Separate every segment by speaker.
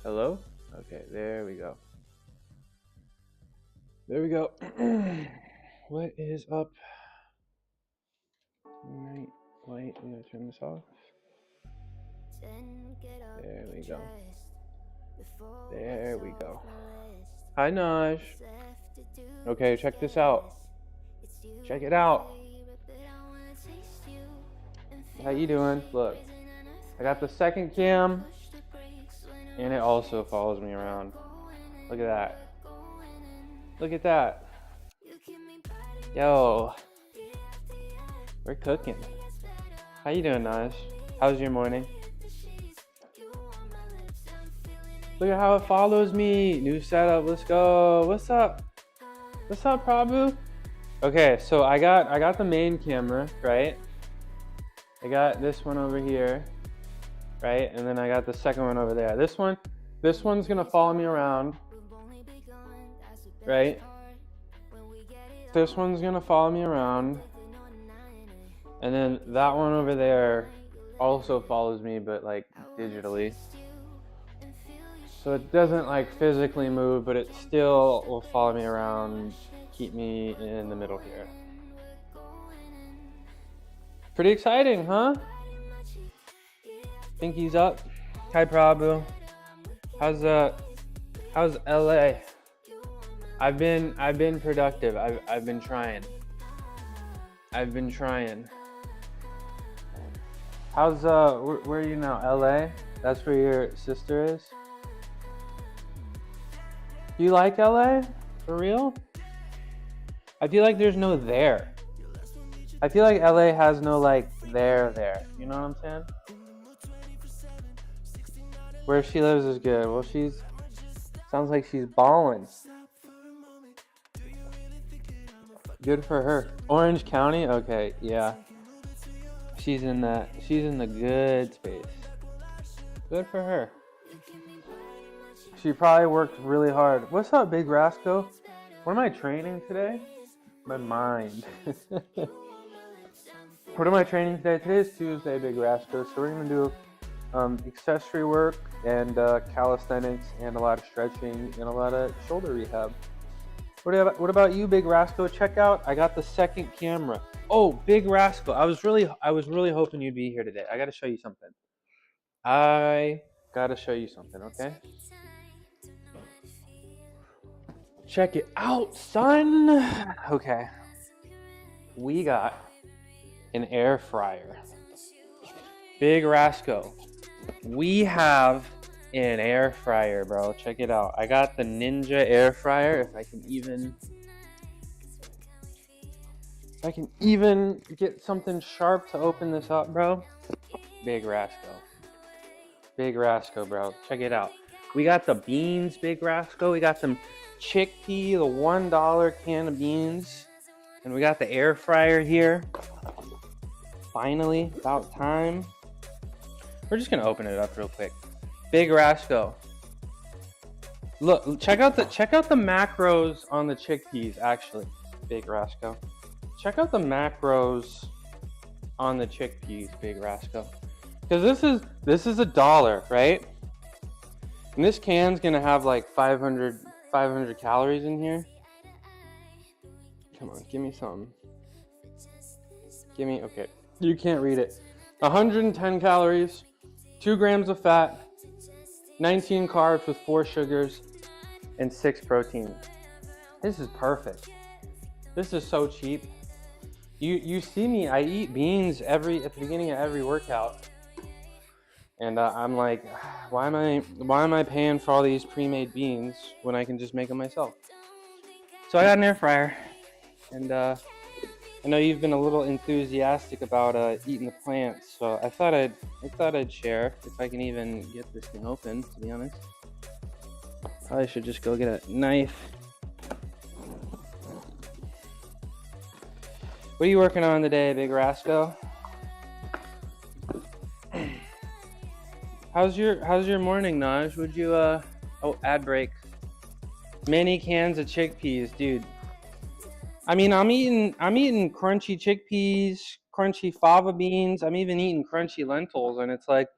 Speaker 1: Hello? Okay, there we go. There we go. What is up? Right, wait, I'm gonna turn this off. There we go. There we go. Hi, Naj. Okay, check this out. Check it out. How you doing? Look, I got the second cam, and it also follows me around. Look at that. Look at that. Yo, we're cooking. How you doing, Naj? How's your morning? Look at how it follows me. New setup. Let's go. What's up? What's up, Prabhu? Okay, so I got the main camera, right? I got this one over here, right? And then I got the second one over there. This one's gonna follow me around, right? This one's gonna follow me around. And then that one over there also follows me, but like digitally. So it doesn't like physically move, but it still will follow me around, keep me in the middle here. Pretty exciting, huh? Pinky's up. Hi, Prabhu. How's LA? I've been productive. I've been trying. How's where are you now? LA? That's where your sister is? Do you like LA? For real? I feel like there's no there. I feel like LA has no like there. You know what I'm saying? Where she lives is good. Well, sounds like she's balling. Good for her. Orange County? Okay, yeah. She's in the good space. Good for her. She probably worked really hard. What's up, Big Rasco? What am I training today? My mind. What am I training today? Today is Tuesday, Big Rasco. So we're gonna do accessory work and calisthenics and a lot of stretching and a lot of shoulder rehab. What about you, Big Rasco? Check out, I got the second camera. Oh, Big Rascal, I was really hoping you'd be here today. I gotta show you something. Okay? Check it out, son. Okay. We got an air fryer. Big Rasco. We have an air fryer, bro. Check it out. I got the Ninja air fryer. If I can even get something sharp to open this up, bro. Big Rasco, bro. Check it out. We got the beans, Big Rasco. We got some chickpea, the $1 can of beans. And we got the air fryer here. Finally, about time. We're just gonna open it up real quick. Big Rasco. Look, check out the macros on the chickpeas, actually. Big Rasco. Check out the macros on the chickpeas, Big Rasco. Because this is $1, right? And this can's gonna have like 500 calories in here. Come on, give me something. Okay, you can't read it. 110 calories, 2 grams of fat, 19 carbs with 4 sugars, and 6 protein. This is perfect. This is so cheap. You see me, I eat beans at the beginning of every workout. And I'm like, why am I paying for all these pre-made beans when I can just make them myself? So I got an air fryer, and I know you've been a little enthusiastic about eating the plants, so I thought I'd share if I can even get this thing open. To be honest, probably should just go get a knife. What are you working on today, Big Rasco? How's your morning, Naj? Would you ad break. Many cans of chickpeas, dude. I mean, I'm eating crunchy chickpeas, crunchy fava beans. I'm even eating crunchy lentils, and it's like,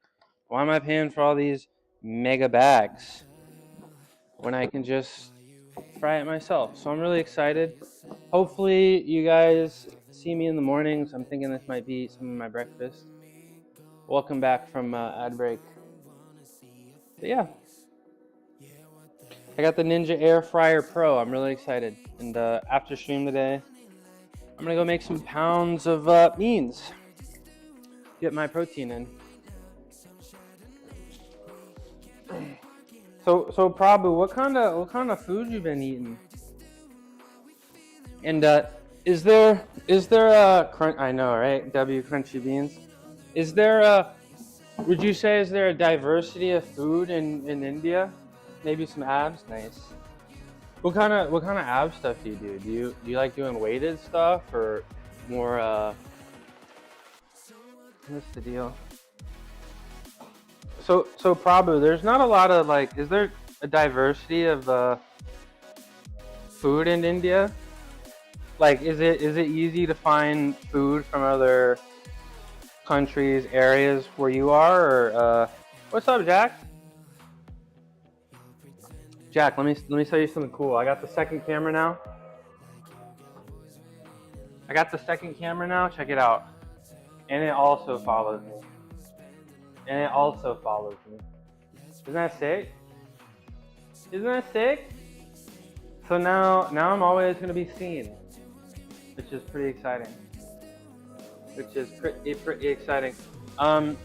Speaker 1: why am I paying for all these mega bags when I can just fry it myself. So I'm really excited. Hopefully you guys see me in the mornings. I'm thinking this might be some of my breakfast. Welcome back from ad break. But yeah, I got the Ninja Air Fryer Pro. I'm really excited. And after stream today, I'm gonna go make some pounds of beans. Get my protein in. So Prabhu, what kind of food you been eating? And is there a crunch? I know, right? W crunchy beans. Is there a? Would you say is there a diversity of food in India? Maybe some abs. Nice. What kind of ab stuff do you do? Do you like doing weighted stuff or more? What's the deal? So Prabhu, there's not a lot of like. Is there a diversity of food in India? Like, is it easy to find food from other countries, areas where you are, or what's up, Jack? Jack, let me show you something cool. I got the second camera now. Check it out. And it also follows me. Isn't that sick? So now I'm always gonna be seen, which is pretty exciting. Pretty exciting. Probably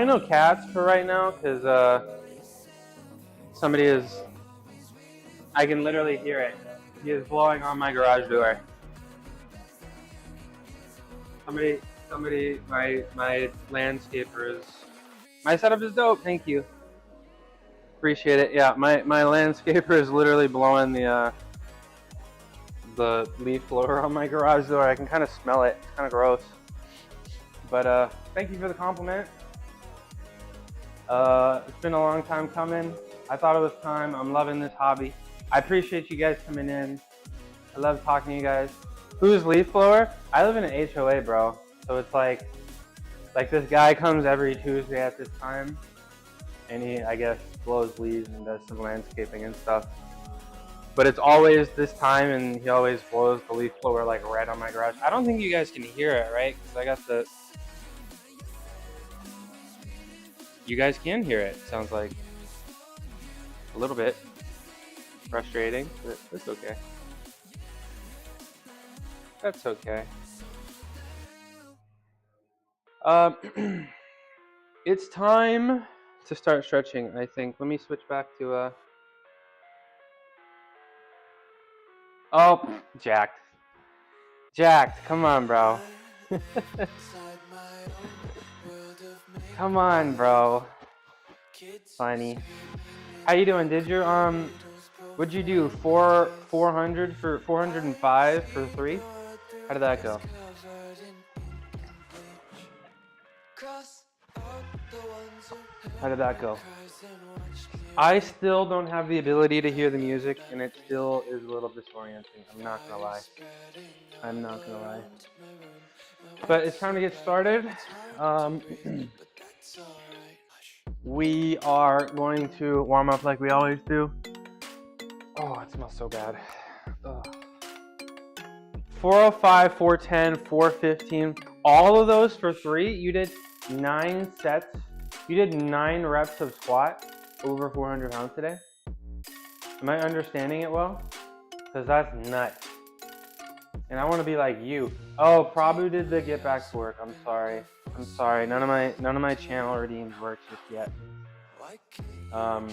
Speaker 1: no cats for right now, because somebody is. I can literally hear it. He is blowing on my garage door. Somebody, my landscaper is. My setup is dope. Thank you. Appreciate it. Yeah, my landscaper is literally blowing the leaf blower on my garage door. I can kind of smell it. It's kind of gross. But thank you for the compliment. It's been a long time coming. I thought it was time. I'm loving this hobby. I appreciate you guys coming in. I love talking to you guys. Who's leaf blower? I live in an HOA, bro. So it's like this guy comes every Tuesday at this time, and he, I guess, blows leaves and does some landscaping and stuff. But it's always this time, and he always blows the leaf blower like right on my garage. I don't think you guys can hear it, right? Because I got the. You guys can hear it. Sounds like a little bit frustrating, but it's okay. That's okay. It's time to start stretching, I think. Let me switch back to Oh, jacked. Come on, bro. Come on, bro. Funny. How you doing? Did your what'd you do? 400 for 405 for 3? How did that go? I still don't have the ability to hear the music, and it still is a little disorienting. I'm not gonna lie. But it's time to get started. We are going to warm up like we always do. Oh, it smells so bad. Ugh. 405, 410, 415, all of those for 3. You did 9 sets. You did 9 reps of squat over 400 pounds today. Am I understanding it well? Because that's nuts. And I want to be like you. Oh, Prabhu did the get back to work. I'm sorry. None of my channel redeems work just yet. I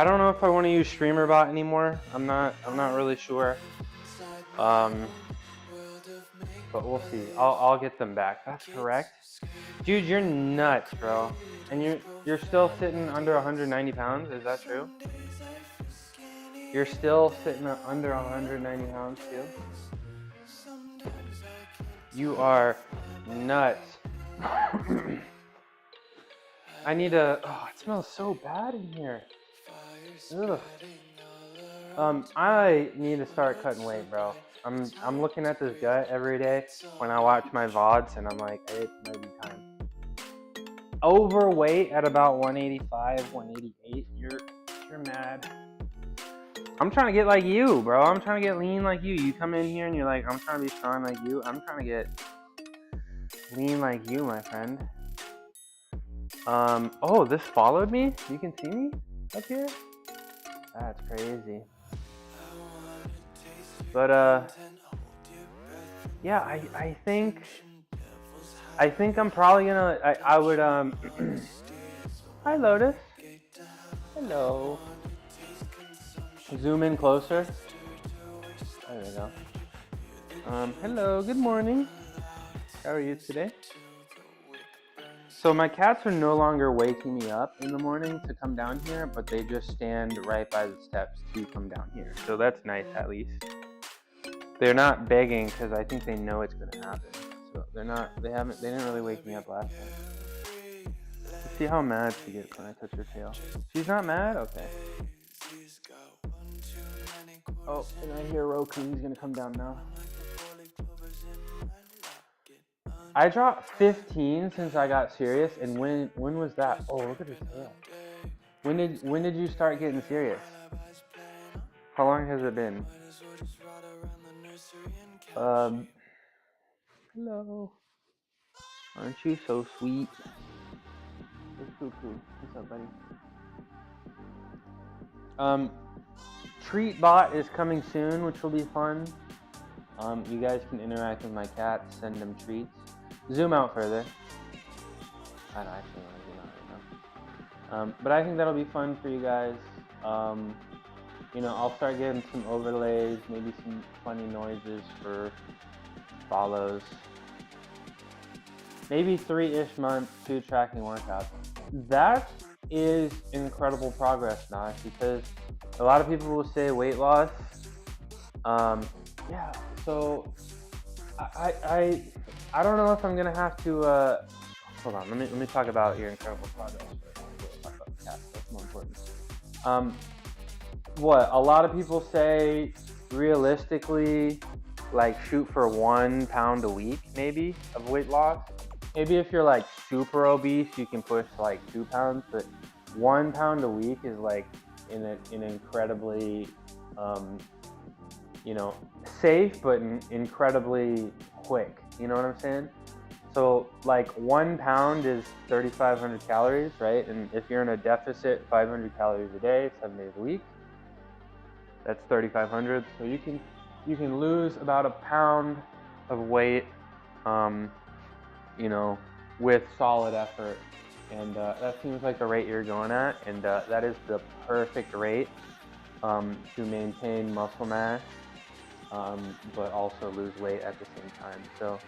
Speaker 1: don't know if I want to use StreamerBot anymore. I'm not really sure. But we'll see. I'll get them back. That's correct. Dude, you're nuts, bro. And you're still sitting under 190 pounds. Is that true? You're still sitting under 190 pounds too? You are nuts. I need a. Oh, it smells so bad in here. Ugh. I need to start cutting weight, bro. I'm looking at this gut every day when I watch my VODs, and I'm like, hey, it might be overweight at about 185, 188, you're mad. I'm trying to get like you, bro. I'm trying to get lean like you. You come in here and you're like, I'm trying to be strong like you. I'm trying to get lean like you, my friend. Oh, this followed me? You can see me up here? That's crazy. But, yeah, I think I'm probably gonna, I would, hi, Lotus. Hello. Zoom in closer. There we go. Hello, good morning. How are you today? So my cats are no longer waking me up in the morning to come down here, but they just stand right by the steps to come down here. So that's nice, at least. They're not begging because I think they know it's gonna happen. So they didn't really wake me up last night. Let's see how mad she gets when I touch her tail. She's not mad? Okay. Oh, and I hear Roku. He's gonna come down now. I dropped 15 since I got serious, and when was that? Oh, look at his tail. When did you start getting serious? How long has it been? Hello. Aren't you so sweet? It's Cuckoo. What's up, buddy? Treatbot is coming soon, which will be fun. You guys can interact with my cats, send them treats. Zoom out further. I don't actually want to zoom out right now. But I think that'll be fun for you guys. You know, I'll start getting some overlays, maybe some funny noises for follows. Maybe 3-ish months to tracking workouts. That is incredible progress, Nash, because a lot of people will say weight loss. Yeah, so I don't know if I'm gonna have to. Hold on, let me talk about your incredible progress first. We'll talk about the cats. That's more important. What a lot of people say, realistically, like shoot for 1 pound a week, maybe, of weight loss. Maybe if you're like super obese, you can push like 2 pounds, but 1 pound a week is like an incredibly, you know, safe but incredibly quick. You know what I'm saying? So like 1 pound is 3,500 calories, right? And if you're in a deficit, 500 calories a day, 7 days a week, that's 3,500. So you can lose about 1 pound of weight, you know, with solid effort. And that seems like the rate you're going at, and that is the perfect rate to maintain muscle mass, but also lose weight at the same time. So,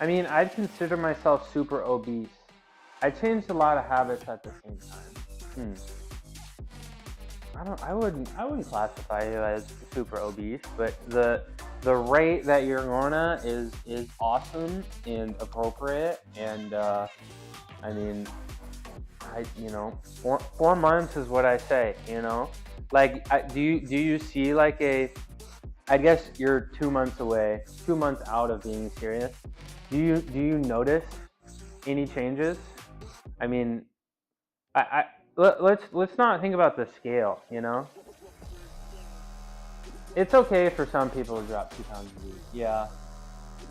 Speaker 1: I mean, I'd consider myself super obese. I changed a lot of habits at the same time. I wouldn't classify you as super obese, but the rate that you're going at is awesome and appropriate, and I mean, you know, 4 months is what I say, you know. Like, do you see like I guess you're 2 months away, 2 months out of being serious. Do you notice any changes? I mean, let's not think about the scale, you know. It's okay for some people to drop 2 pounds a week. Yeah.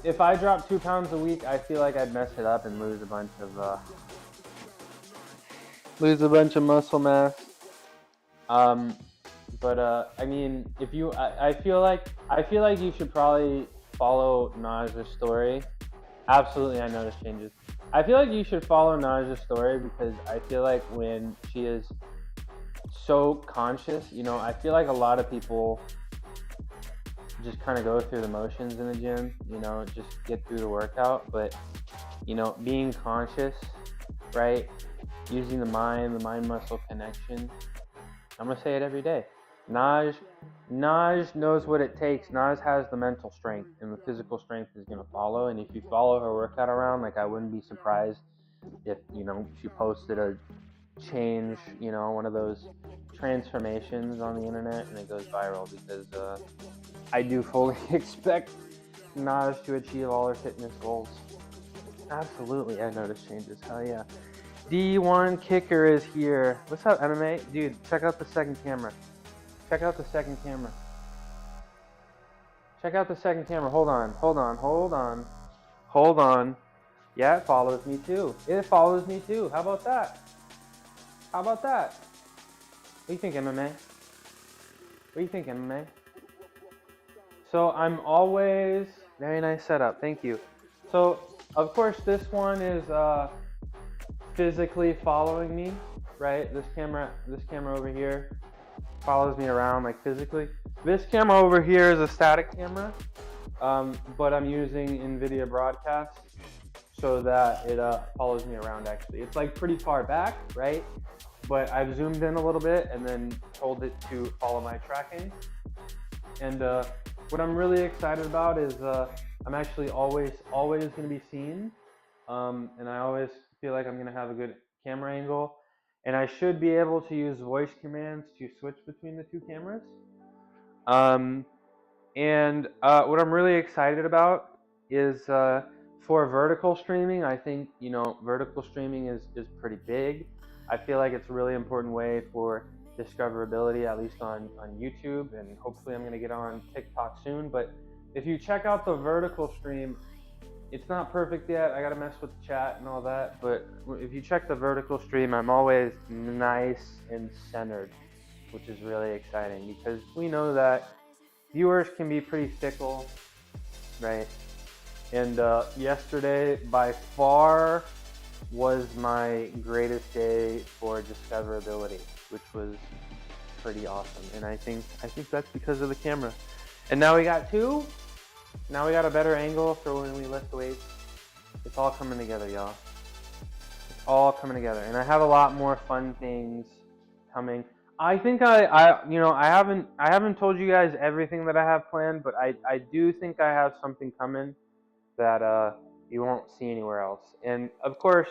Speaker 1: If I drop 2 pounds a week, I feel like I'd mess it up and lose a bunch of muscle mass. But I mean, if you, I feel like you should probably follow Naj's story. Absolutely, I noticed changes. I feel like you should follow Naj's story because I feel like when she is so conscious, you know, I feel like a lot of people just kind of go through the motions in the gym, you know, just get through the workout. But, you know, being conscious, right? Using the mind-muscle connection. I'm going to say it every day. Naj knows what it takes. Naj has the mental strength, and the physical strength is going to follow. And if you follow her workout around, like, I wouldn't be surprised if, you know, she posted a change, you know, one of those transformations on the internet, and it goes viral, because I do fully expect Naj to achieve all her fitness goals. Absolutely, I noticed changes. Hell yeah. D1 Kicker is here. What's up, MMA? Dude, check out the second camera. Check out the second camera. Check out the second camera. Hold on, hold on, hold on. Hold on. Yeah, it follows me too. It follows me too. How about that? How about that? What do you think, MMA? What do you think, MMA? So I'm always, very nice setup, thank you. So, of course, this one is physically following me, right? This camera over here follows me around like physically. This camera over here is a static camera, but I'm using NVIDIA Broadcast so that it follows me around actually. It's like pretty far back, right? But I've zoomed in a little bit and then told it to follow my tracking. And what I'm really excited about is I'm actually always going to be seen, and I always feel like I'm going to have a good camera angle, and I should be able to use voice commands to switch between the two cameras. And what I'm really excited about is for vertical streaming. I think vertical streaming is pretty big. I feel like it's a really important way for discoverability, at least on YouTube, and hopefully I'm going to get on TikTok soon. But if you check out the vertical stream, it's not perfect yet. I got to mess with the chat and all that. But if you check the vertical stream, I'm always nice and centered, which is really exciting because we know that viewers can be pretty fickle, right? And yesterday, by far, was my greatest day for discoverability, which was pretty awesome. And I think that's because of the camera. And now we got two. Now we got a better angle for when we lift weights. It's all coming together, y'all. It's all coming together. And I have a lot more fun things coming. I think I haven't told you guys everything that I have planned, but I do think I have something coming that you won't see anywhere else. And of course,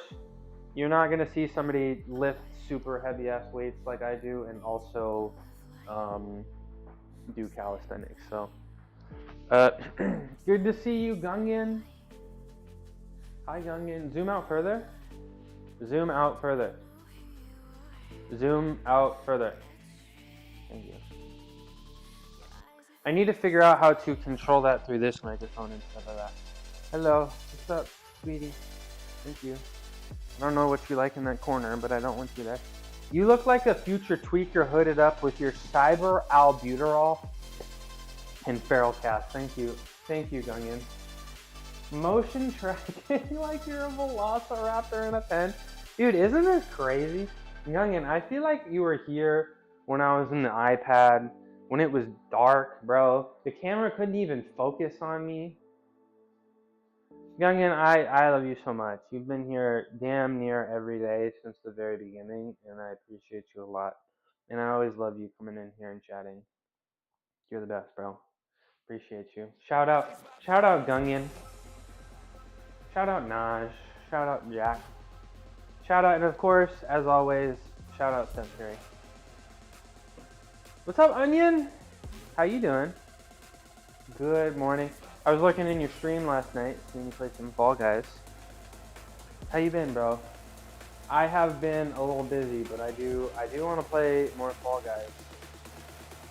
Speaker 1: you're not gonna see somebody lift super heavy ass weights like I do, and also do calisthenics. So good to see you, Gungin. Hi, Gungin. Zoom out further. Zoom out further. Zoom out further. Thank you. I need to figure out how to control that through this microphone instead of that. Hello, what's up, sweetie? Thank you. I don't know what you like in that corner, but I don't want you there. You look like a future tweaker hooded up with your cyber albuterol and feral cast. Thank you. Thank you, Gungan. Motion tracking like you're a velociraptor in a pen. Dude, isn't this crazy? Gungan, I feel like you were here when I was in the iPad, when it was dark, bro. The camera couldn't even focus on me. Youngin, I love you so much. You've been here damn near every day since the very beginning, and I appreciate you a lot. And I always love you coming in here and chatting. You're the best, bro. Appreciate you. Shout out Gungan. Shout out Naj. Shout out Jack. Shout out, and of course, as always, shout out Steph Curry. What's up, Onion? How you doing? Good morning. I was looking in your stream last night, seeing you play some Fall Guys. How you been, bro? I have been a little busy, but I do want to play more Fall Guys.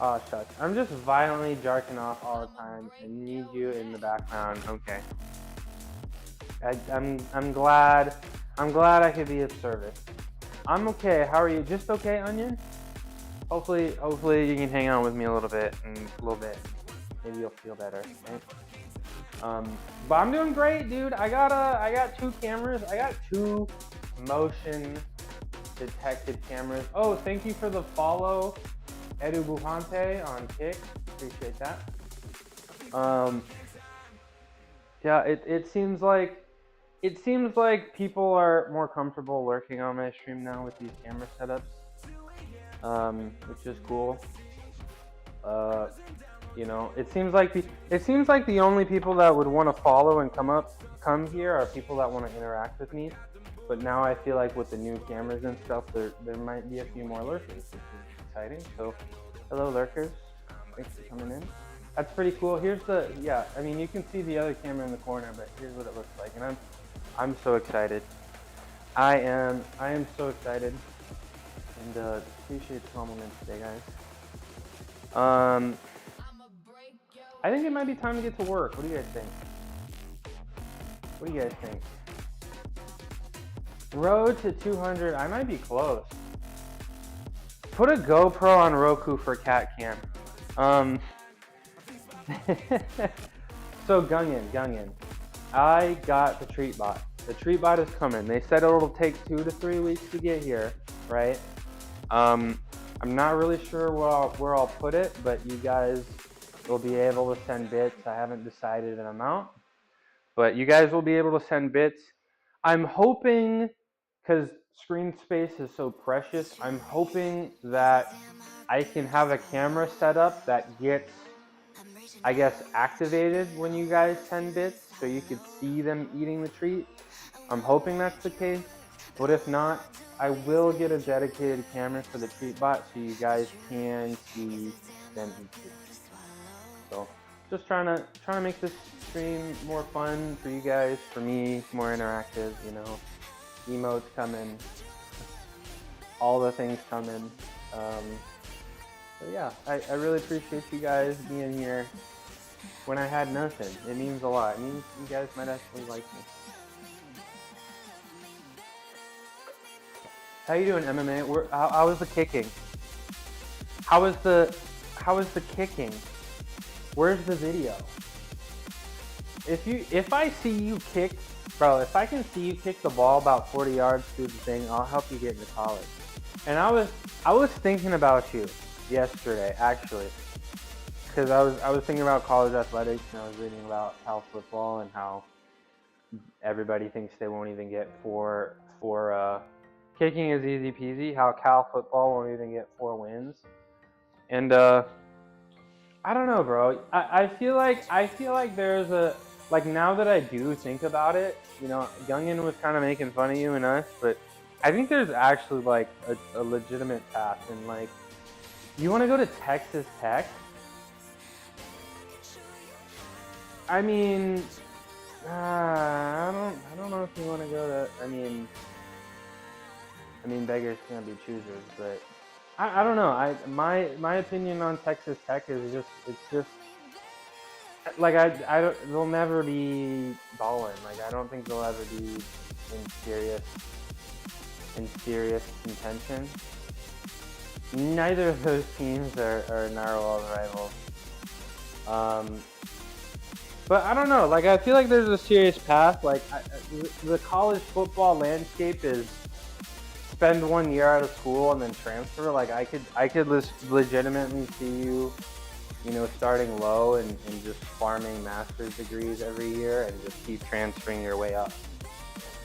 Speaker 1: Oh, shucks. I'm just violently jarking off all the time. I need you in the background. Okay. I'm glad I could be of service. I'm okay. How are you? Just okay, Onion? Hopefully you can hang out with me a little bit. Maybe you'll feel better, right? But I'm doing great, dude. I got two cameras. I got two motion detected cameras. Oh, thank you for the follow, Edu Buhante on Kick. Appreciate that. Yeah, it seems like people are more comfortable lurking on my stream now with these camera setups, which is cool. It seems like the only people that would want to follow and come here are people that want to interact with me. But now I feel like with the new cameras and stuff, there might be a few more lurkers, which is exciting. So, hello lurkers, thanks for coming in. That's pretty cool. Here's you can see the other camera in the corner, but here's what it looks like. And I'm so excited. I am so excited, and appreciate the compliments today, guys. I think it might be time to get to work. What do you guys think? What do you guys think? Road to 200. I might be close. Put a GoPro on Roku for cat cam. So Gungin. I got the TreatBot. The TreatBot is coming. They said it'll take 2 to 3 weeks to get here, right? I'm not really sure where I'll put it, but you guys will be able to send bits. I haven't decided an amount, but you guys will be able to send bits. I'm hoping, because screen space is so precious, I'm hoping that I can have a camera set up that gets, I guess, activated when you guys send bits, so you could see them eating the treat. I'm hoping that's the case, but if not, I will get a dedicated camera for the TreatBot so you guys can see them eat treats. So just trying to make this stream more fun for you guys, for me, more interactive, you know. Emotes coming, all the things coming. So yeah, I really appreciate you guys being here when I had nothing. It means a lot. It means you guys might actually like me. How you doing, MMA? How was the kicking? How was the kicking? Where's the video? If I see you kick, bro, if I can see you kick the ball about 40 yards through the thing, I'll help you get into college. And I was thinking about you yesterday, actually, because I was thinking about college athletics, and I was reading about Cal football and how everybody thinks they won't even get four kicking is easy peasy. How Cal football won't even get 4 wins, and I don't know, bro. I feel like there's a, like, now that I do think about it, you know, Gungin was kind of making fun of you and us, but I think there's actually like a legitimate path. And like, you want to go to Texas Tech? I mean, I don't know if you want to go to. I mean, beggars can't be choosers, but I don't know. My opinion on Texas Tech is it's just like I don't, they'll never be balling. Like, I don't think they'll ever be in serious contention. Neither of those teams are narrow rivals. But I don't know. Like, I feel like there's a serious path. Like, the college football landscape is spend 1 year out of school and then transfer. Like, I could legitimately see you, you know, starting low and just farming master's degrees every year and just keep transferring your way up.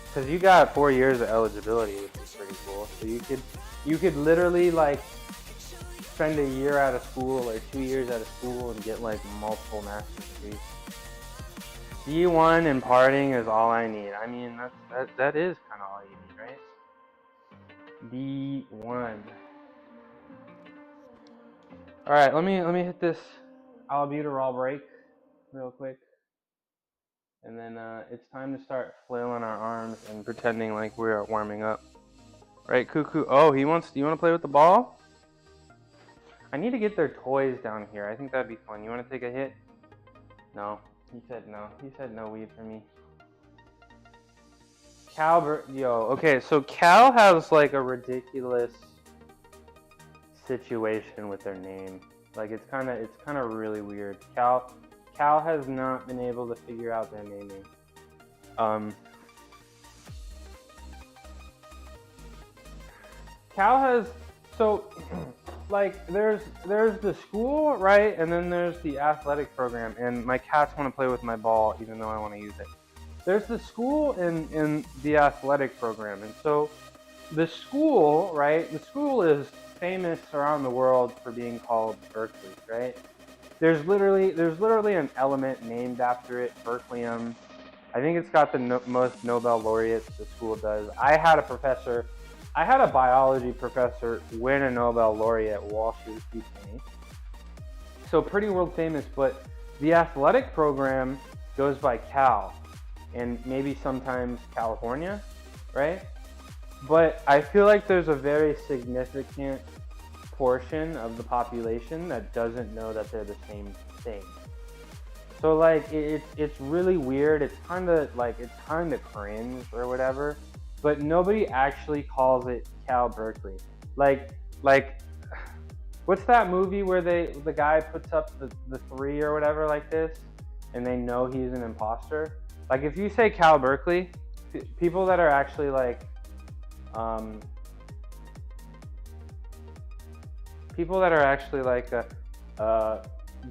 Speaker 1: Because you got 4 years of eligibility, which is pretty cool. So you could literally, like, spend a year out of school or 2 years out of school and get, like, multiple master's degrees. D1 and partying is all I need. I mean, that is kind of all you need, right? D1. All right, let me hit this albuterol break real quick, and then it's time to start flailing our arms and pretending like we are warming up. Right, Cuckoo? Oh, you want to play with the ball? I need to get their toys down here. I think that'd be fun. You want to take a hit? No. He said no. He said no weed for me. Okay, so Cal has like a ridiculous situation with their name. Like, it's kind of really weird. Cal has not been able to figure out their naming. Cal has, so like, there's the school, right? And then there's the athletic program, and my cats want to play with my ball even though I want to use it. There's the school and the athletic program. And so the school, right? The school is famous around the world for being called Berkeley, right? There's literally an element named after it, Berkelium. I think it's got the most Nobel laureates the school does. I had a biology professor win a Nobel laureate while she was teaching me. So pretty world famous, but the athletic program goes by Cal. and maybe sometimes California, right? But I feel like there's a very significant portion of the population that doesn't know that they're the same thing. So like it's really weird. It's kind of cringe or whatever, but nobody actually calls it Cal Berkeley. Like what's that movie where the guy puts up the three or whatever like this, and they know he's an imposter? Like if you say Cal Berkeley, people that are actually like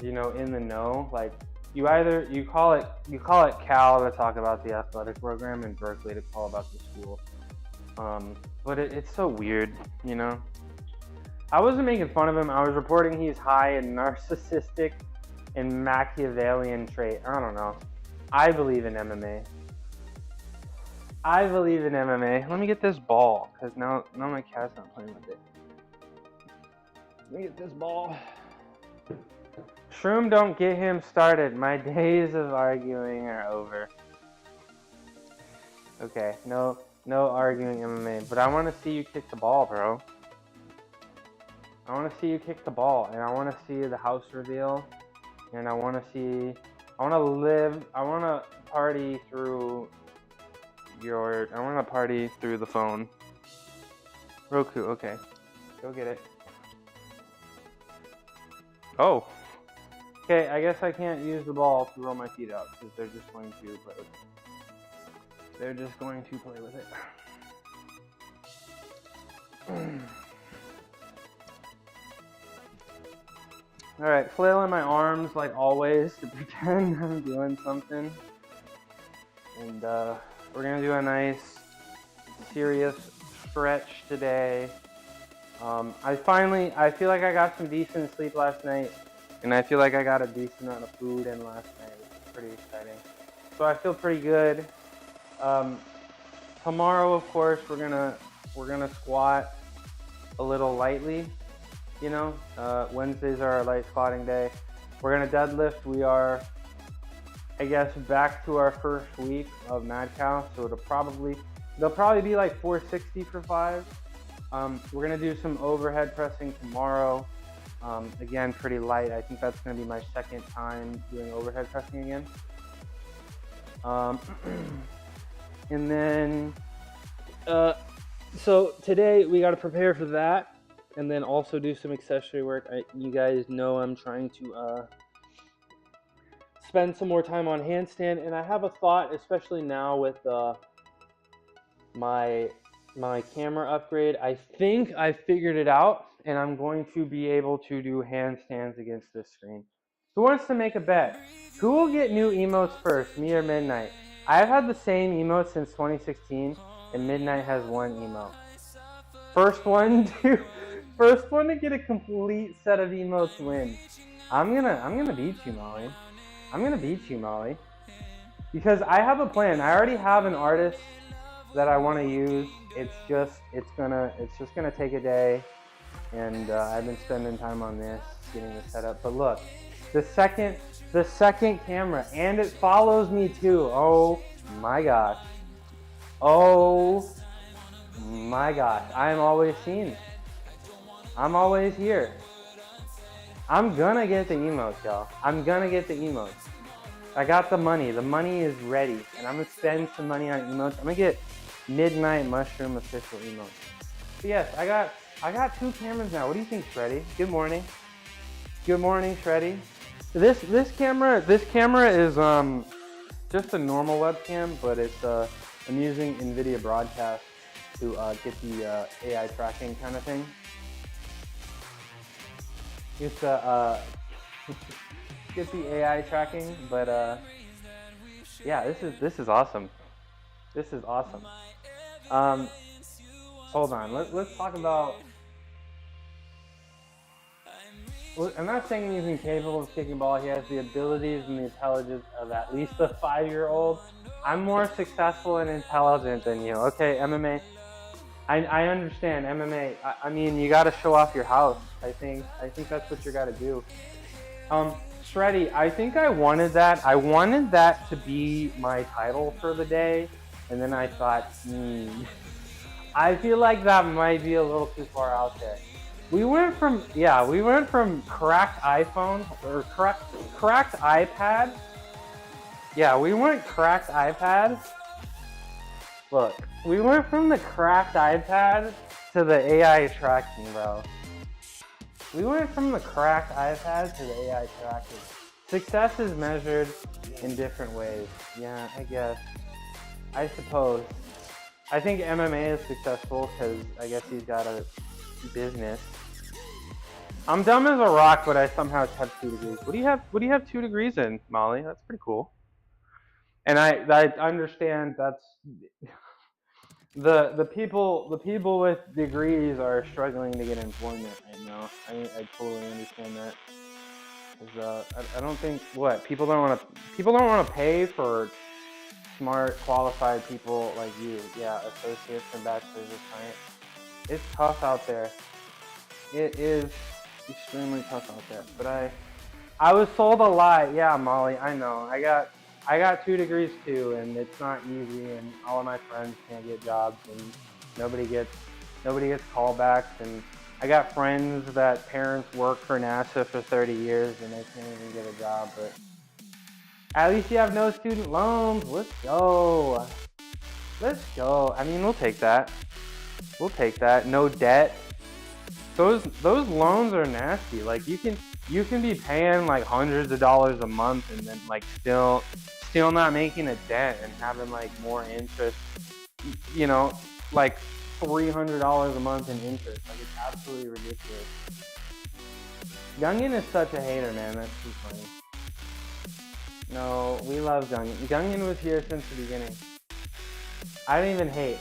Speaker 1: you know, in the know, like you call it Cal to talk about the athletic program and Berkeley to call about the school. But it's so weird, you know. I wasn't making fun of him. I was reporting he's high in narcissistic and Machiavellian trait. I don't know. I believe in MMA. Let me get this ball, because now my cat's not playing with it. Let me get this ball. Shroom, don't get him started. My days of arguing are over. Okay, no arguing MMA, but I want to see you kick the ball, bro. I want to see you kick the ball, and I want to see the house reveal, and I want to party through the phone. Roku, okay. Go get it. Oh. Okay, I guess I can't use the ball to roll my feet out, because they're just going to play with it. Alright, flailing my arms like always to pretend I'm doing something. And we're gonna do a nice, serious stretch today. I feel like I got some decent sleep last night, and I feel like I got a decent amount of food in last night, which is pretty exciting. So I feel pretty good. Tomorrow, of course, we're gonna squat a little lightly. You know, Wednesdays are our light squatting day. We're gonna deadlift. We are, I guess, back to our first week of Mad Cow, so they'll probably be like 460 for 5. We're gonna do some overhead pressing tomorrow. Again, pretty light. I think that's gonna be my second time doing overhead pressing again. And then, so today we got to prepare for that, and then also do some accessory work. You guys know I'm trying to spend some more time on handstand, and I have a thought, especially now with my camera upgrade. I think I figured it out, and I'm going to be able to do handstands against this screen. Who wants to make a bet? Who will get new emotes first, me or Midnight? I've had the same emote since 2016, and Midnight has one emote. First one to get a complete set of emotes wins. I'm gonna beat you, Molly. I'm gonna beat you, Molly. Because I have a plan. I already have an artist that I want to use. It's just gonna take a day, and I've been spending time on this, getting this set up. But look, the second camera, and it follows me too. Oh my gosh. Oh my gosh. I am always seen. I'm always here. I'm gonna get the emotes, y'all. I'm gonna get the emotes. I got the money. The money is ready, and I'm gonna spend some money on emotes. I'm gonna get Midnight Mushroom official emotes. But yes, I got 2 cameras now. What do you think, Shreddy? Good morning. Good morning, Shreddy. This camera is just a normal webcam, but it's I'm using NVIDIA Broadcast to get the AI tracking kind of thing. It's get the AI tracking, but yeah, this is awesome. This is awesome. Hold on, let's talk about. I'm not saying he's incapable of kicking ball. He has the abilities and the intelligence of at least a 5-year-old. I'm more successful and intelligent than you. Okay, MMA. I understand MMA. I mean, you got to show off your house. I think that's what you got to do. Shreddy, I think I wanted that. I wanted that to be my title for the day, and then I thought, I feel like that might be a little too far out there. We went from cracked iPhone or cracked iPad. Yeah, we went cracked iPad. Look, we went from the cracked iPad to the AI tracking, bro. We went from the cracked iPad to the AI tracking. Success is measured in different ways. Yeah, I guess. I suppose. I think MMA is successful because I guess he's got a business. I'm dumb as a rock, but I somehow have 2 degrees. What do you have 2 degrees in, Molly? That's pretty cool. And I understand that's the people with degrees are struggling to get employment right now. I totally understand that. I don't think people don't want to pay for smart, qualified people like you. Yeah, associates and bachelors of science. It's tough out there. It is extremely tough out there. But I was sold a lie. Yeah, Molly, I know. I got 2 degrees too, and it's not easy, and all of my friends can't get jobs, and nobody gets callbacks, and I got friends that parents work for NASA for 30 years and they can't even get a job, but at least you have no student loans. Let's go. Let's go. I mean, we'll take that. We'll take that. No debt. Those loans are nasty. Like you can be paying like hundreds of dollars a month and then like still not making a dent and having like more interest, you know, like $300 a month in interest. Like it's absolutely ridiculous. Gungin is such a hater, man. That's too funny. No, we love Gungin. Gungin was here since the beginning. I don't even hate.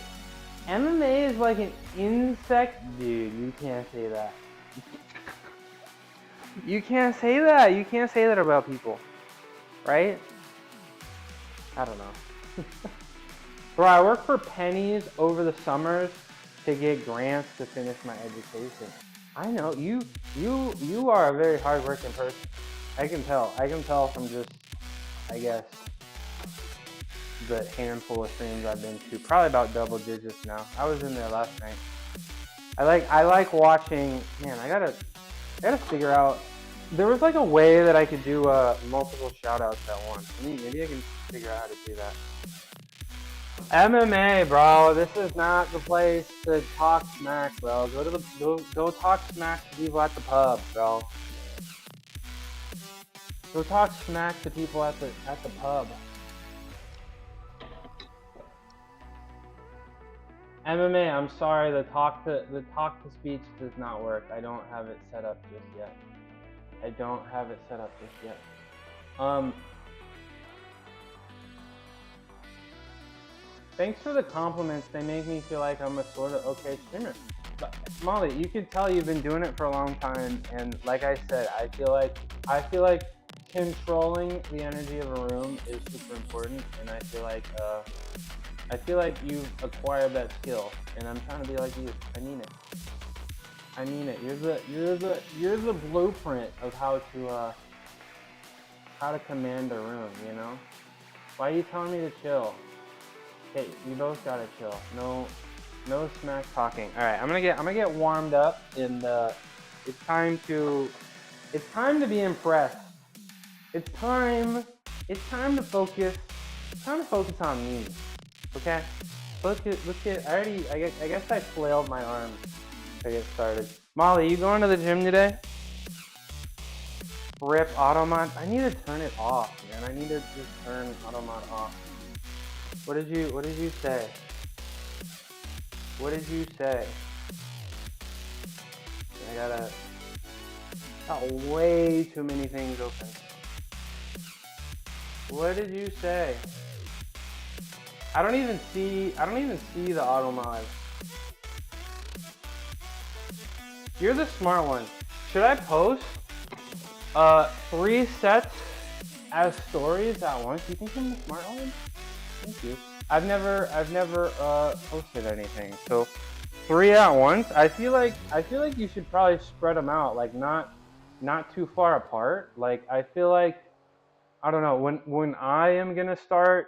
Speaker 1: MMA is like an insect, dude. You can't say that. You can't say that. You can't say that about people, right? I don't know. Bro, I work for pennies over the summers to get grants to finish my education. I know you are a very hardworking person. I can tell. I can tell from just, I guess, the handful of streams I've been to. Probably about double digits now. I was in there last night. I like watching. Man, I gotta figure out. There was like a way that I could do multiple shoutouts at once. Maybe I can figure out how to do that. MMA, bro. This is not the place to talk smack, bro. Go talk smack to people at the pub, bro. Go talk smack to people at the pub. MMA, I'm sorry, the talk to speech does not work. I don't have it set up just yet. Thanks for the compliments. They make me feel like I'm a sort of okay streamer. But Molly, you can tell you've been doing it for a long time, and like I said, I feel like controlling the energy of a room is super important, and I feel like you've acquired that skill, and I'm trying to be like you. I mean it. You're the blueprint of how to command a room, you know? Why are you telling me to chill? Hey, you both gotta chill. No smack talking. All right, I'm gonna get warmed up, and it's time to be impressed. It's time to focus. It's time to focus on me. Okay. Let's get. I guess I flailed my arm to get started. Molly, you going to the gym today? Rip Automod. I need to turn it off, man. I need to just turn Automod off. What did you say? What did you say? I got way too many things open. What did you say? I don't even see the Automod. You're the smart one. Should I post 3 sets as stories at once? You think I'm the smart one? Thank you. I've never posted anything. So 3 at once. I feel like you should probably spread them out. Like not not too far apart. Like I feel like, I don't know, when I am gonna start,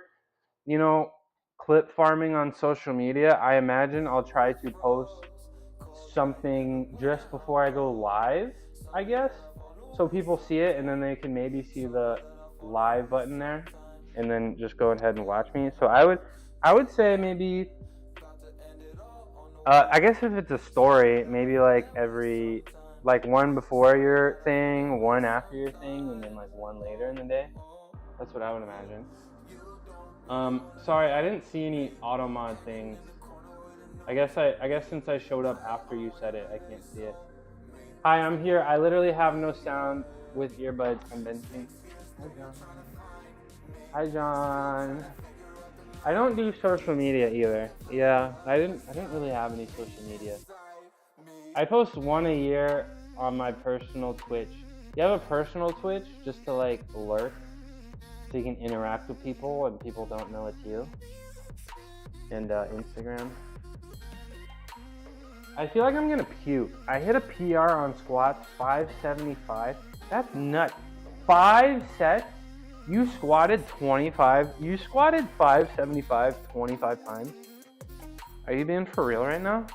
Speaker 1: you know, clip farming on social media, I imagine I'll try to post something just before I go live, I guess, so people see it and then they can maybe see the live button there and then just go ahead and watch me. So I would say maybe I guess if it's a story, maybe like every, like one before your thing, one after your thing, and then like one later in the day. That's what I would imagine. Sorry, I didn't see any auto mod things. I guess since I showed up after you said it, I can't see it. Hi, I'm here. I literally have no sound with earbuds convincing. Hi, John. Hi, John. I don't do social media either. Yeah, I didn't really have any social media. I post one a year on my personal Twitch. You have a personal Twitch just to like lurk, so you can interact with people and people don't know it's you. And Instagram. I feel like I'm gonna puke. I hit a PR on squats, 575. That's nuts. 5 sets. You squatted 25. You squatted 575 25 times. Are you being for real right now?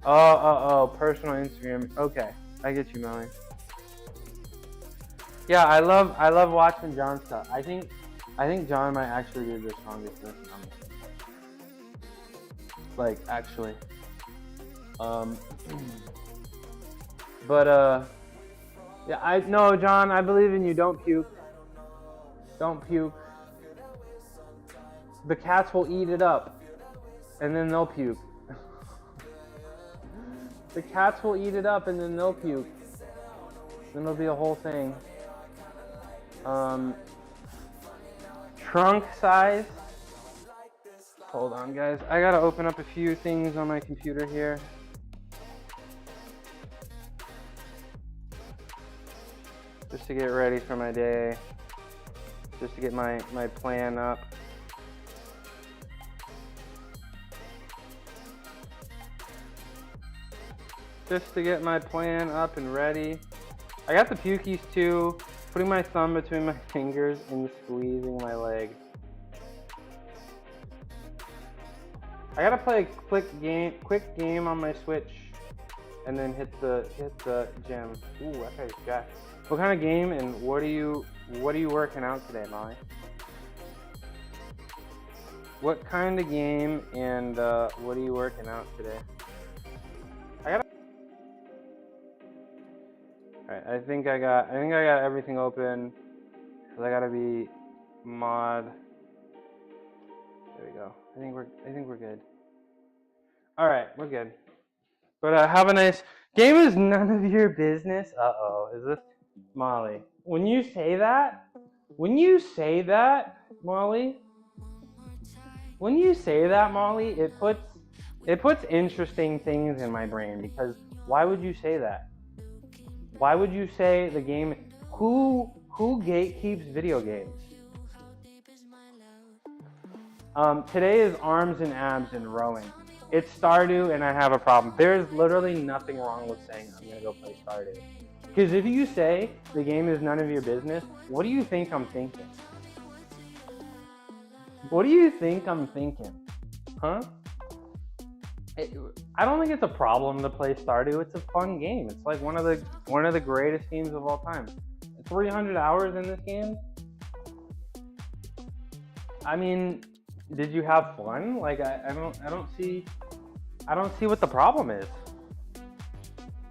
Speaker 1: Oh, personal Instagram. Okay, I get you, Melly. Yeah, I love watching John's stuff. I think John might actually be the strongest person on this. Like actually. But yeah, no, John, I believe in you. Don't puke. Don't puke. The cats will eat it up, and then they'll puke. The cats will eat it up, and then they'll puke. Then it'll be a whole thing. Trunk size. Hold on, guys. I gotta open up a few things on my computer here. Just to get ready for my day. Just to get my plan up. Just to get my plan up and ready. I got the pukies too. Putting my thumb between my fingers and squeezing my leg. I gotta play a quick game on my Switch, and then hit the gym. Ooh, that guy's jacked. What kind of game and what are you working out today, Molly? What kind of game and what are you working out today? Alright, I think I got everything open. Cause I gotta be mod. There we go. I think we're good. Alright, we're good. But have a nice game is none of your business. Is this Molly? When you say that, Molly, it puts interesting things in my brain, because why would you say that? Why would you say the game? Who gatekeeps video games? Today is arms and abs and rowing. It's Stardew and I have a problem. There's literally nothing wrong with saying I'm gonna go play Stardew. Because if you say the game is none of your business, what do you think I'm thinking? What do you think I'm thinking? Huh? I don't think it's a problem to play Stardew. It's a fun game. It's like one of the greatest games of all time. 300 hours in this game. I mean, did you have fun? Like I don't see what the problem is.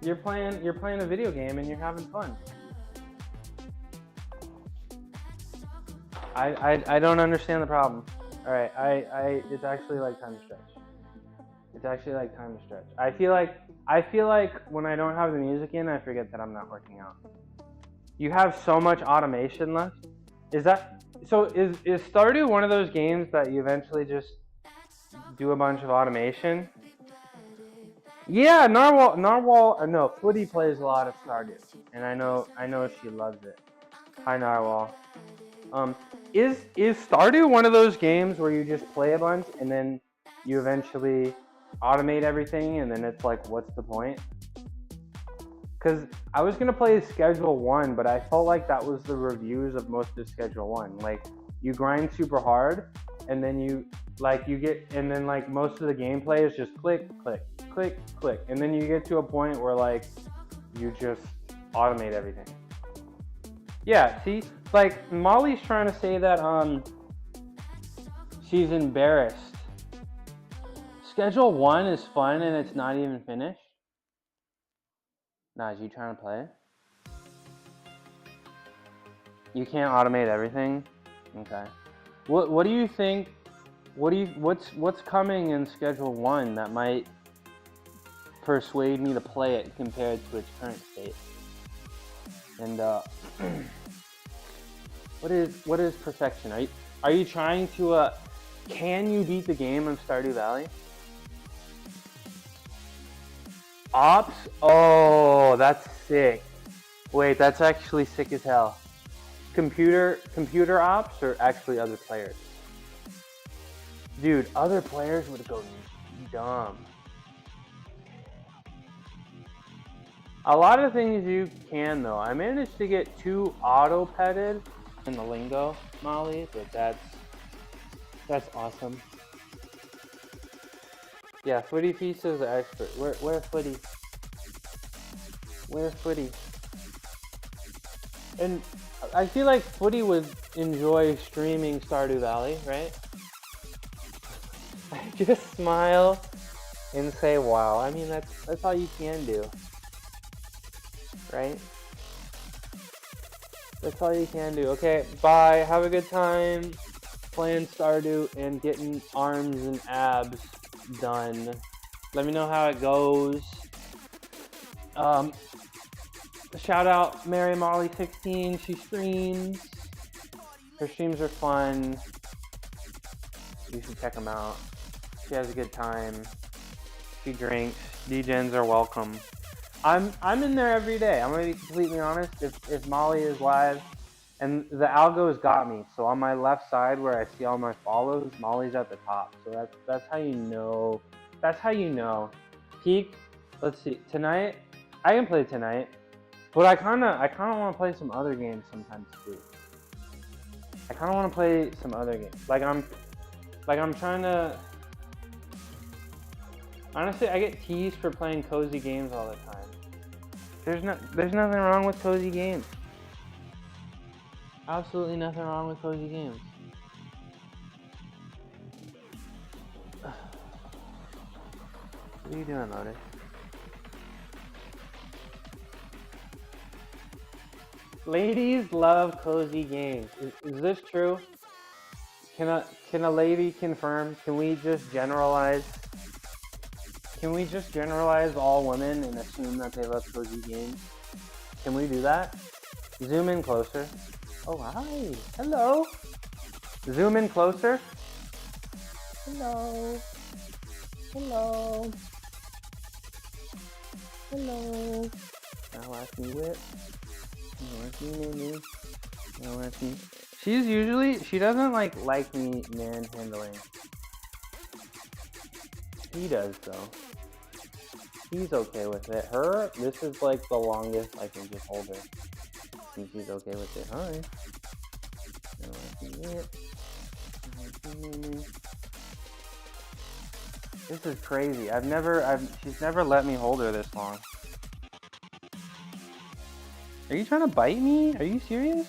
Speaker 1: You're playing a video game and you're having fun. I don't understand the problem. All right, it's actually like time to stretch. It's actually like time to stretch. I feel like when I don't have the music in, I forget that I'm not working out. You have so much automation left. Is Stardew one of those games that you eventually just do a bunch of automation? Yeah, Footy plays a lot of Stardew, and I know she loves it. Hi, Narwhal. Is Stardew one of those games where you just play a bunch and then you eventually automate everything, and then it's like, what's the point? Because I was gonna play Schedule 1, but I felt like that was the reviews of most of Schedule 1. Like, you grind super hard, and then you get, and then like most of the gameplay is just click, click, click, click, and then you get to a point where like you just automate everything. Yeah, see, like Molly's trying to say that she's embarrassed. Schedule 1 is fun and it's not even finished. Naj, you trying to play? You can't automate everything? Okay. What do you think? What's coming in Schedule 1 that might persuade me to play it compared to its current state? And what is perfection? Are you trying to can you beat the game of Stardew Valley? Ops? Oh, that's sick. Wait, that's actually sick as hell. Computer ops or actually other players? Dude, other players would go dumb. A lot of things you can though. I managed to get 2 auto-petted in the lingo, Molly, but that's awesome. Yeah, Footy Feast is the expert. Where Footy? Where's Footy? And I feel like Footy would enjoy streaming Stardew Valley, right? I just smile and say, wow. I mean, that's all you can do, right? That's all you can do. Okay, bye. Have a good time playing Stardew and getting arms and abs done. Let me know how it goes. Shout out Mary Molly 16. She streams. Her streams are fun. You should check them out. She has a good time. She drinks. DGens are welcome. I'm in there every day. I'm gonna be completely honest. If Molly is live, and the algo's got me. So on my left side where I see all my follows, Molly's at the top. So that's how you know. That's how you know. Peak. Let's see. Tonight, I can play tonight, but I kinda want to play some other games sometimes too. I kinda want to play some other games. Like I'm trying to. Honestly, I get teased for playing cozy games all the time. There's nothing wrong with cozy games. Absolutely nothing wrong with cozy games. What are you doing, Lotus? Ladies love cozy games. Is this true? Can a lady confirm? Can we just generalize? Can we just generalize all women and assume that they love cozy games? Can we do that? Zoom in closer. Oh, hi. Hello. Zoom in closer. Hello. Hello. Hello. Now ask me whip. Now ask me Mimi. Now ask me. She doesn't like me manhandling. He does though. He's okay with it. This is like the longest I can just hold her. See if she's okay with it. Hi. This is crazy. She's never let me hold her this long. Are you trying to bite me? Are you serious?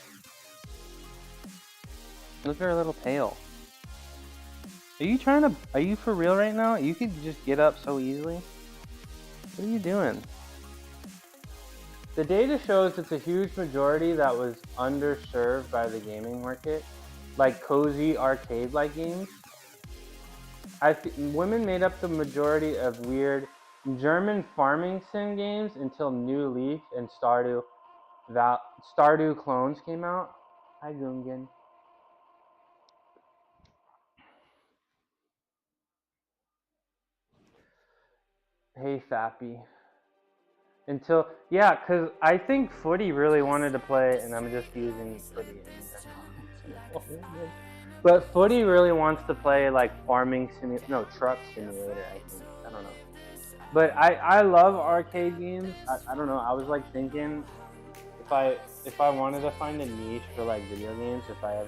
Speaker 1: Look at her little tail. Are you for real right now? You could just get up so easily. What are you doing? The data shows it's a huge majority that was underserved by the gaming market, like cozy arcade-like games. Women made up the majority of weird German farming sim games until New Leaf and Stardew clones came out. Hi, Gungan. Hey, Fappy. Because I think Footy really wanted to play, and I'm just using Footy. But Footy really wants to play like truck simulator, I think. I don't know. But I love arcade games. I don't know. I was like thinking if I wanted to find a niche for like video games, if I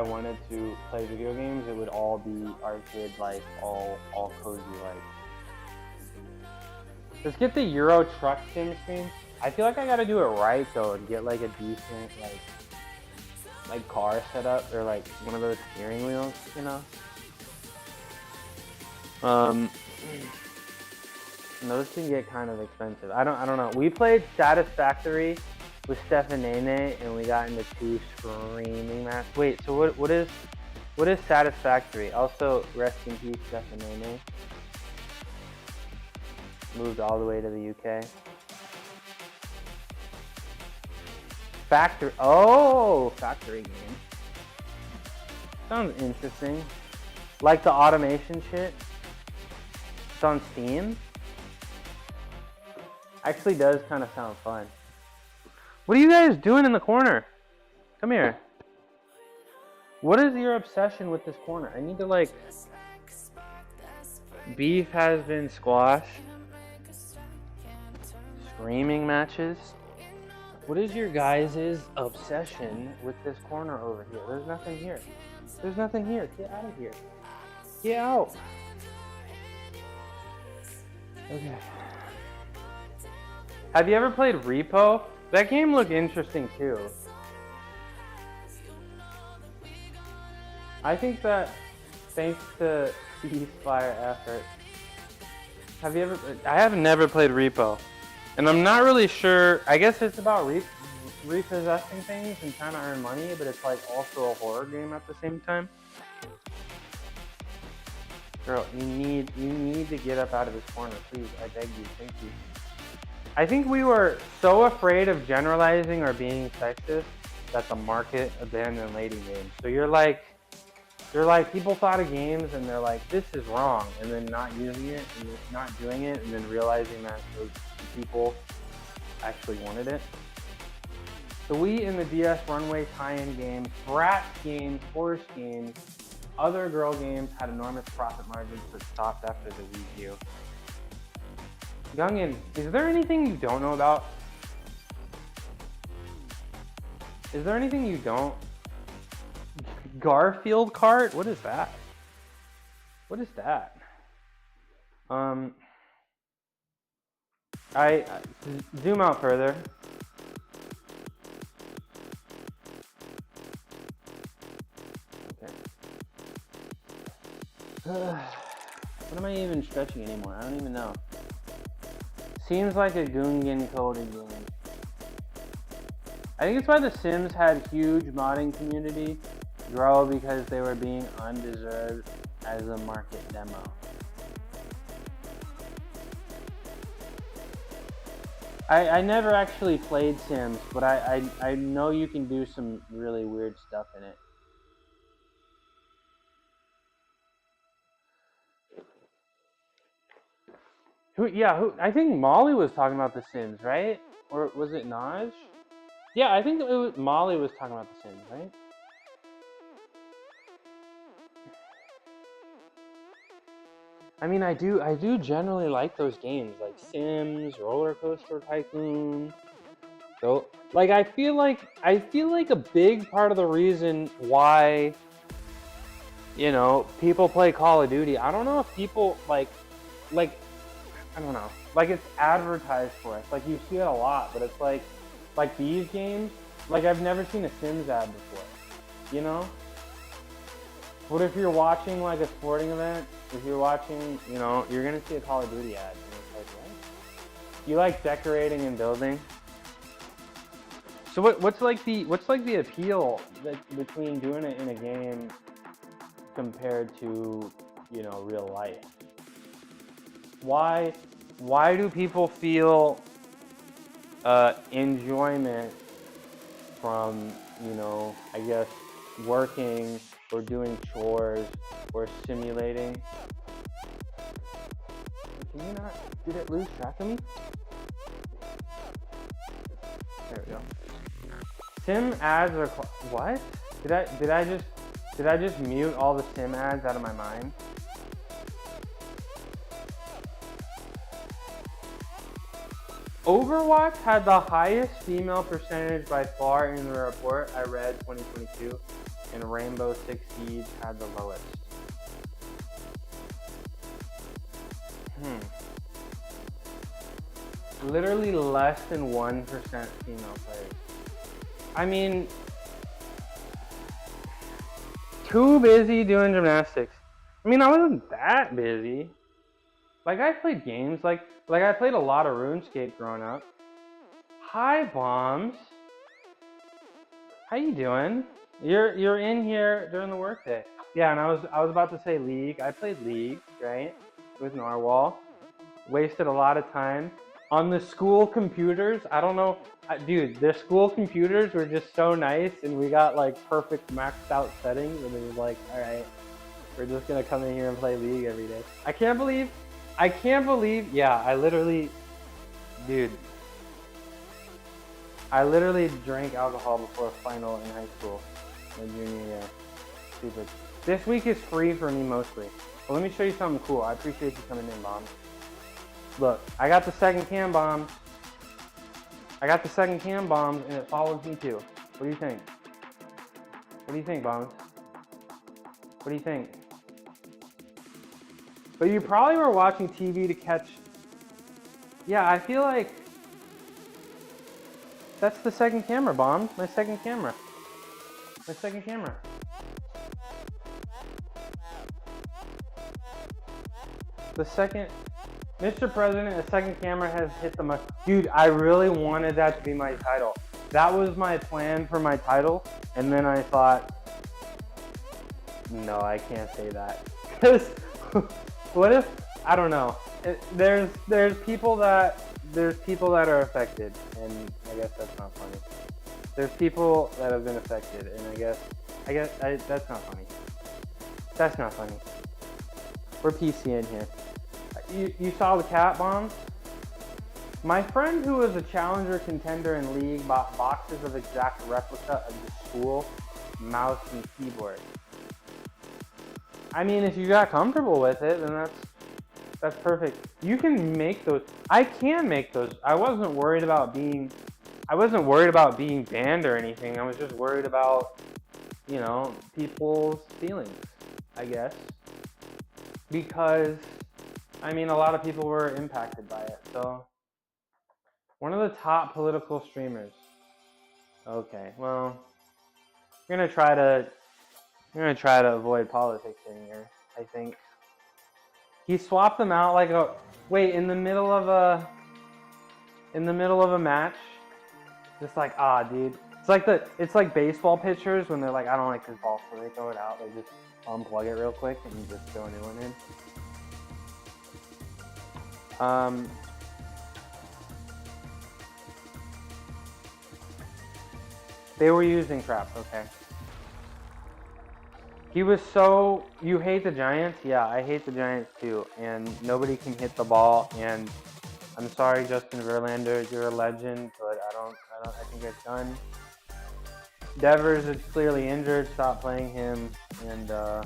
Speaker 1: wanted to play video games, it would all be arcade, like all cozy like. Let's get the Euro Truck Sim stream. I feel like I gotta do it right though and get like a decent like car setup or like one of those steering wheels, you know. Those can get kind of expensive. I don't know. We played Satisfactory with Steph and Nene, and we got into 2 screaming matches. Wait, so what is Satisfactory? Also, rest in peace, Steph and Nene. Moved all the way to the UK. Factory. Oh, factory game. Sounds interesting. Like the automation shit. It's on Steam. Actually does kind of sound fun. What are you guys doing in the corner? Come here. What is your obsession with this corner? I need to like... Beef has been squashed. Screaming matches. What is your guys' obsession with this corner over here? There's nothing here. There's nothing here. Get out of here. Get out. Okay. Have you ever played Repo? That game looked interesting too. I think that thanks to ceasefire effort. Have you ever? I have never played Repo, and I'm not really sure. I guess it's about repossessing things and trying to earn money, but it's like also a horror game at the same time. Girl, you need to get up out of this corner, please. I beg you. Thank you. I think we were so afraid of generalizing or being sexist that the market abandoned lady games. So you're like people thought of games and they're like, this is wrong, and then not using it and not doing it, and then realizing that those people actually wanted it. The Wii and the DS Runway tie-in games, Bratz games, Horse games, other girl games had enormous profit margins but stopped after the Wii U. Youngin, is there anything you don't know about? Is there anything you don't? Garfield cart? What is that? What is that? I zoom out further. Okay. What am I even stretching anymore? I don't even know. Seems like a Gungan coded game. I think it's why The Sims had huge modding community grow, because they were being undeserved as a market demo. I never actually played Sims, but I know you can do some really weird stuff in it. I think Molly was talking about The Sims, right? Or was it Naj? Yeah, I think Molly was talking about The Sims, right? I mean, I do generally like those games, like Sims, Roller Coaster Tycoon. So, like, I feel like a big part of the reason why, you know, people play Call of Duty. I don't know if people like, I don't know, like it's advertised for us. Like you see it a lot, but it's like these games, like I've never seen a Sims ad before, you know? What if you're watching like a sporting event? If you're watching, you know, you're gonna see a Call of Duty ad, and it's like, what? You like decorating and building? So what's the appeal between doing it in a game compared to, you know, real life? Why do people feel enjoyment from, you know, I guess working or doing chores or simulating? Can you not, did it lose track of me? There we go. Sim ads are, what? Did I just mute all the Sim ads out of my mind? Overwatch had the highest female percentage by far in the report I read 2022, and Rainbow Six Siege had the lowest. Literally less than 1% female players. I mean, too busy doing gymnastics. I mean, I wasn't that busy. Like, I played games, like I played a lot of RuneScape growing up. Hi, Bombs. How you doing? You're in here during the workday. Yeah, and I was about to say League. I played League, right? With Narwhal. Wasted a lot of time on the school computers. I don't know, dude. The school computers were just so nice, and we got like perfect maxed out settings, and it was like, all right, we're just gonna come in here and play League every day. I can't believe. Yeah, I literally drank alcohol before a final in high school, my junior year. Stupid. This week is free for me mostly. But let me show you something cool. I appreciate you coming in, Bombs. Look, I got the second cam Bombs. And it follows me too. What do you think? What do you think, Bombs? What do you think? But you probably were watching TV to catch... Yeah, I feel like... That's the second camera, Bombs. My second camera. The second... Mr. President, a second camera has hit the mark. Dude, I really wanted that to be my title. That was my plan for my title. And then I thought... No, I can't say that. Because... What if... I don't know. There's people that are affected, and I guess that's not funny. There's people that have been affected, and I guess that's not funny. That's not funny. We're PC in here. You saw the cat Bombs? My friend who was a challenger contender in League bought boxes of exact replica of the school mouse and keyboard. I mean, if you got comfortable with it, then that's perfect. You can make those. I can make those. I wasn't worried about being banned or anything. I was just worried about, people's feelings, I guess. Because, I mean, a lot of people were impacted by it. So, one of the top political streamers. Okay, well, I'm gonna try to avoid politics in here, I think. He swapped them out like a... Wait, in the middle of a match? Just like, dude. It's like baseball pitchers when they're like, I don't like this ball, so they throw it out. They just unplug it real quick and just throw a new one in. They were using trap, okay. He was so... You hate the Giants? Yeah, I hate the Giants too. And nobody can hit the ball. And I'm sorry, Justin Verlander, you're a legend, but I think it's done. Devers is clearly injured. Stop playing him. And I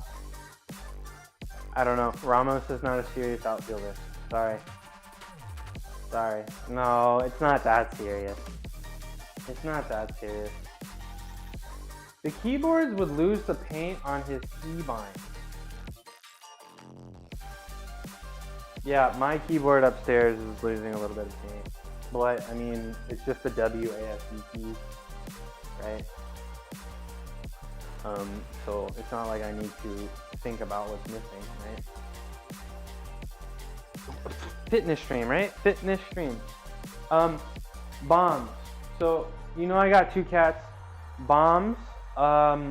Speaker 1: don't know. Ramos is not a serious outfielder. Sorry. No, it's not that serious. The keyboards would lose the paint on his keybind. Yeah, my keyboard upstairs is losing a little bit of paint. But, I mean, it's just the WASD key, right? So it's not like I need to think about what's missing, right? Fitness stream, right? Bombs. So, I got two cats. Bombs. I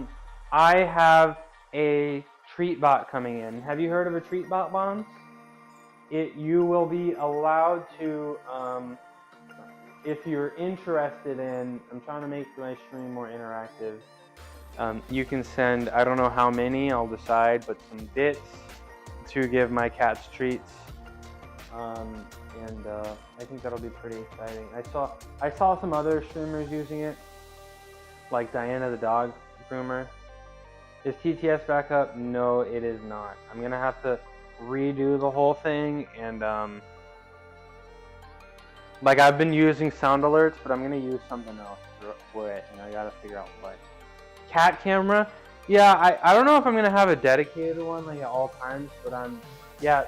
Speaker 1: have a treat bot coming in. Have you heard of a treat bot, Bombs? You will be allowed to, if you're interested in, I'm trying to make my stream more interactive. You can send, I don't know how many, I'll decide, but some bits to give my cats treats. I think that'll be pretty exciting. I saw some other streamers using it, like Diana the dog groomer. Is TTS back up? No, it is not. I'm gonna have to redo the whole thing, and Like I've been using sound alerts, but I'm gonna use something else for it, and I gotta figure out what. Cat camera, yeah, I don't know if I'm gonna have a dedicated one like at all times, but yeah.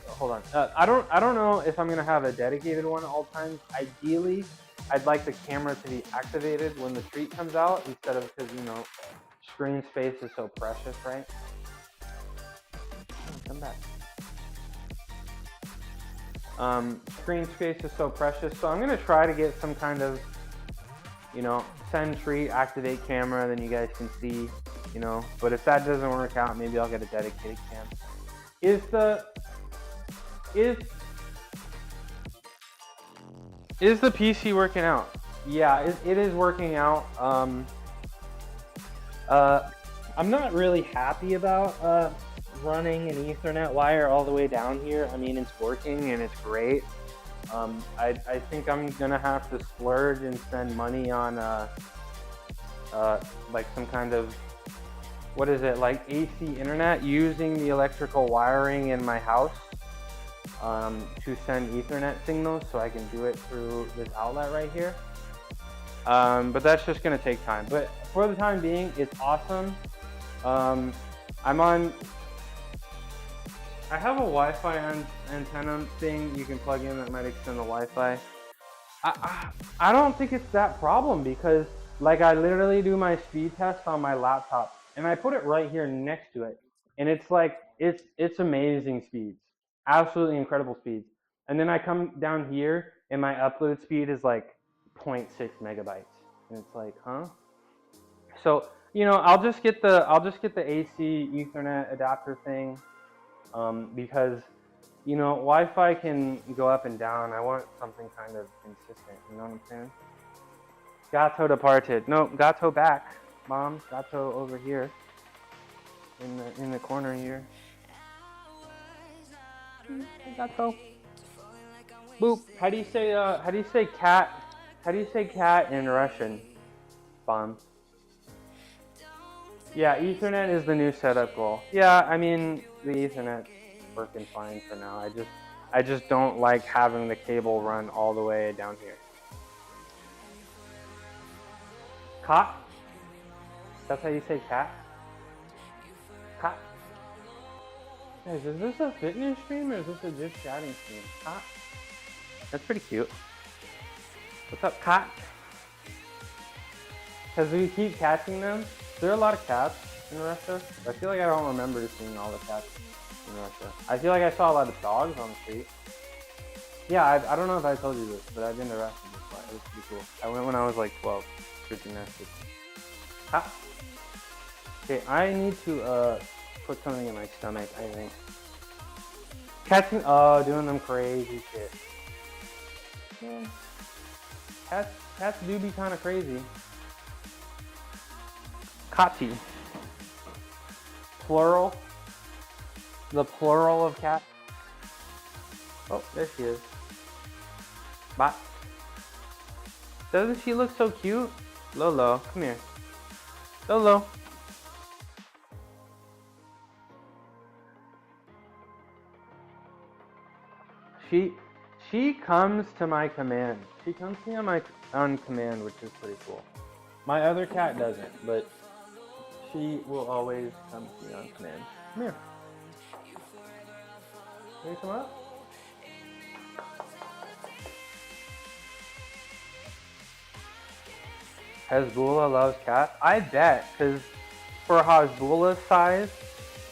Speaker 1: Hold on, I don't know if I'm gonna have a dedicated one at all times. Ideally, I'd like the camera to be activated when the treat comes out instead of, because screen space is so precious, right? Oh, come back. Screen space is so precious, so I'm gonna try to get some kind of, send treat, activate camera, then you guys can see, but if that doesn't work out, maybe I'll get a dedicated cam. Is the PC working out? Yeah, it is working out. I'm not really happy about running an Ethernet wire all the way down here. I mean, it's working and it's great. I think I'm gonna have to splurge and spend money on like some kind of, what is it, like AC internet, using the electrical wiring in my house to send Ethernet signals, so I can do it through this outlet right here. But that's just gonna take time. But for the time being, it's awesome. I have a Wi-Fi antenna thing you can plug in that might extend the Wi-Fi. I don't think it's that problem, because like I literally do my speed test on my laptop and I put it right here next to it, and it's like it's amazing speeds, absolutely incredible speeds. And then I come down here and my upload speed is like 0.6 megabytes, and it's like, huh? So I'll just get the AC Ethernet adapter thing. Because Wi-Fi can go up and down. I want something kind of consistent, you know what I'm saying? Gato departed. No, Gato back. Mom, Gato over here in the corner here. Gato. Boop. How do you say cat? How do you say cat in Russian? Bomb. Yeah, Ethernet is the new setup goal. Yeah, I mean, the Ethernet's working fine for now. I just don't like having the cable run all the way down here. Cat? That's how you say cat? Cat? Guys, is this a fitness stream or is this a just chatting stream? Cat? That's pretty cute. What's up, cat? Because we keep catching them. There are a lot of cats in Russia. I feel like I don't remember seeing all the cats in Russia. I feel like I saw a lot of dogs on the street. Yeah, I don't know if I told you this, but I've been to Russia before. It was pretty cool. I went when I was like 12 for gymnastics. Ha. Okay, I need to put something in my stomach, I think. Catching, doing them crazy shit. Yeah. Cats do be kind of crazy. Kati. Plural. The plural of cat. Oh, there she is. Bye. Doesn't she look so cute? Lolo, come here. Lolo. She comes to my command. She comes to me on command, which is pretty cool. My other cat doesn't, but she will always come to me on command. Come here. Can you come up? Hezbollah loves cats? I bet, because for Hezbollah's size,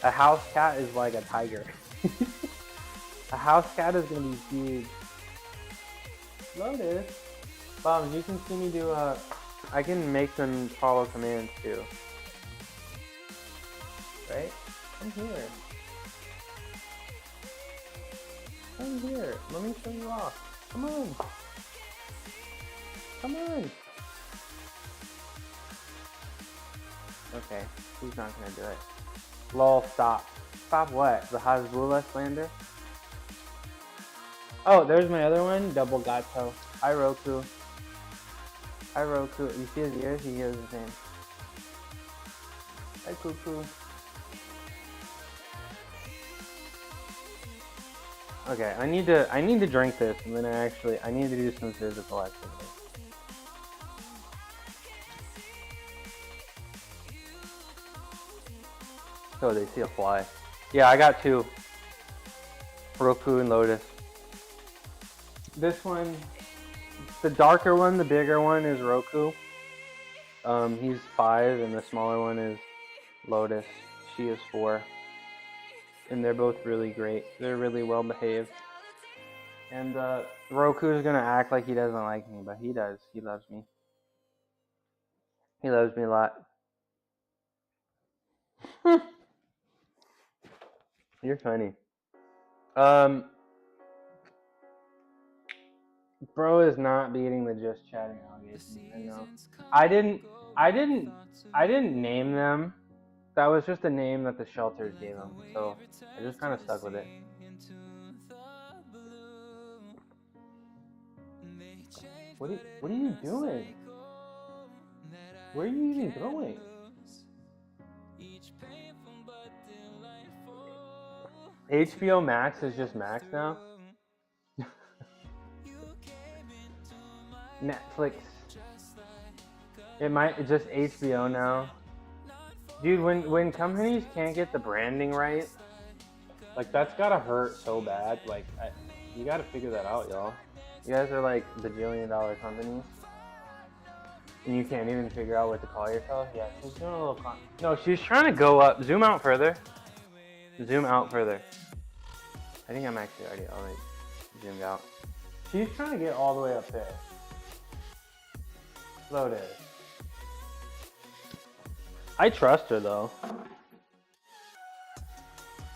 Speaker 1: a house cat is like a tiger. A house cat is going to be huge. Lotus. You can see me do I can make them follow commands too. Right? Come here. Come here. Let me show you off. Come on. Come on. Okay, he's not gonna do it. Lol, stop. Stop what? The Hezbollah slander? Oh, there's my other one, Double Gato. Hi, Roku. Hi, Roku. You see his ears? He hears his name. Hi, Cuckoo. Okay, I need to drink this, and then I need to do some physical activity. Oh, they see a fly. Yeah, I got two. Roku and Lotus. This one, the darker one, the bigger one is Roku. He's 5, and the smaller one is Lotus. She is 4. And they're both really great. They're really well behaved. And Roku is gonna act like he doesn't like me, but he does. He loves me. He loves me a lot. You're funny. Bro is not beating the just chatting allegation. I know. I didn't name them. That was just a name that the shelters gave them. So I just kind of stuck with it. What are you doing? Where are you even going? HBO Max is just Max now? Netflix. It's just HBO now. Dude, when companies can't get the branding right, like that's gotta hurt so bad. Like, you gotta figure that out, y'all. You guys are like bajillion-dollar companies, and you can't even figure out what to call yourself. Yeah, she's doing a little. No, she's trying to go up. Zoom out further. Zoom out further. I think I'm actually already zoomed out. She's trying to get all the way up there. Loaded. I trust her though.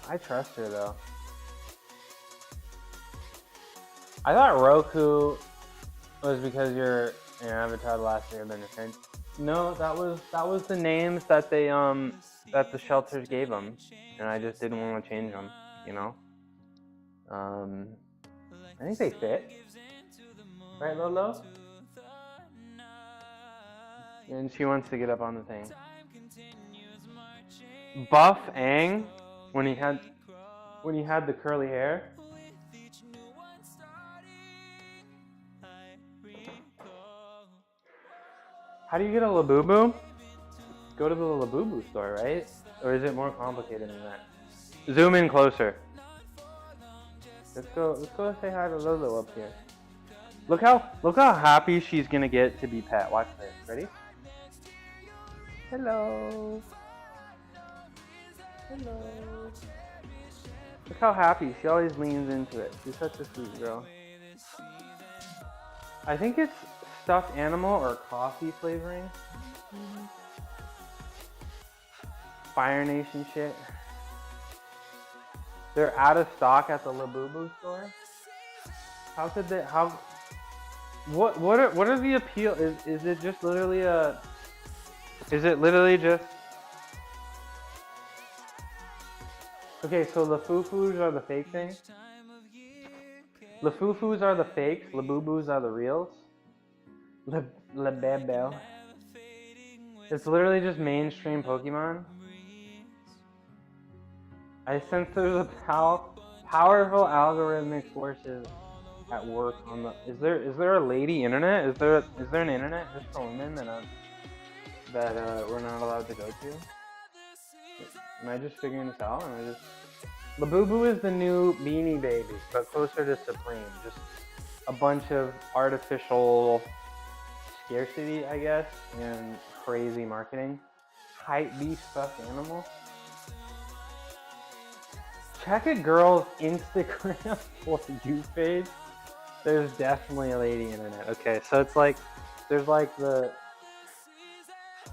Speaker 1: I thought Roku was because your avatar last year been defend. No, that was the names that they that the shelters gave them, and I just didn't want to change them. You know. I think they fit. Right, Lolo? And she wants to get up on the thing. Buff Ang, when he had the curly hair. How do you get a Labubu? Go to the Labubu store, right? Or is it more complicated than that? Zoom in closer. Let's go say hi to Lolo up here. Look how happy she's gonna get to be pet. Watch this. Ready? Hello. Hello. Look how happy. She always leans into it. She's such a sweet girl. I think it's stuffed animal or coffee flavoring. Fire Nation shit. They're out of stock at the Labubu store. How could they? What are the appeal? Is it just literally a? Is it literally just? Okay, so Lafufus are the fake things. Lafufus are the fakes. Labubus are the reals. Lebebel. It's literally just mainstream Pokemon. I sense there's a powerful algorithmic forces at work on the. Is there a lady internet? Is there an internet just for women that we're not allowed to go to? Am I just figuring this out? Labubu is the new Beanie Baby, but closer to Supreme. Just a bunch of artificial scarcity, I guess, and crazy marketing. Hype beast stuffed animal. Check a girl's Instagram for you page. There's definitely a lady internet. Okay, so it's like there's like the.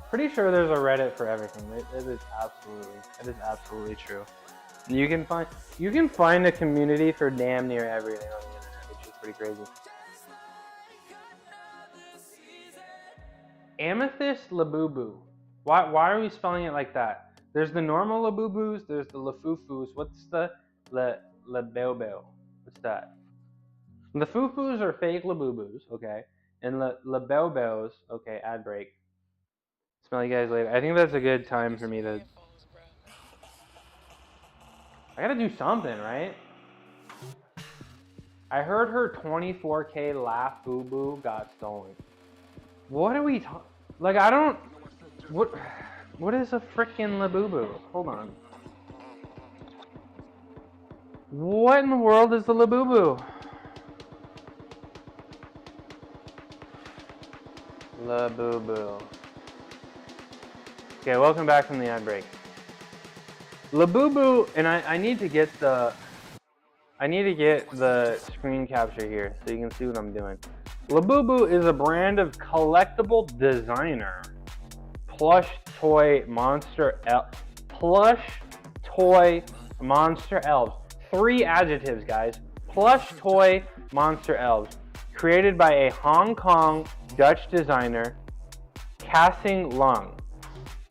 Speaker 1: Pretty sure there's a Reddit for everything. It is absolutely true. You can find a community for damn near everything on the internet, which is pretty crazy. Amethyst Labubu. Why are we spelling it like that? There's the normal Labubus, there's the Lafufus. What's the Labelbel? What's that? Lafufus are fake Labubus, okay. And Labelbels, okay, ad break. Smell you guys later. I think that's a good time for me to. I gotta do something, right? I heard her 24K Laugh Boo Boo got stolen. What are we talking? Like, I don't. What is a freaking Labubu? Hold on. What in the world is the Labubu? Labubu. Okay, welcome back from the ad break. Labubu, and I need to get the screen capture here so you can see what I'm doing. Labubu is a brand of collectible designer plush toy monster elves. 3 adjectives, guys. Plush toy monster elves, created by a Hong Kong Dutch designer, Kassing Lung,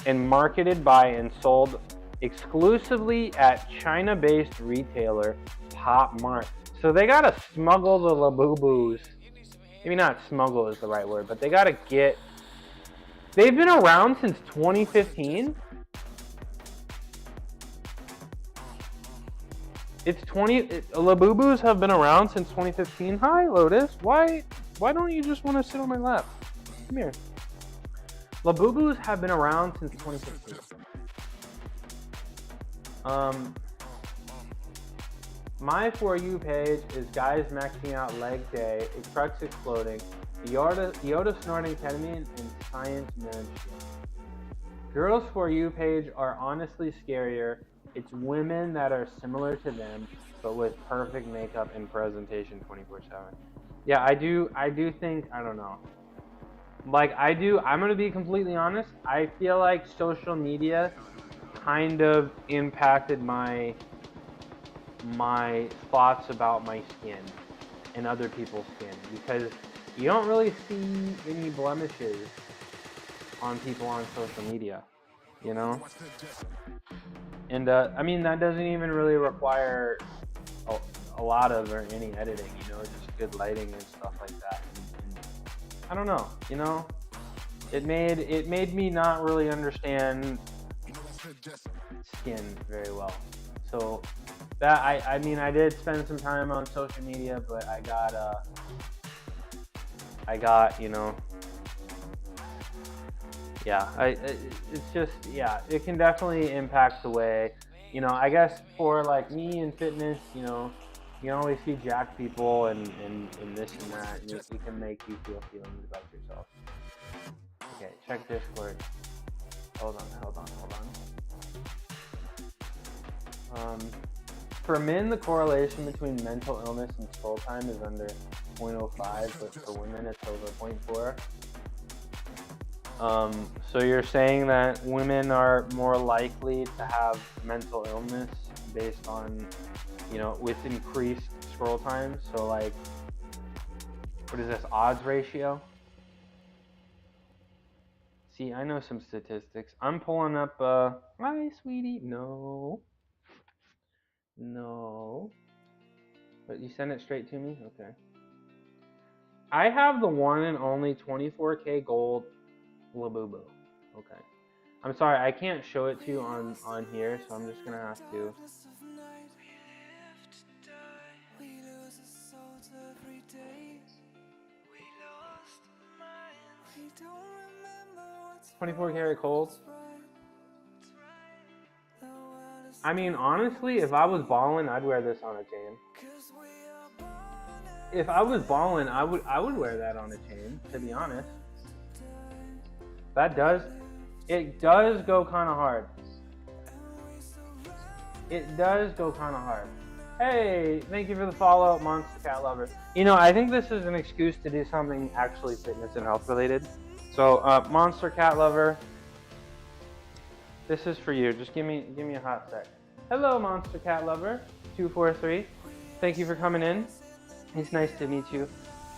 Speaker 1: and marketed by and sold exclusively at China-based retailer Pop Mart. So they gotta smuggle the Labubus. Maybe not smuggle is the right word, but they gotta get. They've been around since 2015. Labubus have been around since 2015. Hi, Lotus. Why don't you just want to sit on my lap? Come here. Labubus have been around since 2015. My For You page is guys maxing out leg day, trucks exploding, Yoda snorting ketamine, and science management. Girls For You page are honestly scarier. It's women that are similar to them, but with perfect makeup and presentation 24/7. Yeah, I do think, I don't know. Like, I'm gonna be completely honest, I feel like social media kind of impacted my thoughts about my skin and other people's skin, because you don't really see any blemishes on people on social media, you know? And I mean, that doesn't even really require a lot of or any editing, you know, just good lighting and stuff like that. And I don't know, you know, it made me not really understand skin very well. So that I mean, I did spend some time on social media, but I got, you know, yeah, it's just, yeah, it can definitely impact the way, you know, I guess for like me in fitness, you know, you can always see jacked people and this and that, and it can make you feel feelings about yourself. Okay, check Discord. Hold on. For men, the correlation between mental illness and scroll time is under 0.05, but for women it's over 0.4. So you're saying that women are more likely to have mental illness based on, you know, with increased scroll time. So like, what is this, odds ratio? See, I know some statistics. I'm pulling up, hi sweetie, no. But you send it straight to me? Okay. I have the one and only 24K gold Labubu. Okay. I'm sorry, I can't show it to you on here, so I'm just gonna have to. 24K gold. I mean, honestly, if I was balling, I'd wear this on a chain. If I was balling, I would wear that on a chain, to be honest. It does go kind of hard. It does go kind of hard. Hey, thank you for the follow, Monster Cat Lover. You know, I think this is an excuse to do something actually fitness and health related. So, Monster Cat Lover, this is for you. Just give me a hot sec. Hello, Monster Cat Lover 243. Thank you for coming in. It's nice to meet you.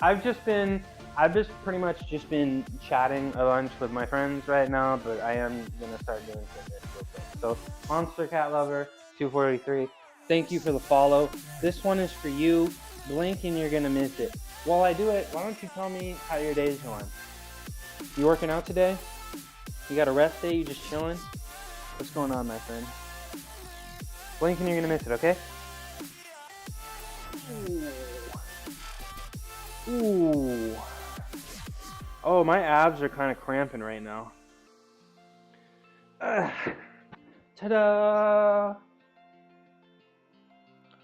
Speaker 1: I've pretty much just been chatting a bunch with my friends right now, but I am gonna start doing fitness real quick. So, Monster Cat Lover 243, thank you for the follow. This one is for you. Blink and you're gonna miss it. While I do it, why don't you tell me how your day's going? You working out today? You got a rest day? You just chilling? What's going on, my friend? Blink and you're gonna miss it, okay? Ooh. Oh, my abs are kind of cramping right now. Ta-da!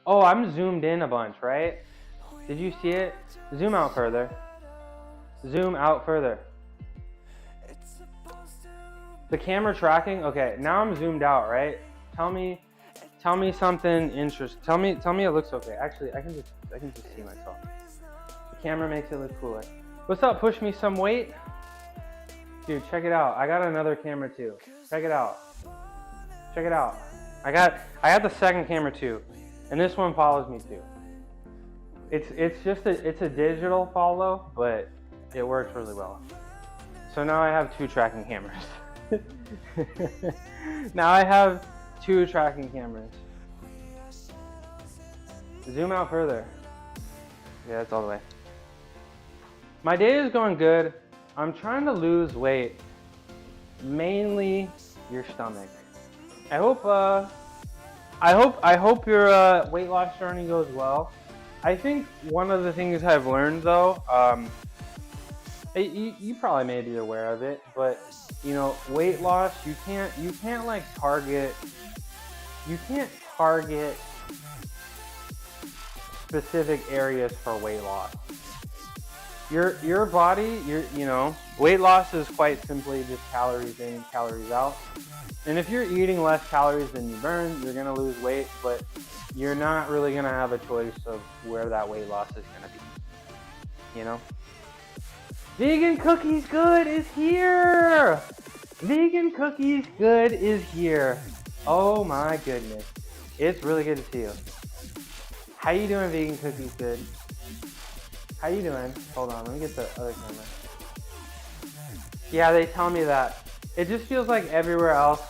Speaker 1: Oh, I'm zoomed in a bunch, right? Did you see it? Zoom out further. Zoom out further. The camera tracking? Okay, now I'm zoomed out, right? Tell me something interesting. Tell me it looks okay. Actually, I can just see myself. The camera makes it look cooler. What's up? Push me some weight. Dude, check it out. I got another camera too. Check it out. Check it out. I got the second camera too, and this one follows me too. It's a digital follow, but it works really well. So now I have 2 tracking cameras. Now I have 2 tracking cameras. Zoom out further. Yeah, that's all the way. My day is going good. I'm trying to lose weight, mainly your stomach. I hope your weight loss journey goes well. I think one of the things I've learned though, you probably may be aware of it, but you know, weight loss, you can't like target specific areas for weight loss. Your body, you know, weight loss is quite simply just calories in, calories out. And if you're eating less calories than you burn, you're gonna lose weight, but you're not really gonna have a choice of where that weight loss is gonna be, you know? Vegan Cookies Good is here! Vegan Cookies Good is here. Oh my goodness. It's really good to see you. How you doing, Vegan Cookies Good? How you doing? Hold on, let me get the other camera. Yeah, they tell me that. It just feels like everywhere else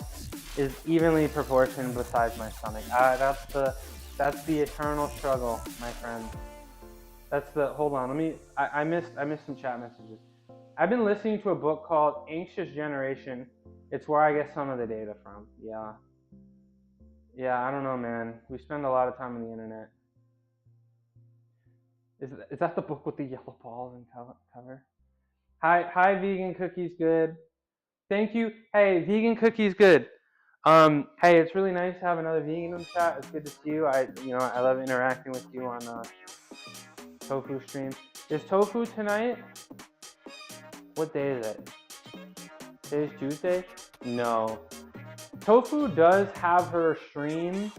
Speaker 1: is evenly proportioned besides my stomach. That's the eternal struggle, my friend. Hold on, I missed some chat messages. I've been listening to a book called Anxious Generation. It's where I get some of the data from. Yeah, I don't know, man. We spend a lot of time on the internet. Is that the book with the yellow balls and cover? Hi, Vegan Cookies Good. Thank you. Hey, Vegan Cookies Good. Hey, it's really nice to have another vegan in the chat. It's good to see you. I love interacting with you on Tofu stream. Is Tofu tonight? What day is it? Today's Tuesday? No. Tofu does have her stream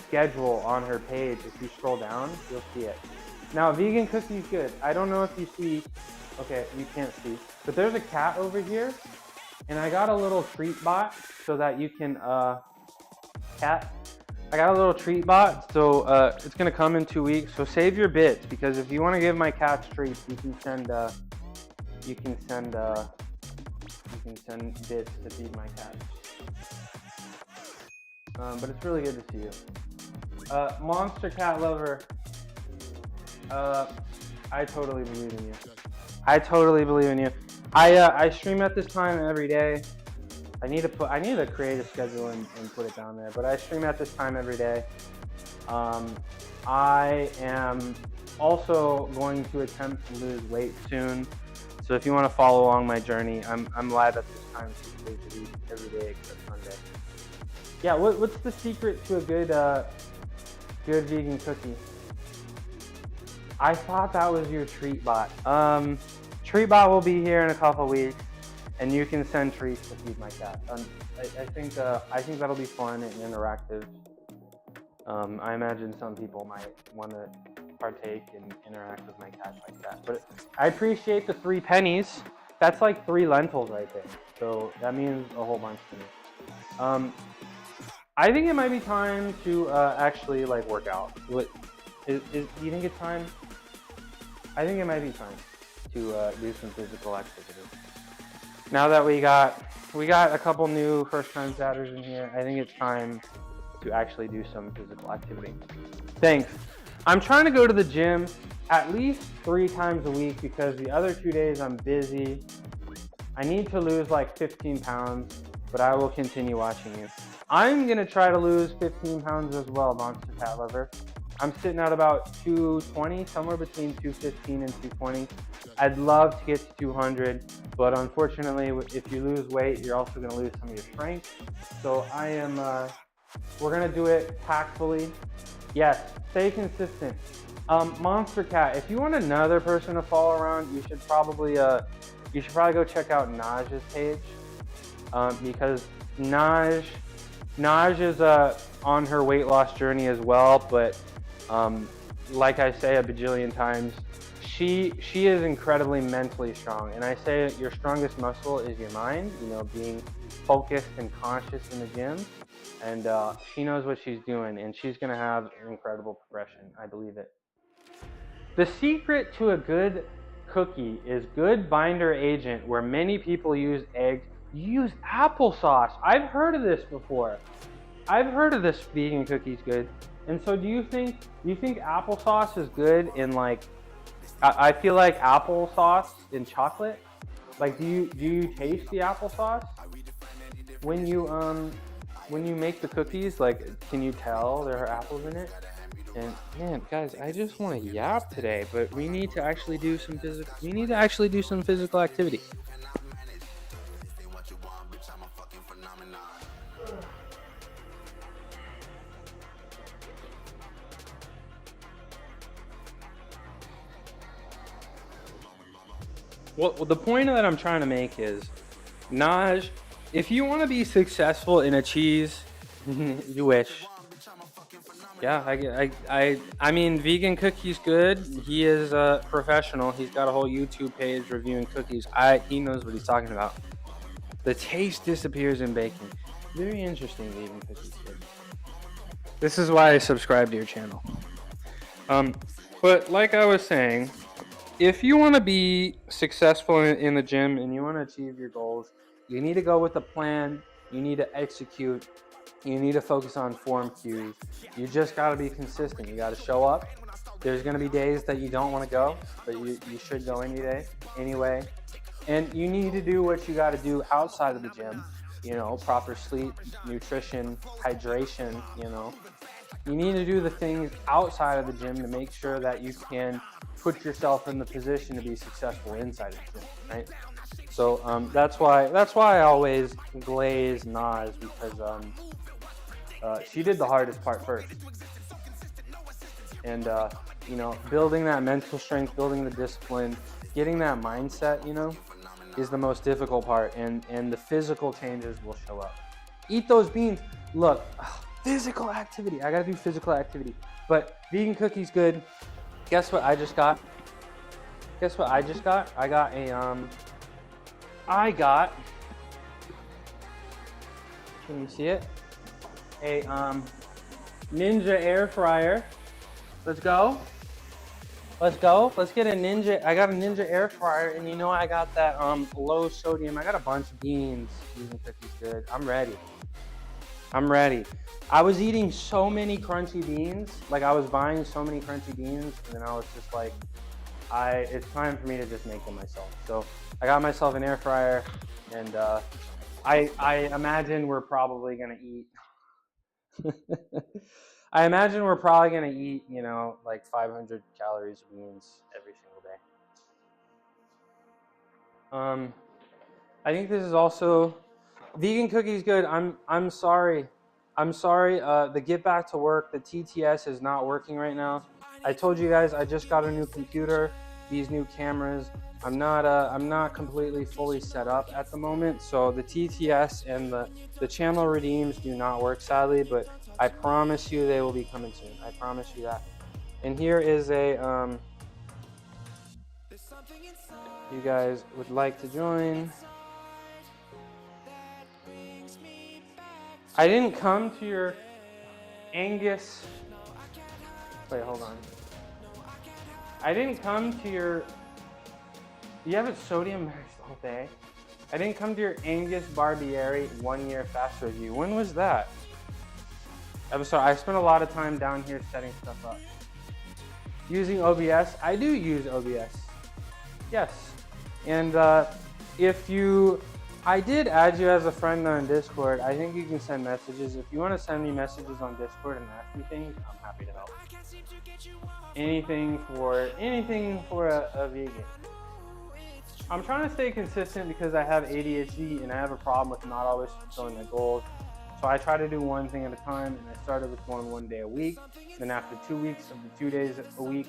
Speaker 1: schedule on her page. If you scroll down, you'll see it. Now, Vegan Cookies Good. I don't know if you see. Okay, you can't see. But there's a cat over here, and I got a little treat bot so that you can cat. I got a little treat bot, so it's gonna come in 2 weeks. So save your bits, because if you want to give my cats treats, you can send bits to feed my cats. But it's really good to see you. Monster Cat Lover. I totally believe in you. I totally believe in you. I stream at this time every day. I need to create a schedule and put it down there. But I stream at this time every day. I am also going to attempt to lose weight soon. So if you want to follow along my journey, I'm live at this time 6 days a week, every day except Sunday. Yeah, what's the secret to a good vegan cookie? I thought that was your treat bot. Treat bot will be here in a couple weeks, and you can send treats to feed my cat. I think that'll be fun and interactive. I imagine some people might want to partake and interact with my cat like that. But I appreciate the 3 pennies. That's like 3 lentils right there. So that means a whole bunch to me. I think it might be time to actually like work out. Do you think it's time? I think it might be time to do some physical activity. Now that we got a couple new first-time chatters in here, I think it's time to actually do some physical activity. Thanks. I'm trying to go to the gym at least 3 times a week because the other 2 days I'm busy. I need to lose like 15 pounds, but I will continue watching you. I'm gonna try to lose 15 pounds as well, Monster Cat Lover. I'm sitting at about 220, somewhere between 215 and 220. I'd love to get to 200, but unfortunately, if you lose weight, you're also gonna lose some of your strength. So we're gonna do it tactfully. Yes, stay consistent. Monster Cat, if you want another person to follow around, you should probably go check out Naj's page, because Naj is on her weight loss journey as well, but like I say a bajillion times, she is incredibly mentally strong, and I say your strongest muscle is your mind, you know, being focused and conscious in the gym, and she knows what she's doing, and she's gonna have an incredible progression. I believe it. The secret to a good cookie is good binder agent. Where many people use eggs, you use applesauce. I've heard of this before. I've heard of this vegan cookies good. And so do you think applesauce is good in, like, I feel like applesauce in chocolate? Like, do you taste the applesauce when you make the cookies? Like, can you tell there are apples in it? And man, guys, I just want to yap today, but we need to actually do some physical activity. Well, the point that I'm trying to make is, Naj, if you want to be successful in a cheese, you wish. Yeah, I mean, vegan cookies good. He is a professional. He's got a whole YouTube page reviewing cookies. He knows what he's talking about. The taste disappears in baking. Very interesting, vegan cookies good. This is why I subscribe to your channel. But like I was saying, if you want to be successful in the gym and you want to achieve your goals, you need to go with a plan. You need to execute. You need to focus on form cues. You just got to be consistent. You got to show up. There's going to be days that you don't want to go, but you should go any day anyway. And you need to do what you got to do outside of the gym. You know, proper sleep, nutrition, hydration, you know. You need to do the things outside of the gym to make sure that you can put yourself in the position to be successful inside of the gym, right? So that's why I always glaze Naz, because she did the hardest part first. And you know, building that mental strength, building the discipline, getting that mindset, you know, is the most difficult part, and the physical changes will show up. Eat those beans. Look, physical activity. I gotta do physical activity. But vegan cookies good. Guess what I just got? I got can you see it? A Ninja air fryer. Let's go. Let's get a Ninja. I got a Ninja air fryer, and you know I got that low sodium. I got a bunch of beans. Vegan cookies good. I'm ready. I was eating so many crunchy beans. Like, I was buying so many crunchy beans, and then I was just like, it's time for me to just make them myself. So I got myself an air fryer, and I imagine we're probably gonna eat. I imagine we're probably gonna eat, you know, like 500 calories of beans every single day. I think this is also vegan cookies good. I'm sorry. The Get Back to Work, the TTS is not working right now. I told you guys I just got a new computer, these new cameras. I'm not completely fully set up at the moment, so the TTS and the channel redeems do not work, sadly, but I promise you they will be coming soon. I promise you that. And here is a you guys would like to join. I didn't come to your Angus. Wait, hold on. I didn't come to your. You have it sodium maxed all day. I didn't come to your Angus Barbieri 1 year fast review. When was that? I'm sorry. I spent a lot of time down here setting stuff up. Using OBS. I do use OBS. Yes. And I did add you as a friend on Discord. I think you can send messages. If you want to send me messages on Discord and ask me things, I'm happy to help. anything for a vegan. I'm trying to stay consistent because I have ADHD and I have a problem with not always fulfilling my goals. So I try to do one thing at a time, and I started with going 1 day a week. Then after 2 weeks of the 2 days a week,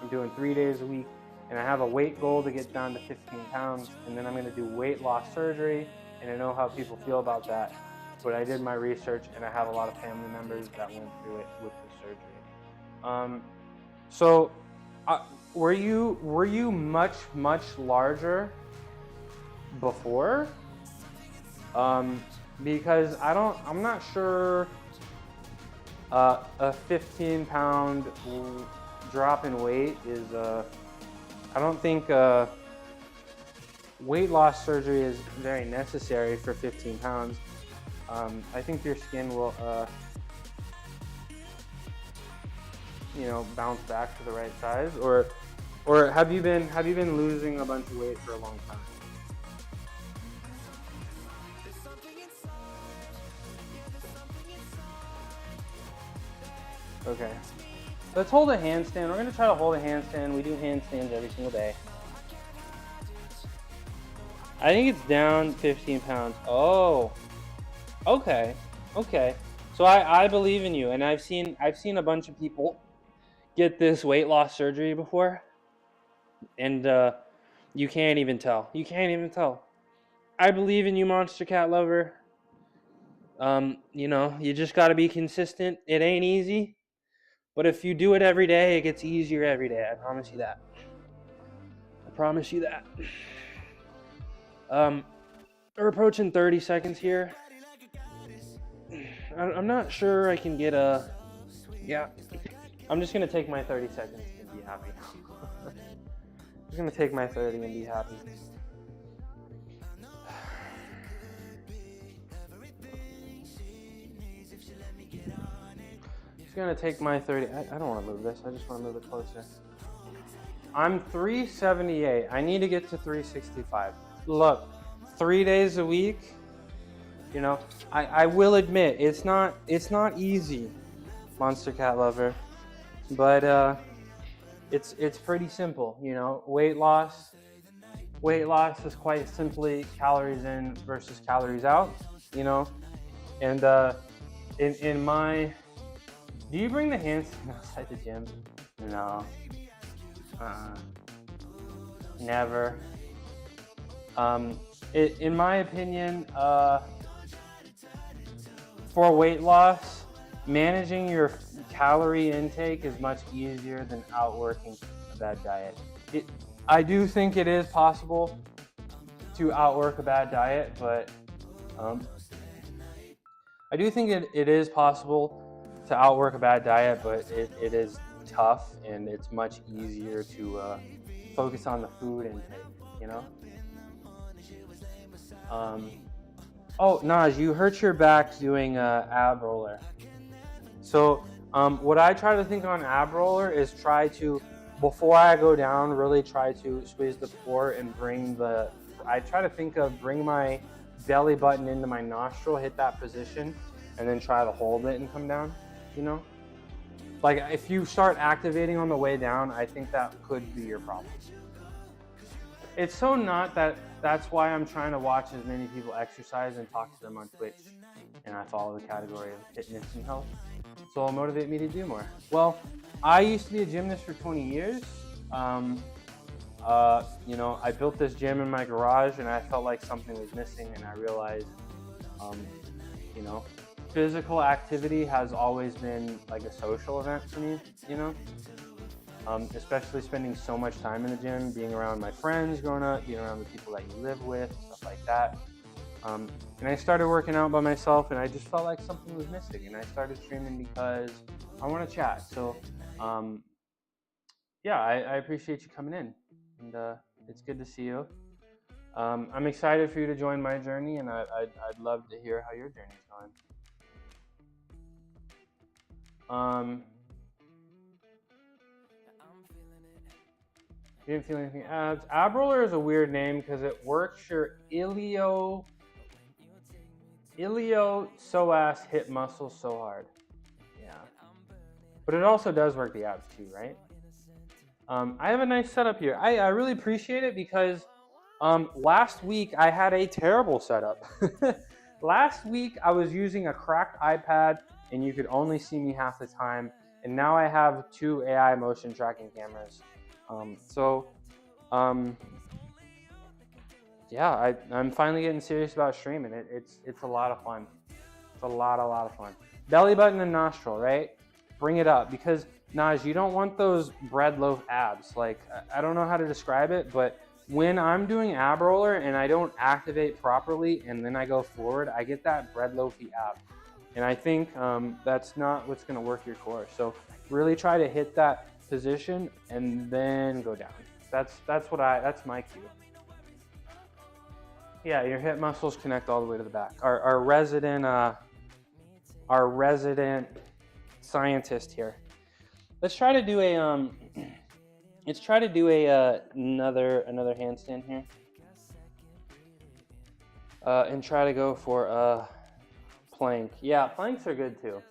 Speaker 1: I'm doing 3 days a week. And I have a weight goal to get down to 15 pounds. And then I'm going to do weight loss surgery. And I know how people feel about that. But I did my research, and I have a lot of family members that went through it with the surgery. Were you much larger before? Because I'm not sure a 15-pound drop in weight is I don't think weight loss surgery is very necessary for 15 pounds. I think your skin will bounce back to the right size, or have you been losing a bunch of weight for a long time? Okay. Let's hold a handstand. We're going to try to hold a handstand. We do handstands every single day. I think it's down 15 pounds. Oh. Okay. Okay. So I believe in you, and I've seen a bunch of people get this weight loss surgery before, and you can't even tell. You can't even tell. I believe in you, Monster Cat Lover. You just got to be consistent. It ain't easy. But if you do it every day, it gets easier every day. I promise you that. I promise you that. We're approaching 30 seconds here. I'm not sure I can get a... Yeah. I'm just going to take my 30 seconds and be happy. I'm just going to take my 30 and be happy. Gonna take my 30. I don't want to move this. I just want to move it closer. I'm 378. I need to get to 365. Look, 3 days a week. I will admit it's not easy, Monster Cat Lover, but it's pretty simple. Weight loss is quite simply calories in versus calories out. And in my... Do you bring the handstand outside the gym? No. Never. In my opinion, for weight loss, managing your calorie intake is much easier than outworking a bad diet. I do think it is possible to outwork a bad diet, but I do think it is possible to outwork a bad diet, but it is tough, and it's much easier to focus on the food intake, Oh, Naj, you hurt your back doing ab roller. So what I try to think on ab roller is try to, before I go down, really try to squeeze the core and bring my belly button into my nostril, hit that position, and then try to hold it and come down. Like if you start activating on the way down, I think that could be your problem. It's so not that's why I'm trying to watch as many people exercise and talk to them on Twitch, and I follow the category of fitness and health, so it'll motivate me to do more. Well, I used to be a gymnast for 20 years. I built this gym in my garage, and I felt like something was missing, and I realized, physical activity has always been like a social event for me, especially spending so much time in the gym, being around my friends growing up, being around the people that you live with, stuff like that. And I started working out by myself, and I just felt like something was missing, and I started streaming because I want to chat. So, I appreciate you coming in, and it's good to see you. I'm excited for you to join my journey, and I'd love to hear how your journey's going. You didn't feel anything. Ab roller is a weird name because it works your iliopsoas hip muscle so hard. Yeah. but it also does work the abs too, right? I have a nice setup here. I really appreciate it because last week I had a terrible setup. Last week I was using a cracked iPad and you could only see me half the time. And now I have 2 AI motion tracking cameras. Yeah, I'm finally getting serious about streaming. It's a lot of fun. It's a lot of fun. Belly button and nostril, right? Bring it up, because Naj, you don't want those bread loaf abs. Like, I don't know how to describe it, but when I'm doing ab roller and I don't activate properly and then I go forward, I get that bread loafy ab. And I think that's not what's gonna work your core. So really try to hit that position and then go down. That's my cue. Yeah, your hip muscles connect all the way to the back. Our resident scientist here. Let's try to do a another handstand here. And try to go for a plank. Yeah, planks are good too.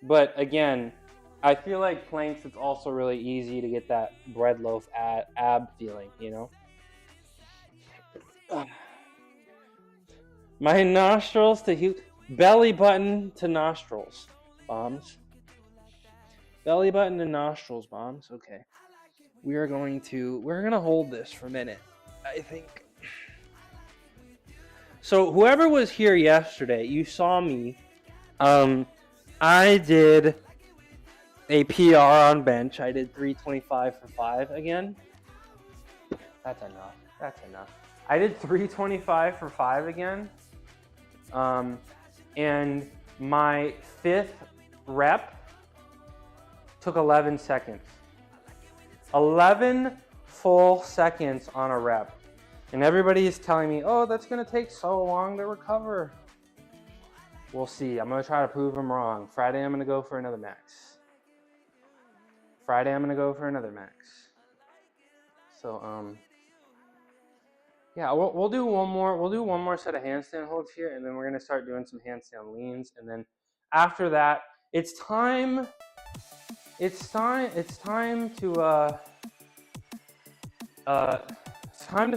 Speaker 1: But again, I feel like planks, it's also really easy to get that bread loaf ab feeling, you know? My nostrils to belly button to nostrils, bombs. Belly button to nostrils, bombs. Okay. We're gonna hold this for a minute, I think. So whoever was here yesterday, you saw me. I did a PR on bench. I did 325 for 5 again. That's enough. I did 325 for 5 again. And my 5th rep took 11 seconds. 11 full seconds on a rep. And everybody is telling me, oh, that's gonna take so long to recover. We'll see. I'm gonna try to prove them wrong. Friday, I'm gonna go for another max. So, yeah, we'll do one more set of handstand holds here, and then we're gonna start doing some handstand leans, and then after that, it's time to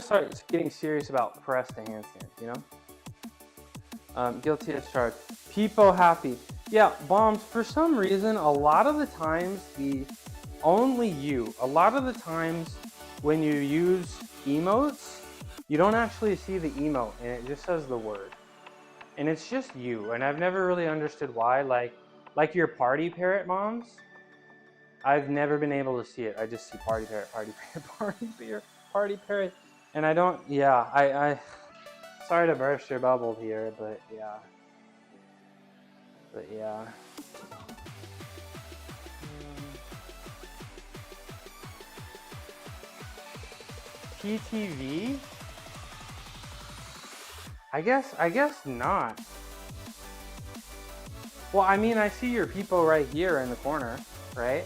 Speaker 1: start getting serious about press to handstand, you know? Guilty as charged. People happy. Yeah, bombs, for some reason, a lot of the times when you use emotes, you don't actually see the emote and it just says the word. And it's just you, and I've never really understood why. Like your party parrot moms, I've never been able to see it. I just see party parrot, party parrot. And I don't, yeah, I sorry to burst your bubble here, but yeah. PTV? I guess not. Well, I mean, I see your people right here in the corner, right?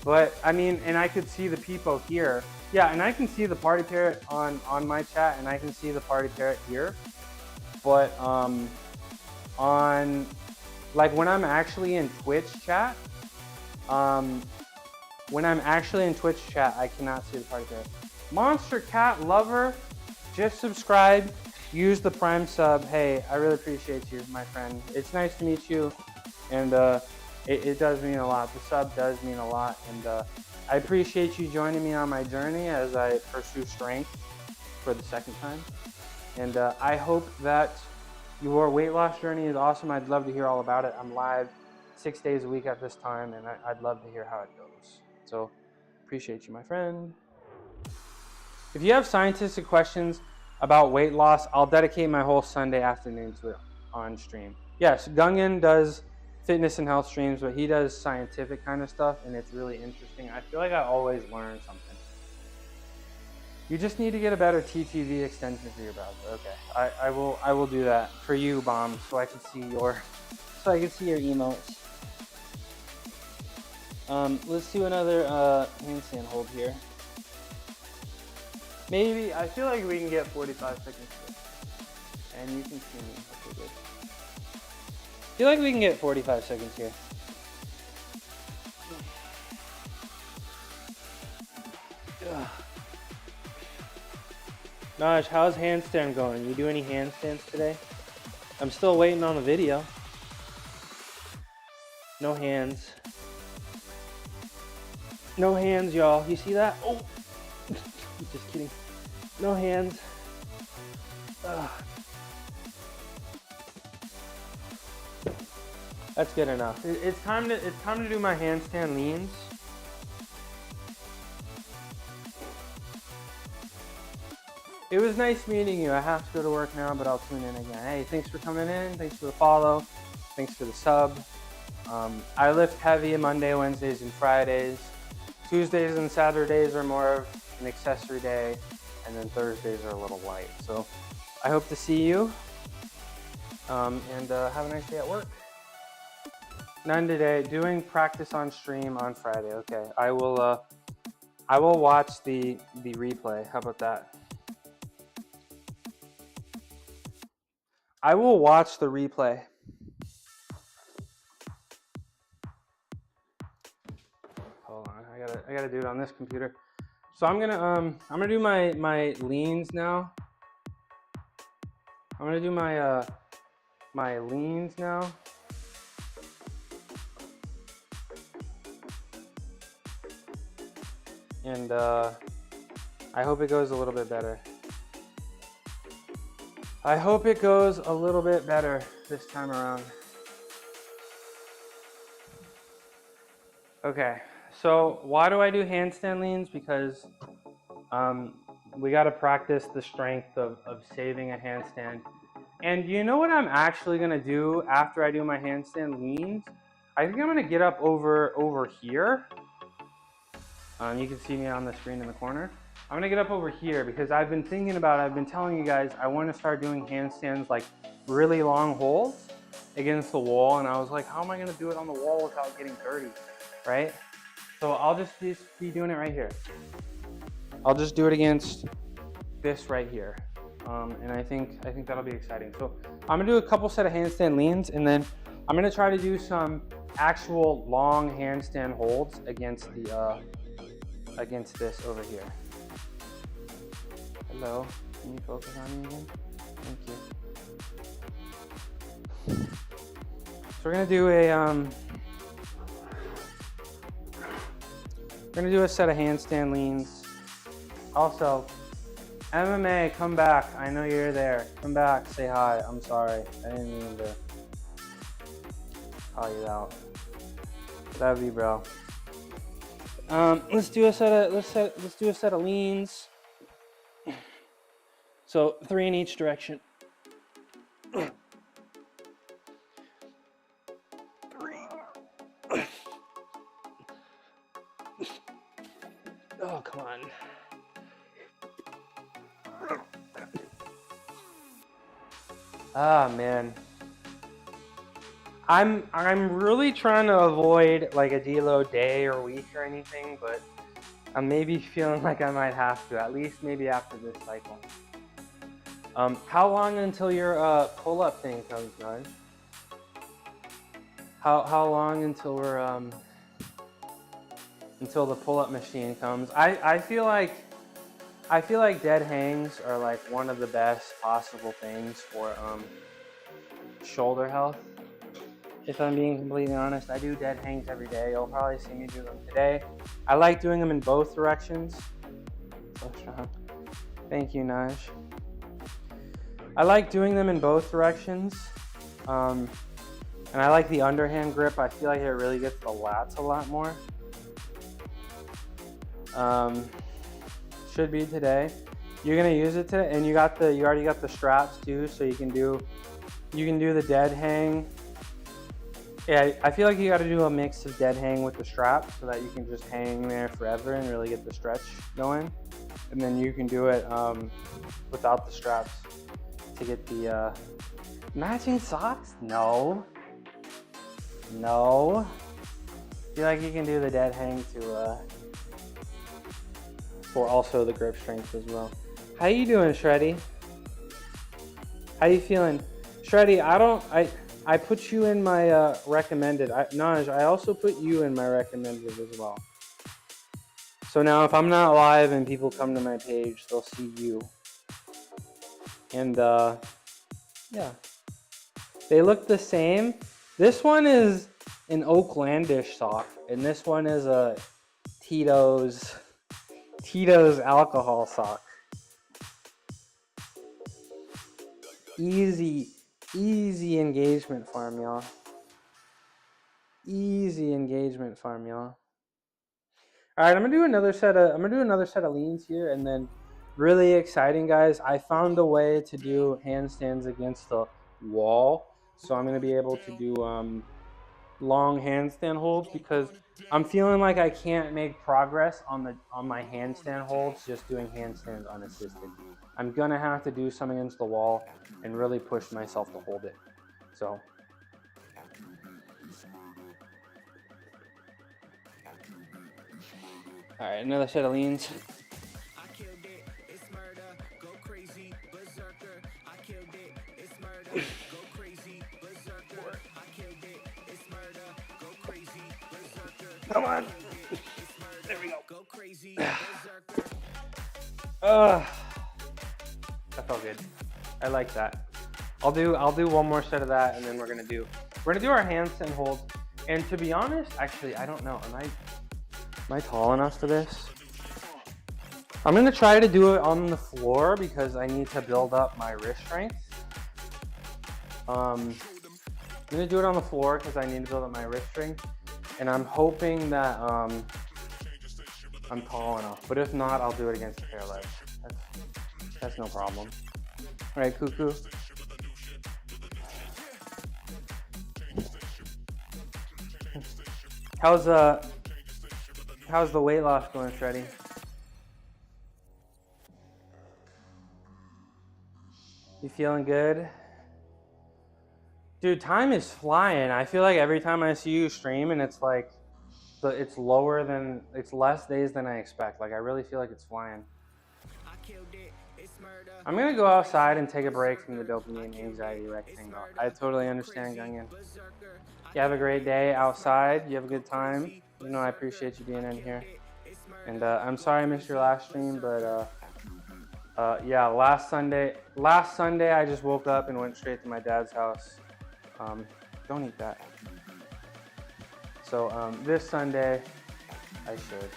Speaker 1: But I mean, and I could see the people here. Yeah, and I can see the party parrot on my chat, and I can see the party parrot here. But on, like, when I'm actually in Twitch chat, I cannot see the party parrot. Monster Cat Lover, just subscribe, use the Prime sub. Hey, I really appreciate you, my friend. It's nice to meet you, and it does mean a lot. The sub does mean a lot, and I appreciate you joining me on my journey as I pursue strength for the 2nd time. And I hope that your weight loss journey is awesome. I'd love to hear all about it. I'm live 6 days a week at this time, and I'd love to hear how it goes. So, appreciate you, my friend. If you have scientific questions about weight loss, I'll dedicate my whole Sunday afternoon to it on stream. Yes, Gungan does fitness and health streams, but he does scientific kind of stuff, and it's really interesting. I feel like I always learn something. You just need to get a better TTV extension for your browser. Okay, I will do that for you, Bomb, so I can see your emotes. Let's do another handstand hold here. Maybe, I feel like we can get 45 seconds here. And you can see me. Okay, good. I feel like we can get 45 seconds here. Naj, how's handstand going? You do any handstands today? I'm still waiting on a video. No hands. No hands, y'all. You see that? Oh, just kidding. No hands. That's good enough. It's time to do my handstand leans. It was nice meeting you. I have to go to work now, but I'll tune in again. Hey, thanks for coming in. Thanks for the follow. Thanks for the sub. I lift heavy Monday, Wednesdays, and Fridays. Tuesdays and Saturdays are more of an accessory day, and then Thursdays are a little light. So I hope to see you, and have a nice day at work. None today. Doing practice on stream on Friday. Okay, I will watch the replay. How about that? I will watch the replay. Hold on, I gotta do it on this computer. So I'm gonna do my leans now. I'm gonna do my leans now. And I hope it goes a little bit better. I hope it goes a little bit better this time around. Okay, so why do I do handstand leans? Because we got to practice the strength of saving a handstand. And you know what I'm actually gonna do after I do my handstand leans? I think I'm gonna get up over here. You can see me on the screen in the corner. I'm gonna get up over here because I've been thinking about it. I've been telling you guys I want to start doing handstands like really long holds against the wall, and I was like, how am I gonna do it on the wall without getting dirty, right? So I'll just be doing it right here. I'll just do it against this right here, and I think that'll be exciting. So I'm gonna do a couple set of handstand leans, and then I'm gonna try to do some actual long handstand holds against the against this over here. Hello, can you focus on me again? Thank you. So we're gonna do a set of handstand leans. Also, MMA, come back. I know you're there. Come back, say hi. I'm sorry, I didn't mean to call you out. Love you, bro. Let's do a set of leans. So 3 in each direction. 3. Oh, come on. Ah, man. I'm really trying to avoid like a deload day or week or anything, but I'm maybe feeling like I might have to, at least maybe after this cycle. How long until your pull-up thing comes, Nudge? How long until we're until the pull-up machine comes? I feel like dead hangs are like one of the best possible things for shoulder health. If I'm being completely honest, I do dead hangs every day. You'll probably see me do them today. I like doing them in both directions. So strong. Thank you, Naj. I like doing them in both directions. And I like the underhand grip. I feel like it really gets the lats a lot more. Should be today. You're gonna use it today, and you already got the straps too, so you can do the dead hang. Yeah, I feel like you got to do a mix of dead hang with the strap so that you can just hang there forever and really get the stretch going. And then you can do it without the straps to get the matching socks. No. I feel like you can do the dead hang for also the grip strength as well. How you doing, Shreddy? How you feeling? Shreddy, I put you in my recommended. Naj, I also put you in my recommended as well. So now if I'm not live and people come to my page, they'll see you. And yeah, they look the same. This one is an Oaklandish sock, and this one is a Tito's alcohol sock. Easy engagement farm, y'all. Easy engagement farm, y'all. All right, I'm gonna do another set of leans here, and then really exciting, guys. I found a way to do handstands against the wall, so I'm gonna be able to do long handstand holds because I'm feeling like I can't make progress on my handstand holds just doing handstands unassisted. I'm gonna have to do something against the wall and really push myself to hold it. So all right, another set of leans. Come on. There we go. That felt good. I like that. I'll do one more set of that, and then we're gonna do our handstand holds. And to be honest, actually, I don't know. Am I tall enough for this? I'm gonna try to do it on the floor because I need to build up my wrist strength. I'm gonna do it on the floor because I need to build up my wrist strength. And I'm hoping that I'm tall enough, but if not, I'll do it against a pair of legs. That's no problem. All right, Cuckoo. How's the weight loss going, Freddy? You feeling good? Dude, time is flying. I feel like every time I see you stream and it's like, it's less days than I expect. Like, I really feel like it's flying. I'm gonna go outside and take a break from the dopamine anxiety rectangle. I totally understand, Gungan. You have a great day outside. You have a good time. You know, I appreciate you being in here. And I'm sorry I missed your last stream, but yeah, last Sunday I just woke up and went straight to my dad's house. Don't eat that. So this Sunday, I should.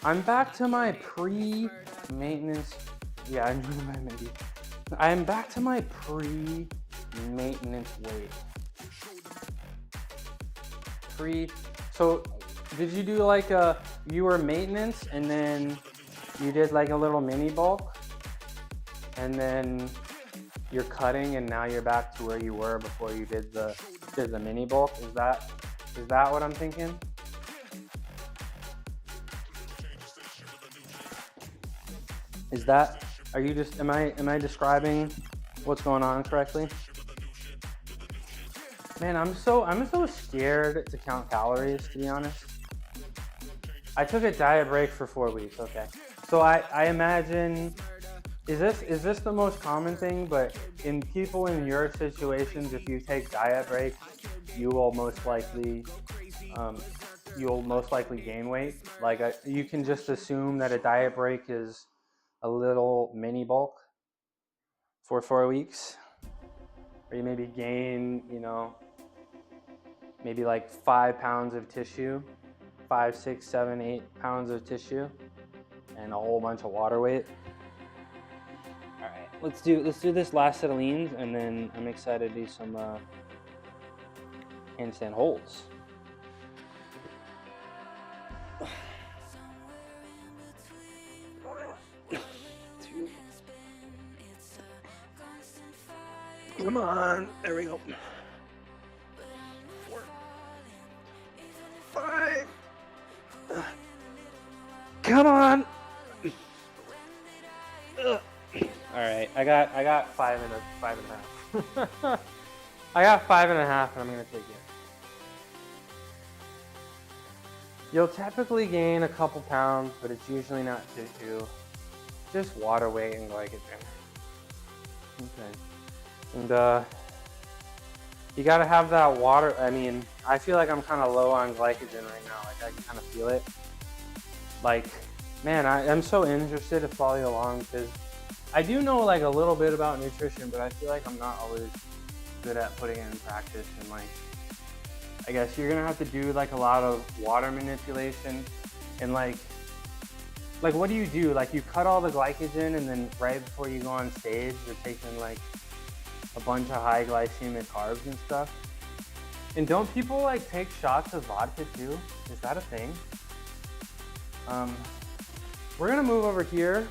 Speaker 1: I'm back to my pre-maintenance. Yeah, I'm back to my pre-maintenance weight. So did you do like you were maintenance and then you did like a little mini bulk and then you're cutting and now you're back to where you were before you did the mini bulk? Is that what I'm thinking? Am I describing what's going on correctly? Man, I'm so scared to count calories, to be honest. I took a diet break for 4 weeks, okay. So I imagine, is this the most common thing? But in people in your situations, if you take diet breaks, you will most likely gain weight. Like you can just assume that a diet break is a little mini bulk for 4 weeks, or you maybe gain, maybe like 5 pounds of tissue, 5, 6, 7, 8 pounds of tissue, and a whole bunch of water weight. All right, let's do this last set of leans, and then I'm excited to do some handstand holds. Come on, there we go. 4, 5. Come on. All right, I got 5 and a half. I got 5 and a half, and I'm gonna take it. You'll typically gain a couple pounds, but it's usually not tissue, just water weight and glycogen. Okay. And you gotta have that water. I mean, I feel like I'm kind of low on glycogen right now. Like I can kind of feel it. Like man, I'm so interested to follow you along because I do know like a little bit about nutrition, but I feel like I'm not always good at putting it in practice. And like, I guess you're gonna have to do like a lot of water manipulation and like what do you do? Like you cut all the glycogen and then right before you go on stage, you're taking like a bunch of high glycemic carbs and stuff. And don't people like take shots of vodka too? Is that a thing? We're gonna move over here.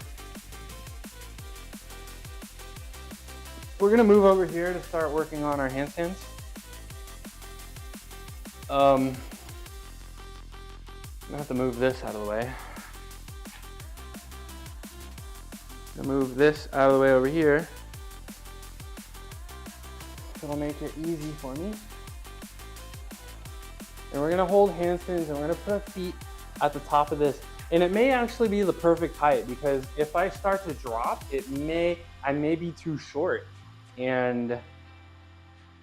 Speaker 1: We're gonna move over here to start working on our handstands. I'm gonna have to move this out of the way. I'm gonna move this out of the way over here. It'll make it easy for me. And we're gonna hold handstands and we're gonna put our feet at the top of this. And it may actually be the perfect height because if I start to drop, I may be too short and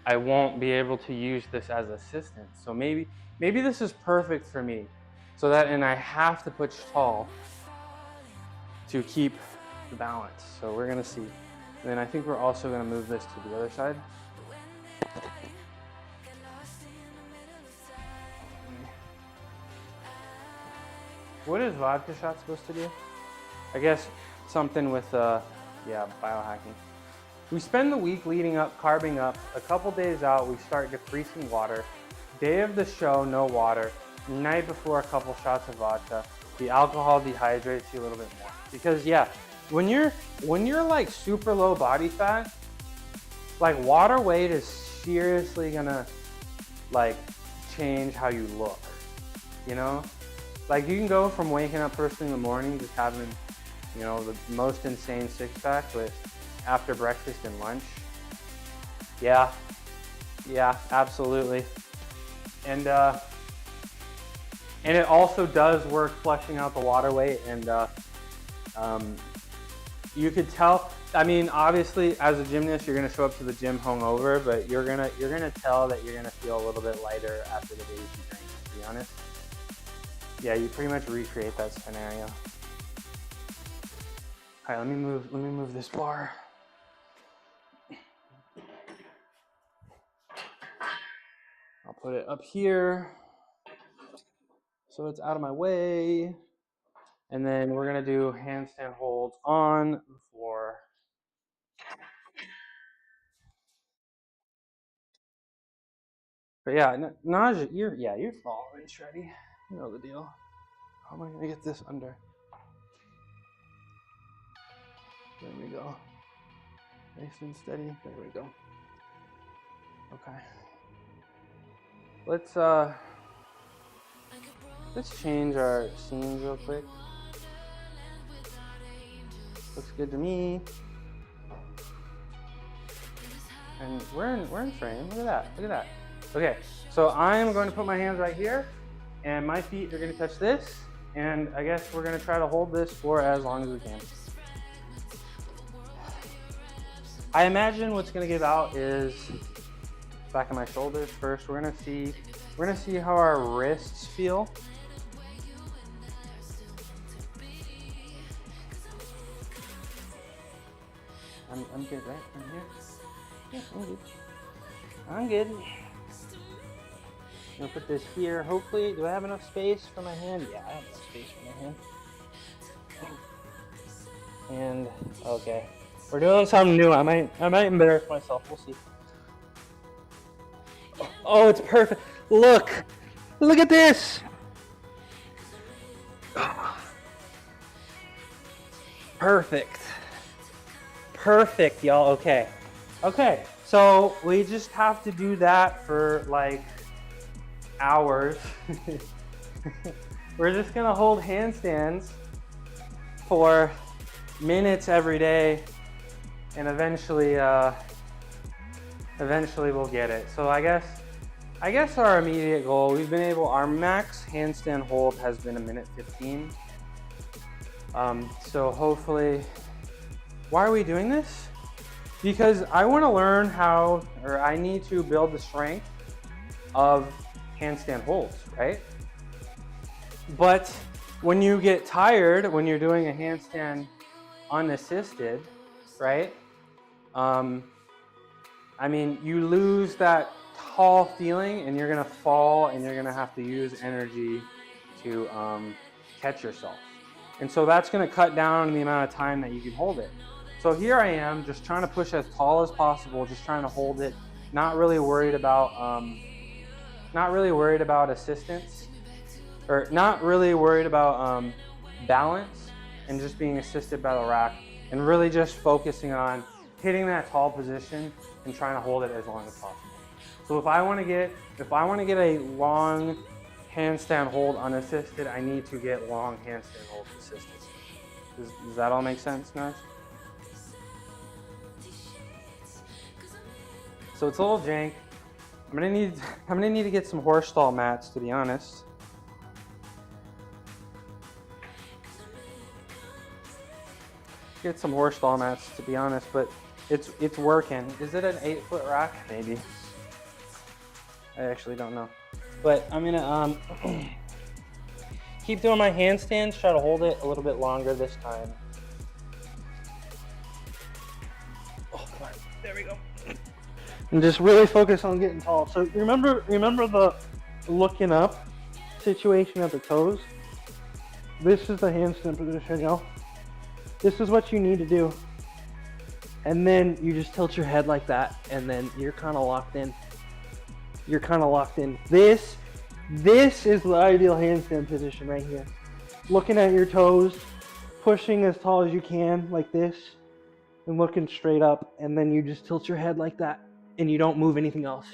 Speaker 1: I won't be able to use this as assistance. So maybe this is perfect for me. And I have to push tall to keep the balance. So we're gonna see. And then I think we're also gonna move this to the other side. What is vodka shot supposed to do? I guess something with, biohacking. We spend the week leading up, carbing up. A couple days out, we start decreasing water. Day of the show, no water. Night before, a couple shots of vodka. The alcohol dehydrates you a little bit more. Because when you're like super low body fat, like water weight is seriously gonna like change how you look, you know? Like you can go from waking up first thing in the morning just having, you know, the most insane six pack, but after breakfast and lunch, yeah, absolutely. And it also does work flushing out the water weight, and you could tell. I mean, obviously, as a gymnast, you're gonna show up to the gym hungover, but you're gonna tell that you're gonna feel a little bit lighter after the days you drink. To be honest, yeah, you pretty much recreate that scenario. All right, let me move this bar. I'll put it up here so it's out of my way. And then we're gonna do handstand holds on the floor. But yeah, Naj, you're following, Shreddy. You know the deal. How am I gonna get this under? There we go. Nice and steady. There we go. Okay. Let's change our scenes real quick. Looks good to me. And we're in frame. Look at that. Okay, so I'm going to put my hands right here, and my feet are going to touch this, and I guess we're going to try to hold this for as long as we can. I imagine what's going to give out is back of my shoulders first. We're going to see how our wrists feel. I'm good, right? I'm here. Yeah, I'm good. I'm gonna put this here. Hopefully, do I have enough space for my hand? Yeah, I have enough space for my hand. And okay, we're doing something new. I might embarrass myself. We'll see. Oh, it's perfect. Look at this. Perfect, y'all. Okay, so we just have to do that for like hours. We're just gonna hold handstands for minutes every day, and eventually we'll get it. So I guess our immediate goal, our max handstand hold has been 1:15. So hopefully, why are we doing this? Because I want to learn I need to build the strength of handstand holds, right? But when you get tired, when you're doing a handstand unassisted, right? I mean, you lose that tall feeling and you're gonna fall and you're gonna have to use energy to catch yourself. And so that's gonna cut down on the amount of time that you can hold it. So here I am just trying to push as tall as possible, just trying to hold it, not really worried about assistance, or not really worried about balance, and just being assisted by the rack, and really just focusing on hitting that tall position and trying to hold it as long as possible. So if I want to get a long handstand hold unassisted, I need to get long handstand hold assisted. Does that all make sense, guys? So it's a little jank. I'm gonna need to get some horse stall mats, to be honest. Get some horse stall mats, to be honest, but it's working. Is it an 8-foot rack? Maybe. I actually don't know. But I'm gonna keep doing my handstands, try to hold it a little bit longer this time. Oh, come on. There we go. And just really focus on getting tall. So remember the looking up situation at the toes? This is the handstand position, y'all. This is what you need to do. And then you just tilt your head like that, and then you're kind of locked in. You're kind of locked in. This is the ideal handstand position right here. Looking at your toes, pushing as tall as you can like this, and looking straight up, and then you just tilt your head like that, and you don't move anything else.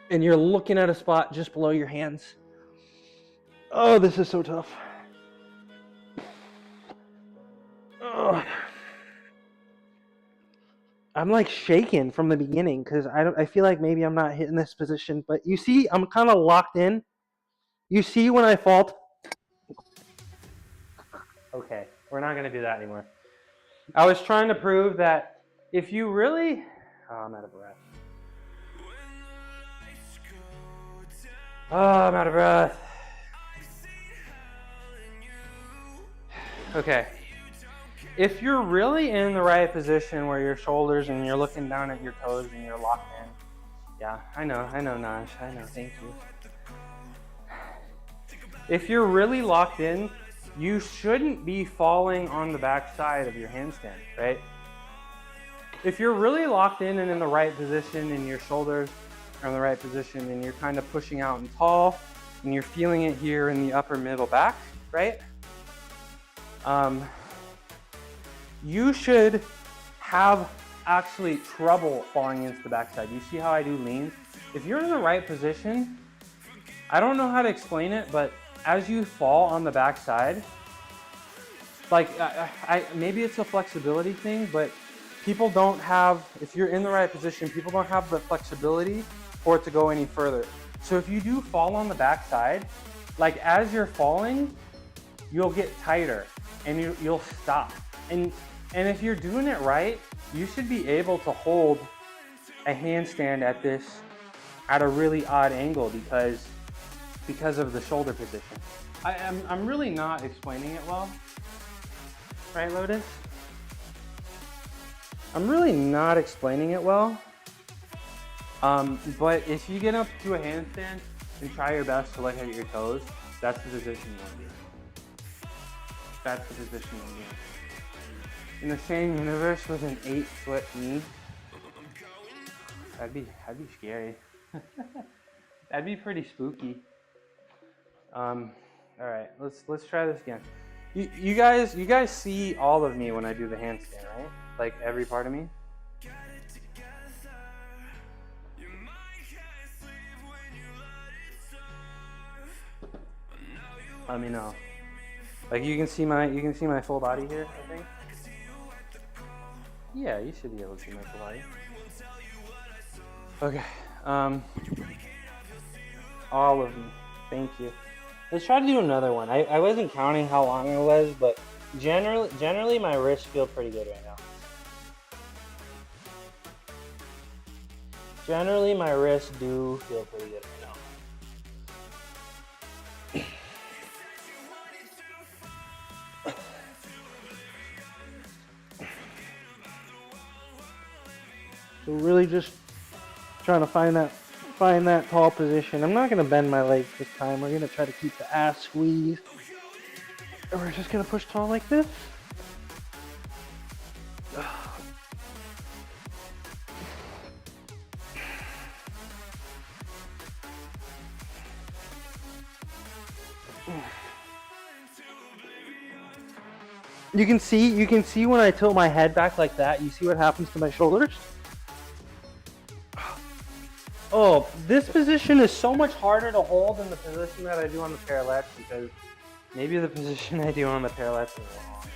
Speaker 1: And you're looking at a spot just below your hands. Oh, this is so tough. Ugh. I'm like shaking from the beginning because I feel like maybe I'm not hitting this position, but you see I'm kind of locked in. You see when I fall. Okay, we're not gonna do that anymore. I was trying to prove that if you really, I'm out of breath. I'm out of breath. Okay. If you're really in the right position where your shoulders and you're looking down at your toes and you're locked in. Yeah, I know, Naj. I know, thank you. If you're really locked in, you shouldn't be falling on the back side of your handstand, right? If you're really locked in and in the right position and your shoulders are in the right position and you're kind of pushing out and tall and you're feeling it here in the upper middle back, right? You should have actually trouble falling into the backside. You see how I do leans? If you're in the right position, I don't know how to explain it, but as you fall on the backside, like maybe it's a flexibility thing, but people don't have, if you're in the right position, people don't have the flexibility for it to go any further. So if you do fall on the backside, like as you're falling, you'll get tighter and you'll stop. And if you're doing it right, you should be able to hold a handstand at a really odd angle because of the shoulder position. I'm really not explaining it well, right, Lotus? I'm really not explaining it well. But if you get up to a handstand and try your best to look at your toes, that's the position you want to be in. That's the position you want to be in. In the same universe with an 8-foot knee, that'd be scary. That'd be pretty spooky. All right, let's try this again. You guys see all of me when I do the handstand, right? Like every part of me. Let me know. Like you can see my full body here, I think. Yeah, you should be able to see my full body. Okay. All of them. Thank you. Let's try to do another one. I wasn't counting how long it was, but generally my wrists feel pretty good right now. Generally my wrists do feel pretty good right now.
Speaker 2: So really just trying to find that tall position. I'm not gonna bend my legs this time. We're gonna try to keep the ass squeezed. And we're just gonna push tall like this. You can see when I tilt my head back like that, you see what happens to my shoulders? Oh, this position is so much harder to hold than the position that I do on the parallettes, because maybe the position I do on the parallettes is wrong.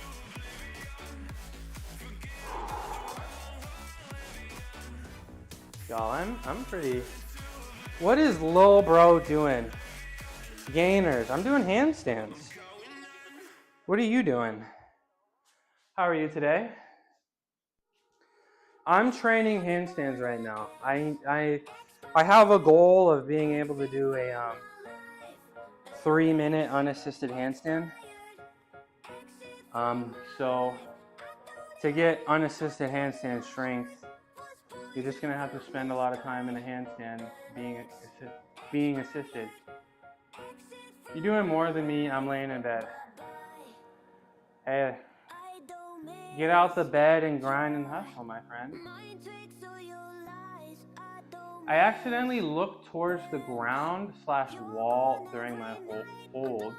Speaker 2: Y'all, I'm pretty... What is Lil Bro doing? Gainers, I'm doing handstands. What are you doing? How are you today? I'm training handstands right now. I have a goal of being able to do a 3-minute unassisted handstand. So to get unassisted handstand strength, you're just gonna have to spend a lot of time in a handstand being assisted. You're doing more than me. I'm laying in bed. Hey, get out the bed and grind and hustle, my friend. I accidentally looked towards the ground / wall during my hold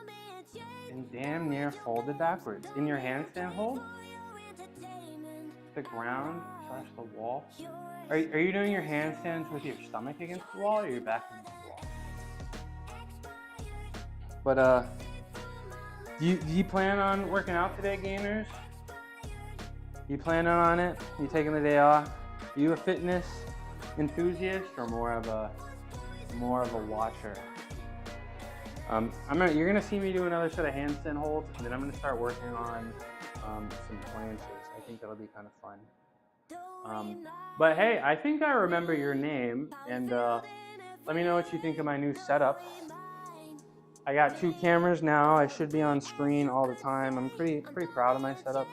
Speaker 2: and damn near folded backwards. In your handstand hold, the ground / the wall. Are you doing your handstands with your stomach against the wall or your back against the wall? But do you plan on working out today, gainers? You planning on it? You taking the day off? Are you a fitness enthusiast or more of a watcher? You're gonna see me do another set of handstand holds, and then I'm gonna start working on some planches. I think that'll be kind of fun. But hey, I think I remember your name, and let me know what you think of my new setup. I got 2 cameras now. I should be on screen all the time. I'm pretty proud of my setup.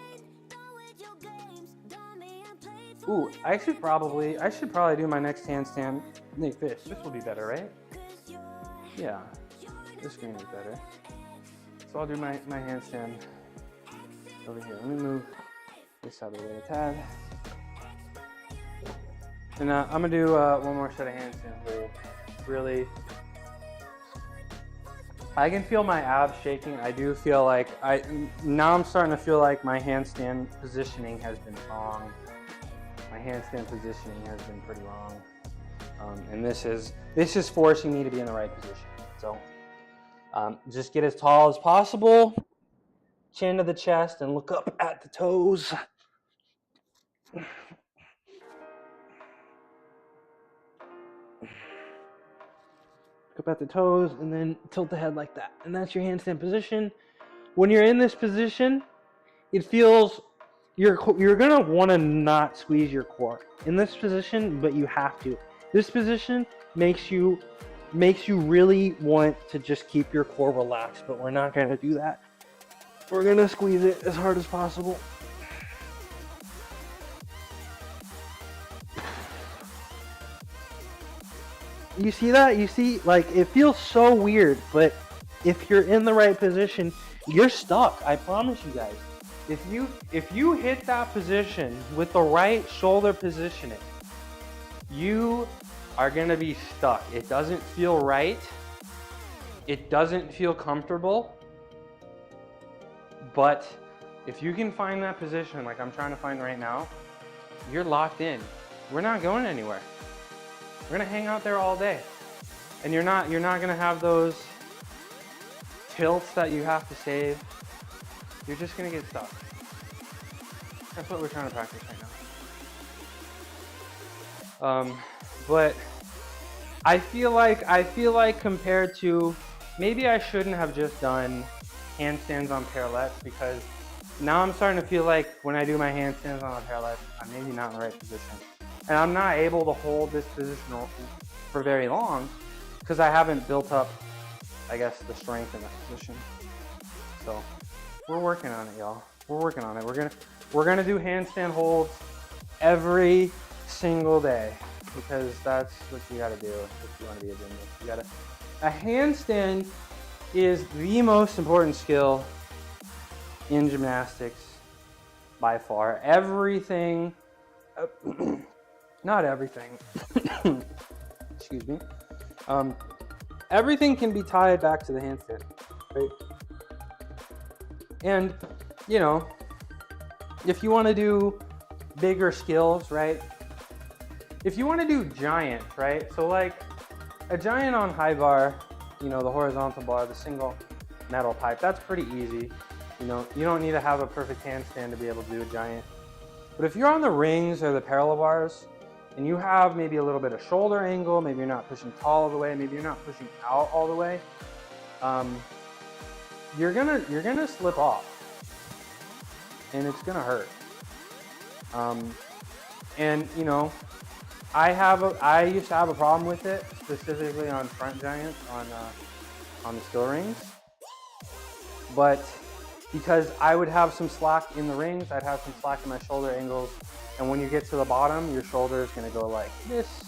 Speaker 2: Ooh, I should probably do my next handstand naked fish. This will be better, right? Yeah, this screen is better. So I'll do my handstand over here. Let me move this out of the way a tad. And I'm gonna do one more set of handstands for you. Really, I can feel my abs shaking. I do feel like now I'm starting to feel like my handstand positioning has been wrong. My handstand positioning has been pretty wrong. And this is forcing me to be in the right position. So just get as tall as possible, chin to the chest, and look up at the toes. Look up at the toes, and then tilt the head like that. And that's your handstand position. When you're in this position, it feels you're gonna want to not squeeze your core in this position, but you have to. This position makes you really want to just keep your core relaxed, but we're not gonna do that. We're gonna squeeze it as hard as possible. You see that? You see, like, it feels so weird, but if you're in the right position, you're stuck. I promise you guys. If you hit that position with the right shoulder positioning, you are gonna be stuck. It doesn't feel right. It doesn't feel comfortable. But if you can find that position, like I'm trying to find right now, you're locked in. We're not going anywhere. We're gonna hang out there all day. And you're not gonna have those tilts that you have to save. You're just gonna get stuck. That's what we're trying to practice right now. But I feel like compared to, maybe I shouldn't have just done handstands on parallettes, because now I'm starting to feel like when I do my handstands on a parallette, I'm maybe not in the right position. And I'm not able to hold this position for very long because I haven't built up, I guess, the strength in that position. So we're working on it, y'all. We're working on it. We're gonna do handstand holds every single day, because that's what you gotta do if you wanna be a gymnast. A handstand is the most important skill in gymnastics by far. Everything, not everything, excuse me. Everything can be tied back to the handstand, right? And, you know, if you want to do bigger skills, right? If you want to do giant, right? So like a giant on high bar, you know, the horizontal bar, the single metal pipe, that's pretty easy. You know, you don't need to have a perfect handstand to be able to do a giant. But if you're on the rings or the parallel bars and you have maybe a little bit of shoulder angle, maybe you're not pushing tall all the way, maybe you're not pushing out all the way, you're gonna slip off, and it's gonna hurt. And you know, I used to have a problem with it, specifically on front giants on the skill rings, but because I would have some slack in the rings, I'd have some slack in my shoulder angles, and when you get to the bottom, your shoulder is gonna go like this,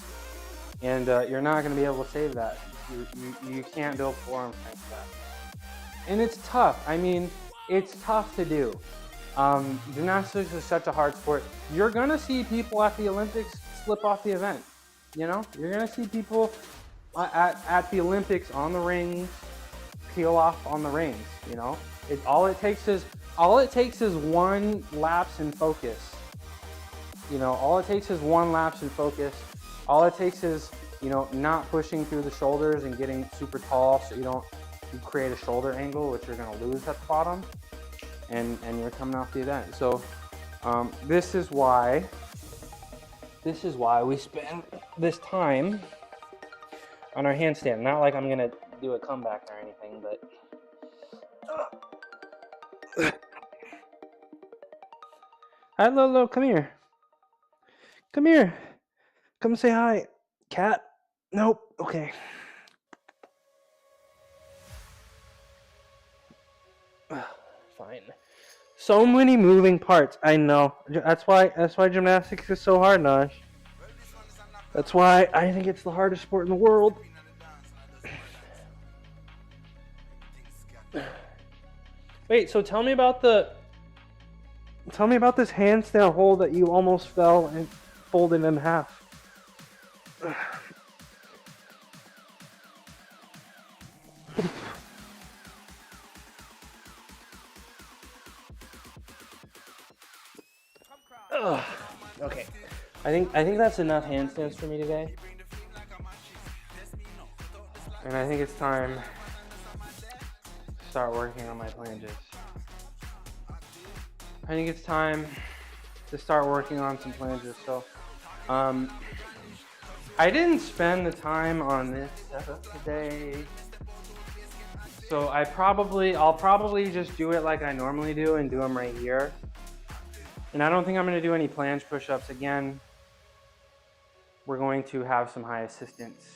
Speaker 2: and you're not gonna be able to save that. You can't build forearm strength for that. And it's tough. I mean, it's tough to do. Gymnastics is such a hard sport. You're gonna see people at the Olympics slip off the event. You know, you're gonna see people at the Olympics on the rings peel off on the rings. You know, all it takes is one lapse in focus. You know, all it takes is one lapse in focus. All it takes is, you know, not pushing through the shoulders and getting super tall, so you create a shoulder angle, which you're going to lose at the bottom, and you're coming off the event. So this is why we spend this time on our handstand. Not like I'm going to do a comeback or anything, but hi Lolo, come here. Come here. Come say hi. Cat? Nope. Okay. Fine. So many moving parts. I know. That's why gymnastics is so hard, Naj. That's why I think it's the hardest sport in the world. Wait, so tell me about this handstand hold that you almost fell and folded in half. Okay, I think that's enough handstands for me today, and I think it's time to start working on my planges. I think it's time to start working on some planges. So, I didn't spend the time on this setup today, so I'll probably just do it like I normally do and do them right here. And I don't think I'm going to do any planche push-ups again. We're going to have some high assistance.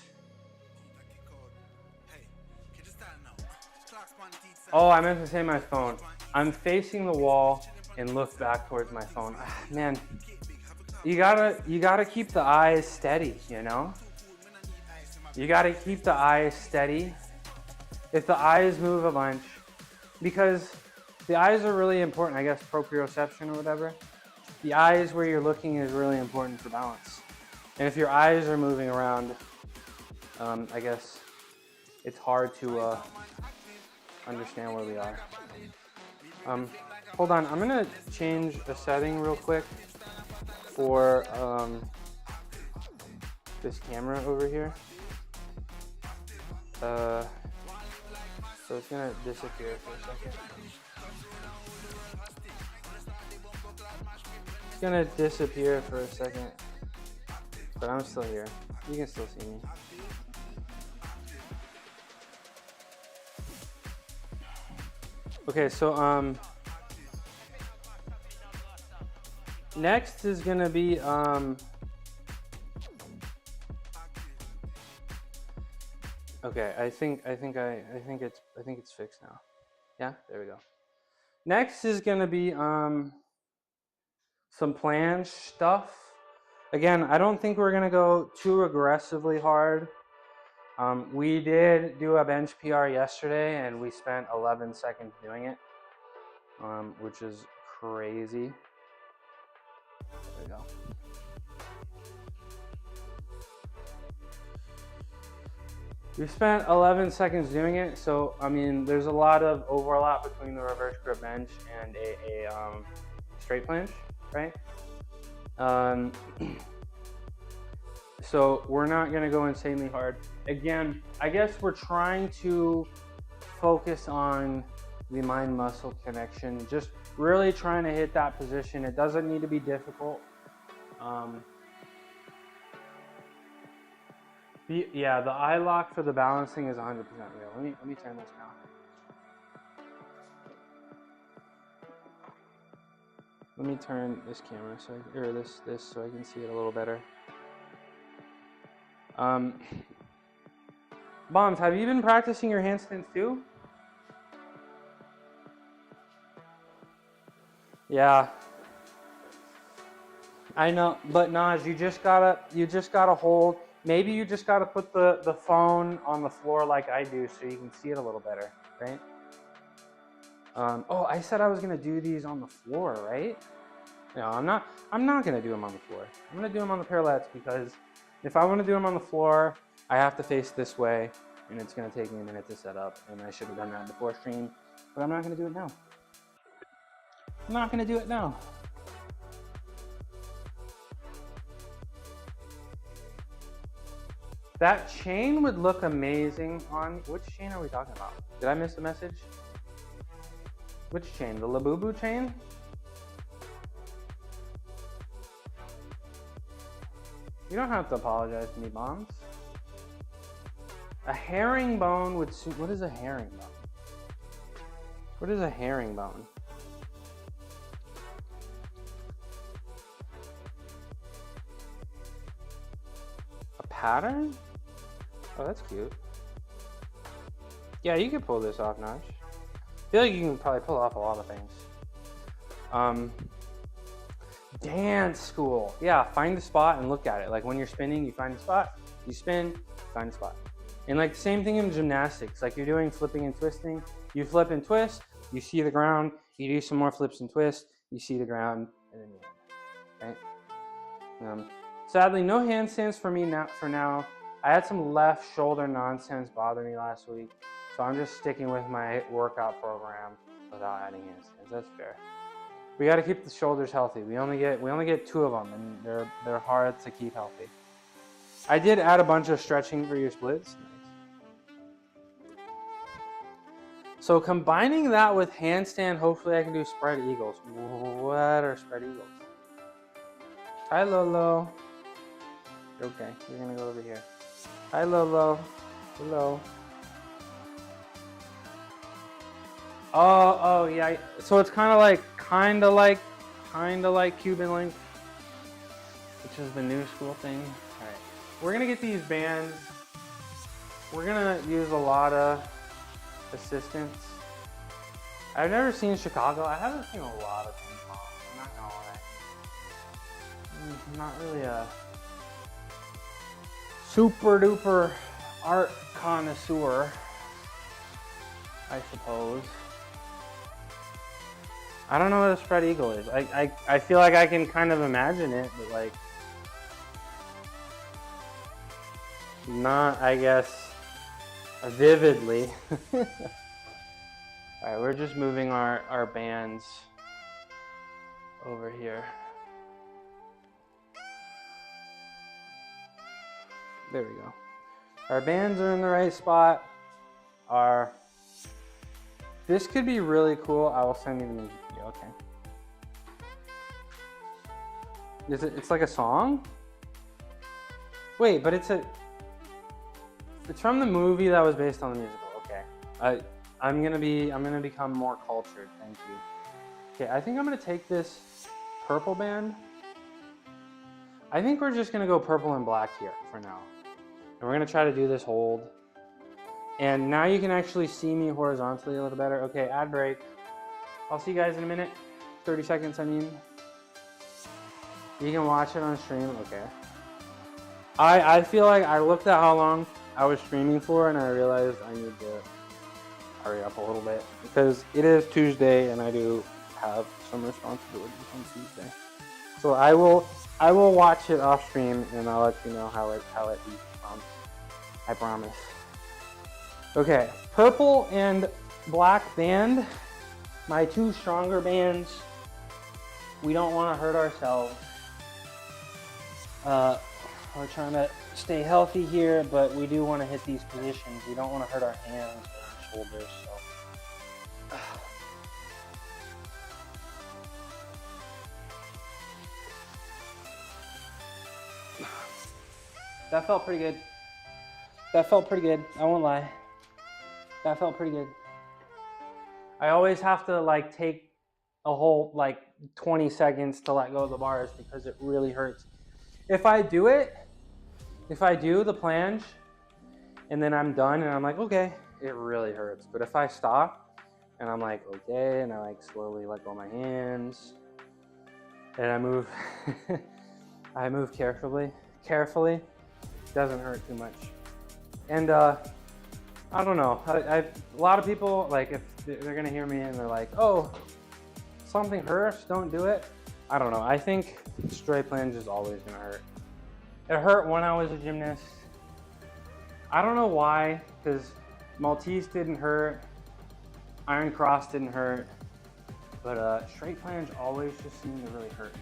Speaker 2: Oh, I meant to say my phone. I'm facing the wall and look back towards my phone. Man, you gotta keep the eyes steady, you know? You gotta keep the eyes steady. If the eyes move a bunch, because the eyes are really important, I guess, proprioception or whatever. The eyes where you're looking is really important for balance. And if your eyes are moving around, I guess it's hard to understand where we are. Hold on, I'm gonna change the setting real quick for this camera over here. So it's gonna disappear for a second. It's gonna disappear for a second, but I'm still here. You can still see me. Okay, so next is gonna be okay, I think it's fixed now. Yeah, there we go. Next is gonna be some planche stuff. Again, I don't think we're gonna go too aggressively hard. We did do a bench PR yesterday and we spent 11 seconds doing it, which is crazy. There we go. We spent 11 seconds doing it, so I mean, there's a lot of overlap between the reverse grip bench and a straight planche, right? So we're not gonna go insanely hard. Again, I guess we're trying to focus on the mind-muscle connection, just really trying to hit that position. It doesn't need to be difficult. Yeah, the eye lock for the balancing is 100% real. Let me turn this now. Let me turn this camera or this so I can see it a little better. Bombs, have you been practicing your handstands too? Yeah. I know, but Naj, you just gotta hold. Maybe you just gotta put the phone on the floor like I do so you can see it a little better, right? Oh, I said I was gonna do these on the floor, right? No, I'm not gonna do them on the floor. I'm gonna do them on the parallettes because if I want to do them on the floor, I have to face this way, and it's gonna take me a minute to set up, and I should have done that before stream, but I'm not gonna do it now. I'm not gonna do it now. That chain would look amazing on, which chain are we talking about? Did I miss a message? Which chain? The Labubu chain? You don't have to apologize to me, Bombs. A herringbone would suit. What is a herringbone? What is a herringbone? A pattern? Oh, that's cute. Yeah, you can pull this off, Naj. I feel like you can probably pull off a lot of things. Dance school. Yeah, find the spot and look at it. Like when you're spinning, you find the spot, you spin, find the spot. And like the same thing in gymnastics. Like you're doing flipping and twisting. You flip and twist, you see the ground, you do some more flips and twists, you see the ground, and then you end, right? Sadly, no handstands for me for now. I had some left shoulder nonsense bother me last week, so I'm just sticking with my workout program without adding handstands. That's fair. We got to keep the shoulders healthy. We only get 2 of them, and they're hard to keep healthy. I did add a bunch of stretching for your splits. Nice. So combining that with handstand, hopefully I can do spread eagles. What are spread eagles? Hi Lolo. Okay, we're gonna go over here. Hi Lolo. Hello. Oh yeah. So it's kind of like Cuban link, which is the new school thing. All right, we're gonna get these bands. We're gonna use a lot of assistance. I've never seen Chicago. I haven't seen a lot of ping pong. I'm not gonna lie. I'm not really a super duper art connoisseur, I suppose. I don't know what a spread eagle is. I feel like I can kind of imagine it, but like not, I guess, vividly. All right, we're just moving our bands over here. There we go. Our bands are in the right spot. This could be really cool. I will send you the music video, okay. It's like a song? Wait, but it's from the movie that was based on the musical, okay. I'm gonna become more cultured, thank you. Okay, I think I'm gonna take this purple band. I think we're just gonna go purple and black here for now. And we're gonna try to do this hold. And now you can actually see me horizontally a little better. Okay, ad break. I'll see you guys in a minute. 30 seconds, I mean. You can watch it on stream, okay. I feel like I looked at how long I was streaming for and I realized I need to hurry up a little bit because it is Tuesday and I do have some responsibilities on Tuesday. So I will watch it off stream and I'll let you know how it eats. I promise. Okay, purple and black band, my two stronger bands. We don't want to hurt ourselves. We're trying to stay healthy here, but we do want to hit these positions. We don't want to hurt our hands or our shoulders. So. That felt pretty good. That felt pretty good. I won't lie. That felt pretty good. I always have to like take a whole like 20 seconds to let go of the bars because it really hurts. If I do the planche and then I'm done and I'm like, okay, it really hurts. But if I stop and I'm like, okay, and I like slowly let go of my hands and I move, I move carefully, it doesn't hurt too much. And I don't know, a lot of people, like if they're gonna hear me and they're like, oh, something hurts, don't do it. I don't know, I think straight planche is always gonna hurt. It hurt when I was a gymnast. I don't know why, because Maltese didn't hurt, Iron Cross didn't hurt, but straight planche always just seemed to really hurt me.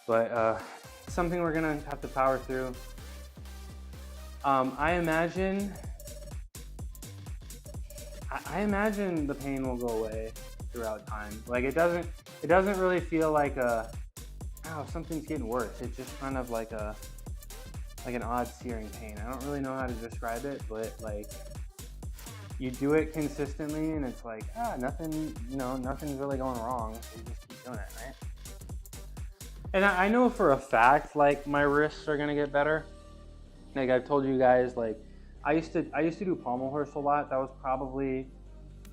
Speaker 2: But something we're gonna have to power through. I imagine the pain will go away throughout time. Like it doesn't really feel like ow, something's getting worse. It's just kind of like an odd searing pain. I don't really know how to describe it, but like you do it consistently and it's like, nothing's really going wrong. So you just keep doing it, right? And I know for a fact, like my wrists are gonna get better. Like I've told you guys, like I used to do pommel horse a lot. That was probably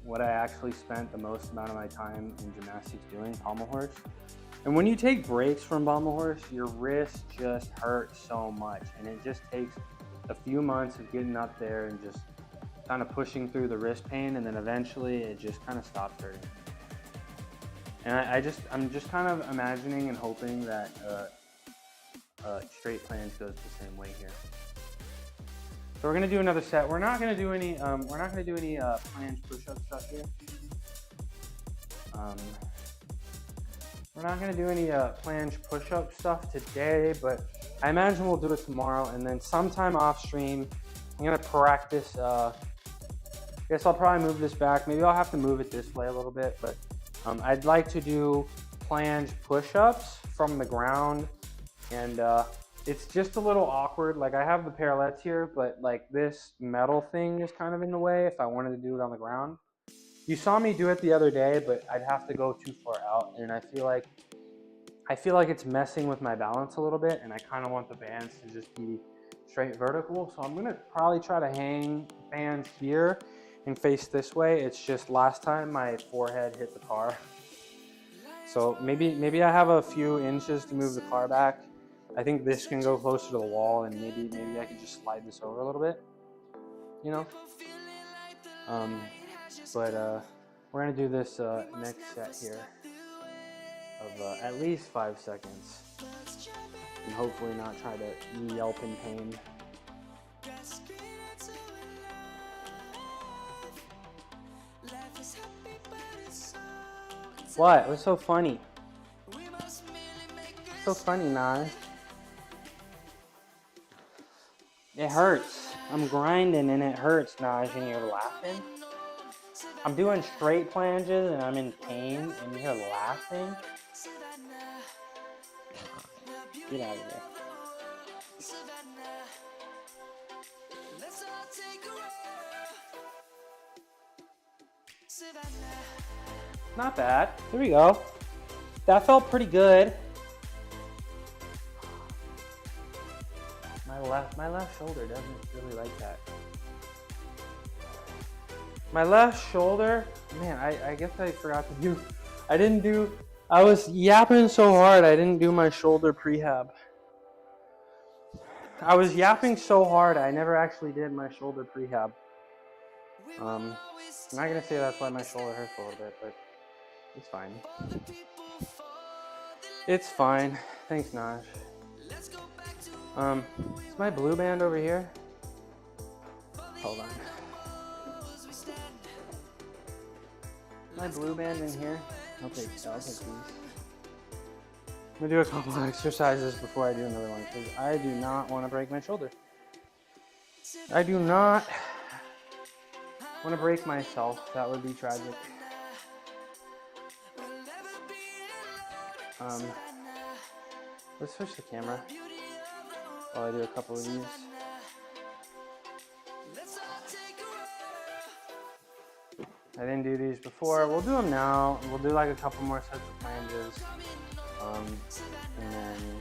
Speaker 2: what I actually spent the most amount of my time in gymnastics doing, pommel horse. And when you take breaks from pommel horse, your wrists just hurt so much. And it just takes a few months of getting up there and just kind of pushing through the wrist pain. And then eventually it just kind of stops hurting. And I'm just kind of imagining and hoping that straight planche goes the same way here. So we're gonna do another set. We're not gonna do any planche push-up stuff here. We're not gonna do any planche push-up stuff today, but I imagine we'll do it tomorrow. And then sometime off stream, I'm gonna practice. I guess I'll probably move this back. Maybe I'll have to move it this way a little bit, but I'd like to do planche push-ups from the ground, and it's just a little awkward. Like I have the parallettes here, but like this metal thing is kind of in the way if I wanted to do it on the ground. You saw me do it the other day, but I'd have to go too far out, and I feel like it's messing with my balance a little bit, and I kind of want the bands to just be straight vertical. So I'm gonna probably try to hang bands here and face this way. It's just last time my forehead hit the car. So maybe I have a few inches to move the car back. I think this can go closer to the wall, and maybe I can just slide this over a little bit, you know? But we're gonna do this next set here of at least 5 seconds, and hopefully not try to yelp in pain. What? What's so funny? So funny, Naj. It hurts. I'm grinding and it hurts, Naj, and you're laughing. I'm doing straight planches and I'm in pain and you're laughing. Get out of here. Not bad. Here we go. That felt pretty good. My left shoulder doesn't really like that. My left shoulder, man, I guess I forgot to do, I didn't do
Speaker 1: I was yapping so hard I didn't do my shoulder prehab. I was yapping so hard I never actually did my shoulder prehab. I'm not gonna say that's why my shoulder hurts a little bit, but it's fine. It's fine. Thanks, Naj. Is my blue band over here? Hold on. My blue band in here? I'll take these. I'm gonna do a couple of exercises before I do another one because I do not want to break my shoulder. I do not want to break myself. That would be tragic. Let's switch the camera while I do a couple of these. I didn't do these before. We'll do them now. We'll do like a couple more sets of flanges, and then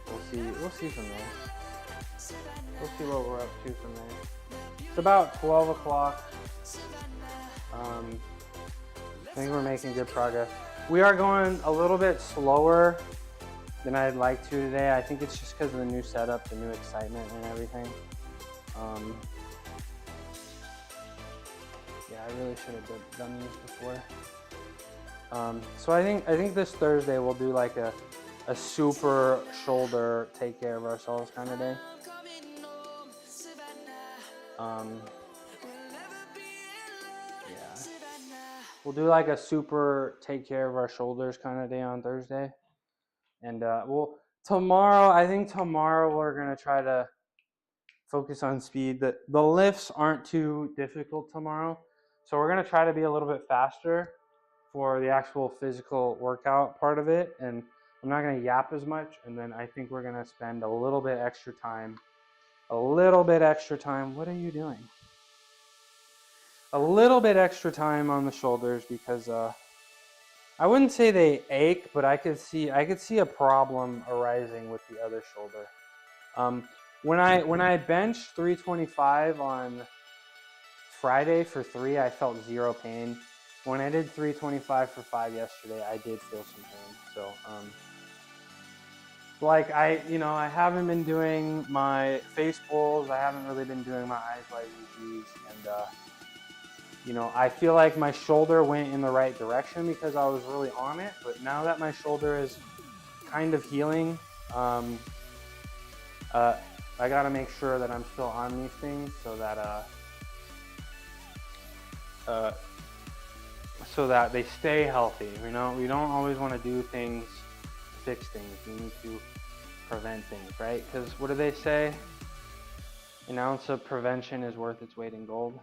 Speaker 1: we'll see from there. We'll see what we're up to from there. It's about 12 o'clock. I think we're making good progress. We are going a little bit slower than I'd like to today. I think it's just because of the new setup, the new excitement and everything. Yeah, I really should have done these before. So I think this Thursday we'll do like a super shoulder take care of ourselves kind of day. Yeah, we'll do like a super take care of our shoulders kind of day on Thursday. And tomorrow, I think tomorrow we're gonna try to focus on speed. The lifts aren't too difficult tomorrow, so we're gonna try to be a little bit faster for the actual physical workout part of it. And I'm not gonna yap as much. And then I think we're gonna spend a little bit extra time. What are you doing? A little bit extra time on the shoulders because I wouldn't say they ache, but I could see a problem arising with the other shoulder. When I benched 325 on Friday for 3, I felt zero pain. When I did 325 for 5 yesterday, I did feel some pain. So like I haven't been doing my face pulls. I haven't really been doing my eyes wide EGs, and I feel like my shoulder went in the right direction because I was really on it. But now that my shoulder is kind of healing, I gotta make sure that I'm still on these things so that they stay healthy. We don't always want to do things to fix things. We need to prevent things, right? Because what do they say? An ounce of prevention is worth its weight in gold.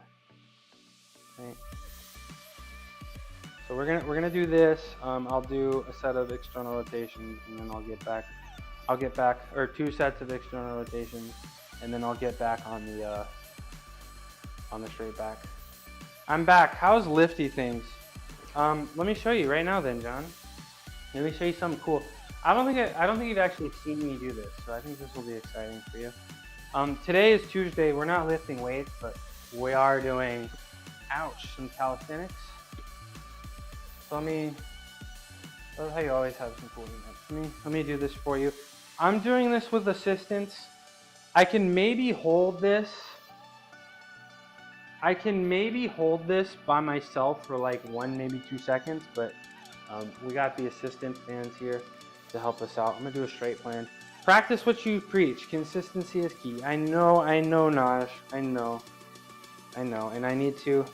Speaker 1: Right. So we're gonna do this. I'll do a set of external rotations, and then I'll get back, or 2 sets of external rotations, and then I'll get back on the straight back. I'm back. How's lifty things? Let me show you right now, then, John. Let me show you something cool. I don't think you've actually seen me do this, so I think this will be exciting for you. Today is Tuesday. We're not lifting weights, but we are doing some calisthenics. So I love how you always have some cool units. Let me do this for you. I'm doing this with assistance. I can maybe hold this by myself for like 1, maybe 2 seconds, but we got the assistant fans here to help us out. I'm gonna do a straight plan. Practice what you preach. Consistency is key. I know, Naj. I know. And I need to,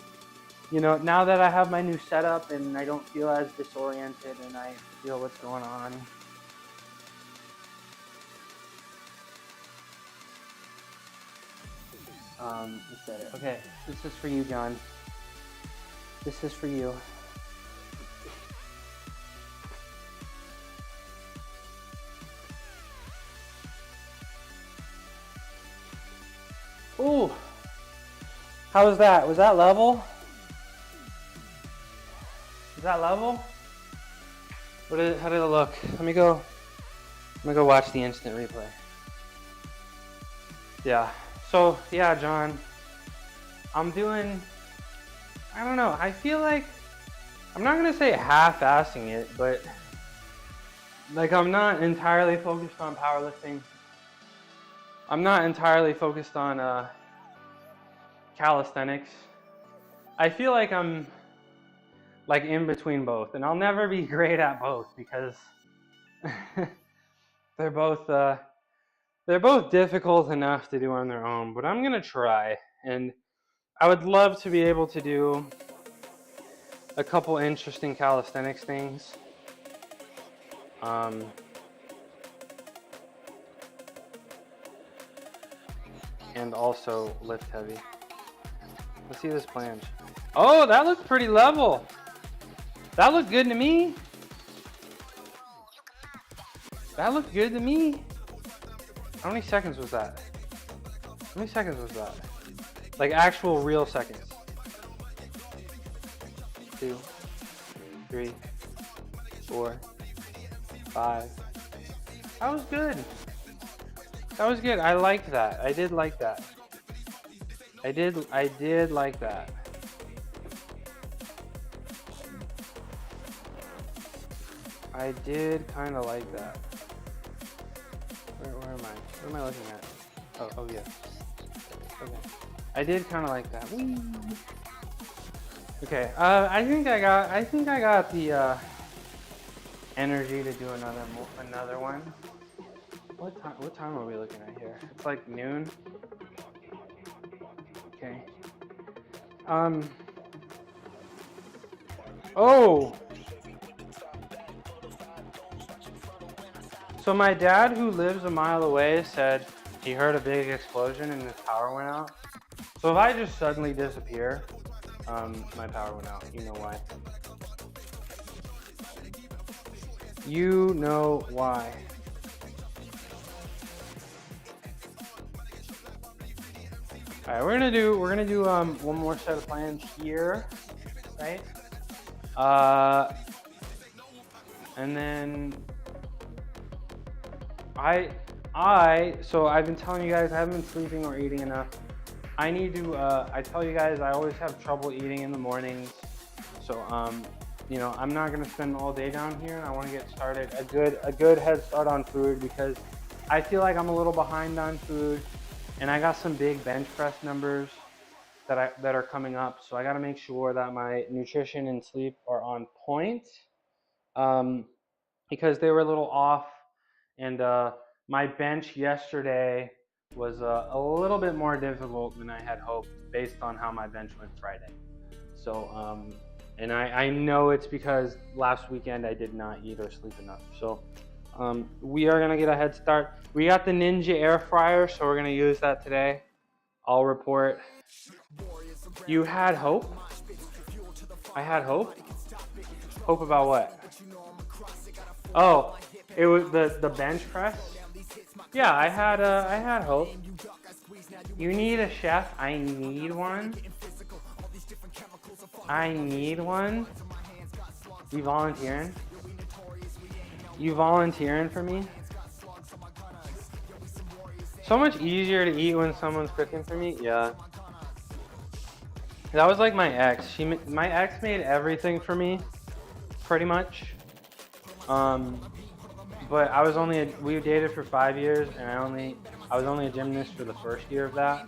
Speaker 1: now that I have my new setup and I don't feel as disoriented and I feel what's going on. Okay, this is for you, John. This is for you. Ooh. How was that? Was that level? Is that level? How did it look? Let me go watch the instant replay. Yeah. So, yeah, John. I don't know. I feel like
Speaker 2: I'm not gonna say half-assing it, but like I'm not entirely focused on powerlifting. I'm not entirely focused on calisthenics. I feel like I'm like in between both, and I'll never be great at both because they're both difficult enough to do on their own. But I'm gonna try, and I would love to be able to do a couple interesting calisthenics things. And also lift heavy. Let's see this planche. Oh, that looks pretty level. That looked good to me. That looked good to me. How many seconds was that? How many seconds was that? Like actual real seconds. 2, 3, 4, 5. That was good. That was good. I liked that. I did like that. I did like that. I did kind of like that. Where am I? What am I looking at? Oh yeah. Okay. I did kind of like that. Whee! Okay. I think I got the energy to do another one. What time are we looking at here? It's like noon. Okay. Oh. So my dad, who lives a mile away, said he heard a big explosion and his power went out. So if I just suddenly disappear, my power went out. You know why. You know why. All right, we're gonna do one more set of plans here, right? And then so I've been telling you guys I haven't been sleeping or eating enough. I need to. I tell you guys I always have trouble eating in the mornings, so you know, I'm not gonna spend all day down here, and I want to get started a good head start on food because I feel like I'm a little behind on food. And I got some big bench press numbers that are coming up, so I got to make sure that my nutrition and sleep are on point, because they were a little off. And my bench yesterday was a little bit more difficult than I had hoped, based on how my bench went Friday. So, and I know it's because last weekend I did not eat or sleep enough. So. We are gonna get a head start. We got the Ninja air fryer, so we're gonna use that today. I'll report. You had hope? I had hope? Hope about what? Oh, it was the bench press? Yeah, I had hope. You need a chef? I need one. I need one. You volunteering? You volunteering for me? So much easier to eat when someone's cooking for me. Yeah. That was like my ex. My ex made everything for me, pretty much. But we dated for 5 years, and I was only a gymnast for the first year of that,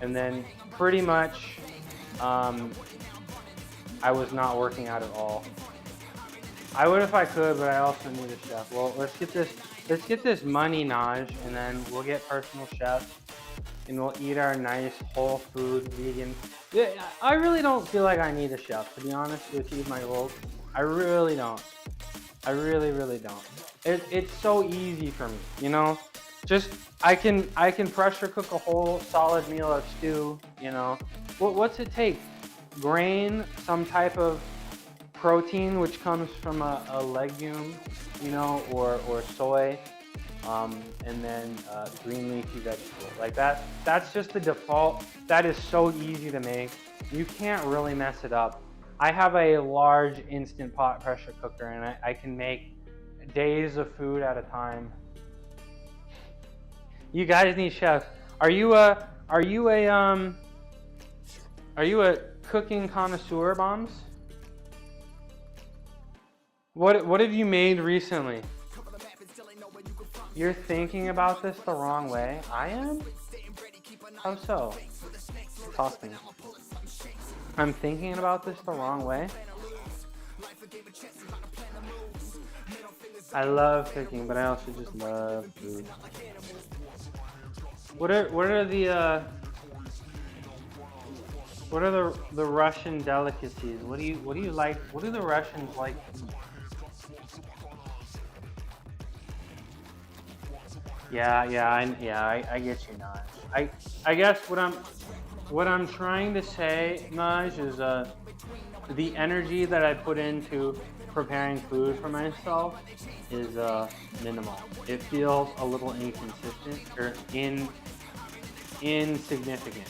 Speaker 2: and then pretty much, I was not working out at all. I would if I could, but I also need a chef. Well, let's get this money, Naj, and then we'll get personal chefs, and we'll eat our nice whole food vegan. Yeah, I really don't feel like I need a chef, to be honest, to achieve my goals. I really don't. I really, really don't. It's so easy for me, you know. Just I can pressure cook a whole solid meal of stew, you know. What's it take? Grain, some type of protein, which comes from a legume, you know, or soy, and then green leafy vegetable. Like that's just the default. That is so easy to make. You can't really mess it up. I have a large instant pot pressure cooker, and I can make days of food at a time. You guys need chefs. Are you a cooking connoisseur, Bombs? What have you made recently? You're thinking about this the wrong way. I am? How so? Talk to me. I'm thinking about this the wrong way. I love cooking, but I also just love food. What are the Russian delicacies? What do you like? What do the Russians like to eat? I get you, Naj. I guess what I'm trying to say, Naj, is the energy that I put into preparing food for myself is minimal. It feels a little inconsistent or insignificant.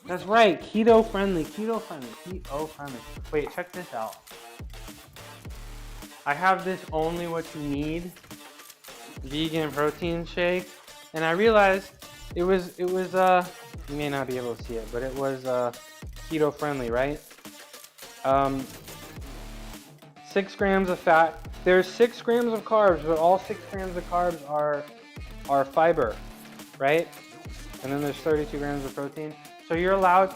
Speaker 2: That's right, keto friendly. Wait, check this out. I have this Only What You Need vegan protein shake, and I realized it was you may not be able to see it, but it was keto friendly, right? 6 grams of fat. There's 6 grams of carbs, but all 6 grams of carbs are fiber, right? And then there's 32 grams of protein. So you're allowed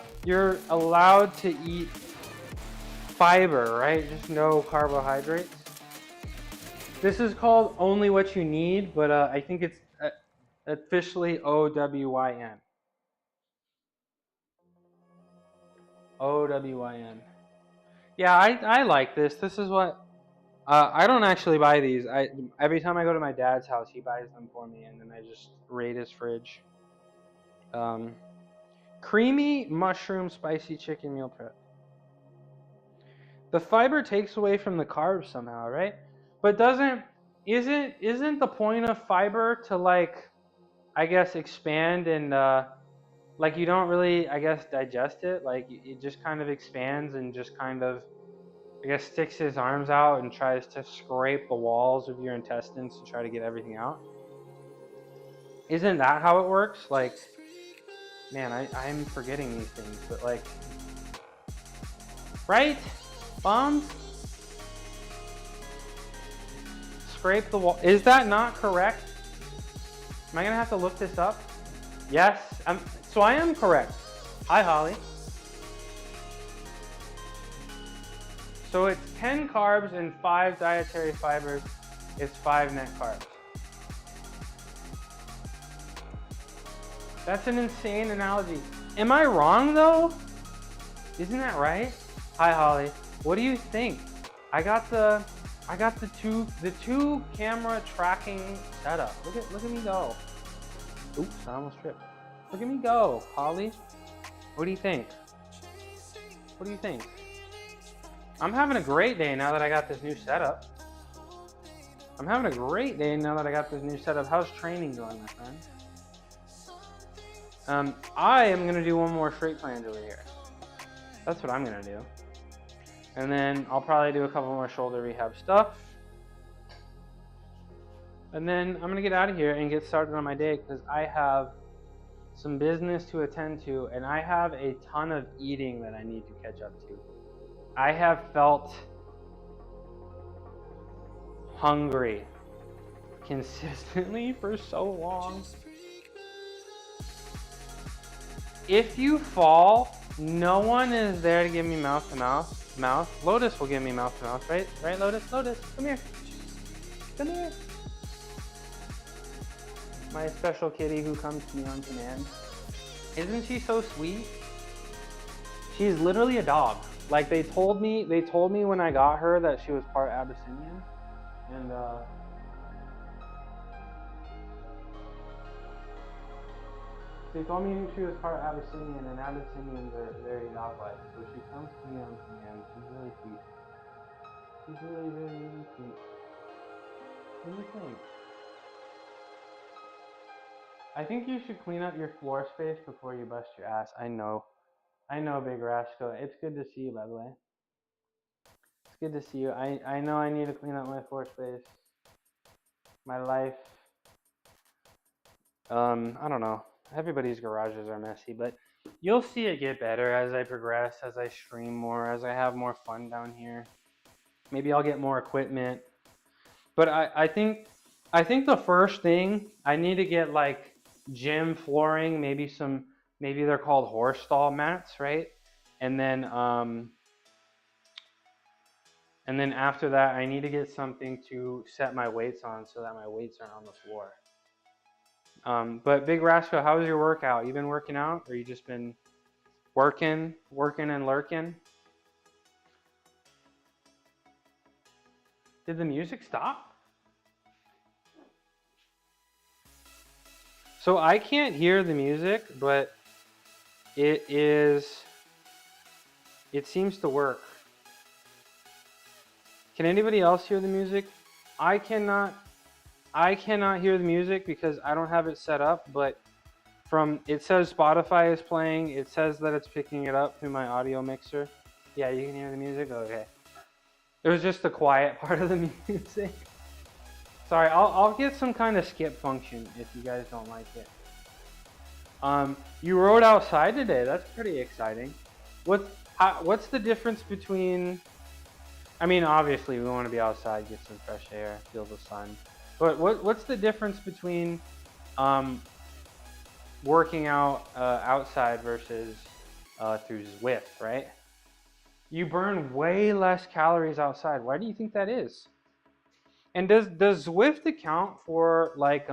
Speaker 2: to eat fiber, right? Just no carbohydrates. This is called Only What You Need, but I think it's officially OWYN. OWYN. Yeah, I like this. This is what I don't actually buy these. Every time I go to my dad's house, he buys them for me, and then I just raid his fridge. Creamy mushroom spicy chicken meal prep. The fiber takes away from the carbs somehow, right? But isn't the point of fiber to, like, I guess, expand and like, you don't really, I guess, digest it? Like, it just kind of expands and just kind of, I guess, sticks his arms out and tries to scrape the walls of your intestines to try to get everything out? Isn't that how it works? Like, man, I'm forgetting these things, but, like, right? Bombs? Scrape the wall. Is that not correct? Am I gonna have to look this up? Yes, so I am correct. Hi, Holly. So it's 10 carbs and 5 dietary fibers. It's 5 net carbs. That's an insane analogy. Am I wrong though? Isn't that right? Hi, Holly. What do you think? I got the two camera tracking setup. Look at me go. Oops, I almost tripped. Look at me go, Holly. What do you think? What do you think? I'm having a great day now that I got this new setup. How's training going, my friend? I am gonna do one more straight plunge over here. That's what I'm gonna do. And then I'll probably do a couple more shoulder rehab stuff. And then I'm gonna get out of here and get started on my day because I have some business to attend to, and I have a ton of eating that I need to catch up to. I have felt hungry consistently for so long. If you fall, no one is there to give me mouth to mouth. Lotus will give me mouth to mouth, right? Right, Lotus? Lotus, come here. Come here. My special kitty who comes to me on command. Isn't she so sweet? She's literally a dog. Like, they told me when I got her that she was part Abyssinian, and they told me she was part Abyssinian, and Abyssinians are very dog-like. So she comes to me on command. She's really sweet. She's really, really, really sweet. What do you think? I think you should clean up your floor space before you bust your ass. I know, Big Rashko. It's good to see you, by the way. It's good to see you. I know I need to clean up my floor space. My life. I don't know. Everybody's garages are messy, but you'll see it get better as I progress, as I stream more, as I have more fun down here. Maybe I'll get more equipment. But I think the first thing I need to get like gym flooring, maybe they're called horse stall mats, right? And then after that, I need to get something to set my weights on so that my weights aren't on the floor. But Big Rascal, how was your workout? You been working out, or you just been working and lurking? Did the music stop? So I can't hear the music, but it seems to work. Can anybody else hear the music? I cannot hear the music because I don't have it set up, but it says Spotify is playing. It says that it's picking it up through my audio mixer. Yeah, you can hear the music? Okay. It was just the quiet part of the music. Sorry, I'll get some kind of skip function if you guys don't like it. You rode outside today. That's pretty exciting. What's the difference between? I mean, obviously we want to be outside, get some fresh air, feel the sun. But what's the difference between working out outside versus through Zwift, right? You burn way less calories outside. Why do you think that is? And does Zwift account for like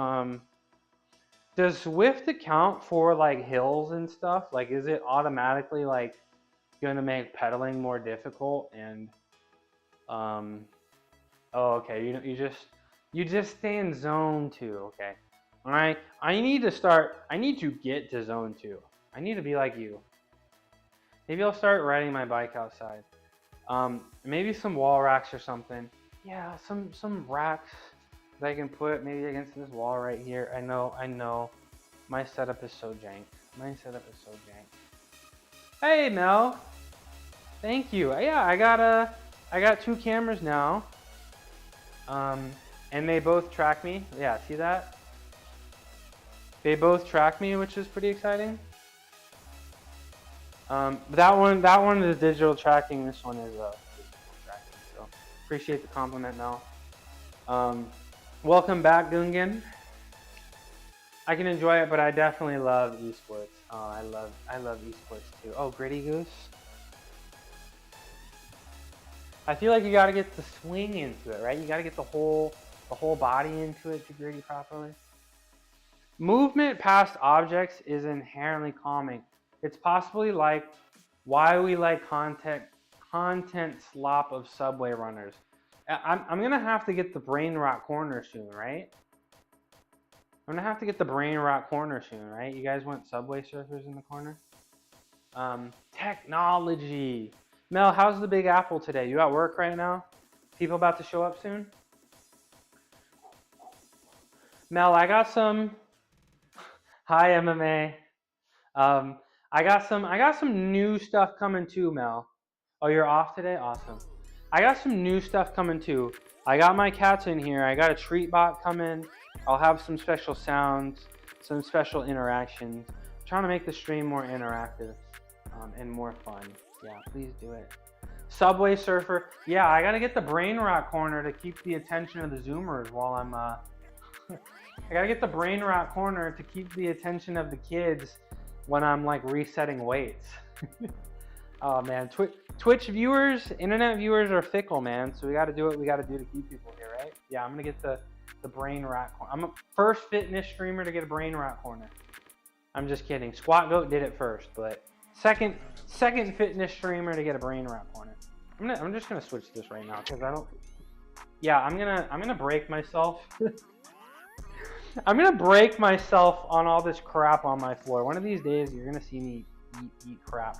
Speaker 2: hills and stuff? Like, is it automatically like gonna make pedaling more difficult? And oh, okay, you just stay in zone 2. Okay, all right. I need to get to zone 2. I need to be like you. Maybe I'll start riding my bike outside. Maybe some wall racks or something. Yeah, some racks that I can put maybe against this wall right here. I know. My setup is so jank. Hey, Mel. Thank you. Yeah, I got 2 cameras now. And they both track me. Yeah, see that? They both track me, which is pretty exciting. That one is digital tracking. This one is physical tracking. So appreciate the compliment, Mel. Welcome back, Gungan. I can enjoy it, but I definitely love esports. Oh, I love esports too. Oh, Gritty Goose. I feel like you got to get the swing into it, right? You got to get the whole body into it to gritty properly. Movement past objects is inherently calming. It's possibly like why we like content slop of subway runners. I'm gonna have to get the brain rot corner soon, right? I'm gonna have to get the brain rot corner soon, right? You guys want subway surfers in the corner? Technology. Mel, how's the Big Apple today? You at work right now? People about to show up soon? Mel, I got some. Hi, MMA. I got some new stuff coming too, Mel. Oh, you're off today? Awesome. I got some new stuff coming too. I got my cats in here. I got a treat bot coming. I'll have some special sounds, some special interactions. I'm trying to make the stream more interactive and more fun. Yeah, please do it. Subway Surfer. Yeah, I gotta get the brain rot corner to keep the attention of the Zoomers while I'm I gotta get the brain rot corner to keep the attention of the kids when I'm like resetting weights. Oh man, Twitch viewers, internet viewers are fickle, man. So we gotta do what we gotta do to keep people here, right? Yeah, I'm gonna get the brain rot corner. I'm a first fitness streamer to get a brain rot corner. I'm just kidding. Squat Goat did it first, but second fitness streamer to get a brain rot corner. I'm just gonna switch this right now because I don't. Yeah, I'm gonna break myself. I'm gonna break myself on all this crap on my floor. One of these days, you're gonna see me eat crap.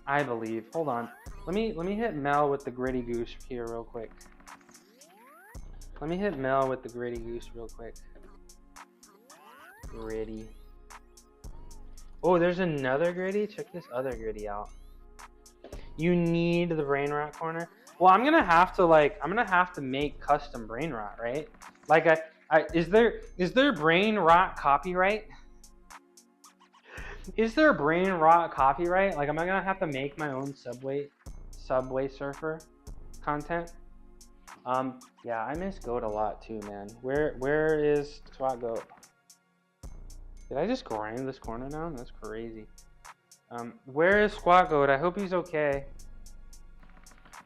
Speaker 2: I believe. Hold on. Let me hit Mel with the Gritty Goose here real quick. Let me hit Mel with the Gritty Goose real quick. Gritty. Oh, there's another Gritty. Check this other Gritty out. You need the brain rot corner. Well, I'm gonna have to make custom brain rot, right? Like is there brain rot copyright? Is there brain rot copyright? Like, am I gonna have to make my own subway surfer content. Yeah, I miss Goat a lot too, man. Where is Squat Goat? Did I just grind this corner down? That's crazy. Where is Squat Goat? I hope he's okay.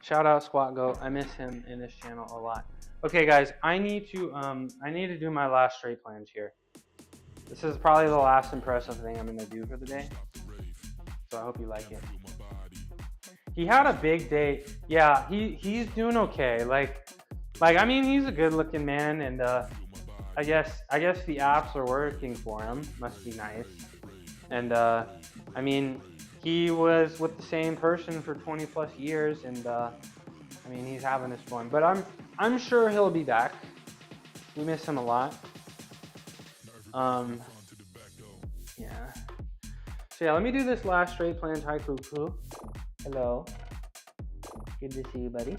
Speaker 2: Shout out Squat Goat. I miss him in this channel a lot. Okay, guys, I need to do my last straight plunge here. This is probably the last impressive thing I'm gonna do for the day. So I hope you like it. He had a big day. Yeah, he's doing okay. Like I mean, he's a good-looking man, and I guess the apps are working for him. Must be nice. And I mean, he was with the same person for 20 plus years, and I mean, he's having his fun. But I'm sure he'll be back. We miss him a lot. Yeah. So yeah, let me do this last straight planche high cuckoo. Hello. Good to see you, buddy.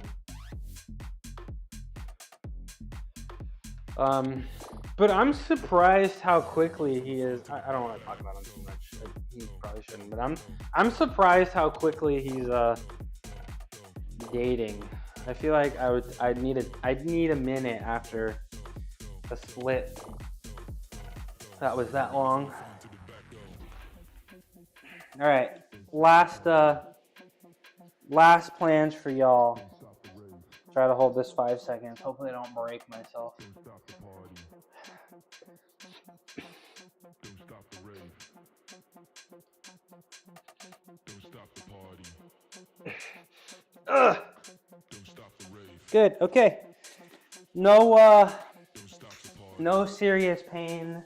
Speaker 2: But I'm surprised how quickly he is. I don't want to talk about him too much. He probably shouldn't, but I'm surprised how quickly he's dating. I feel like I'd need a minute after a split that was that long. All right, last plans for y'all. Try to hold this 5 seconds. Hopefully I don't break myself. Ugh. Good. Okay. No serious pain.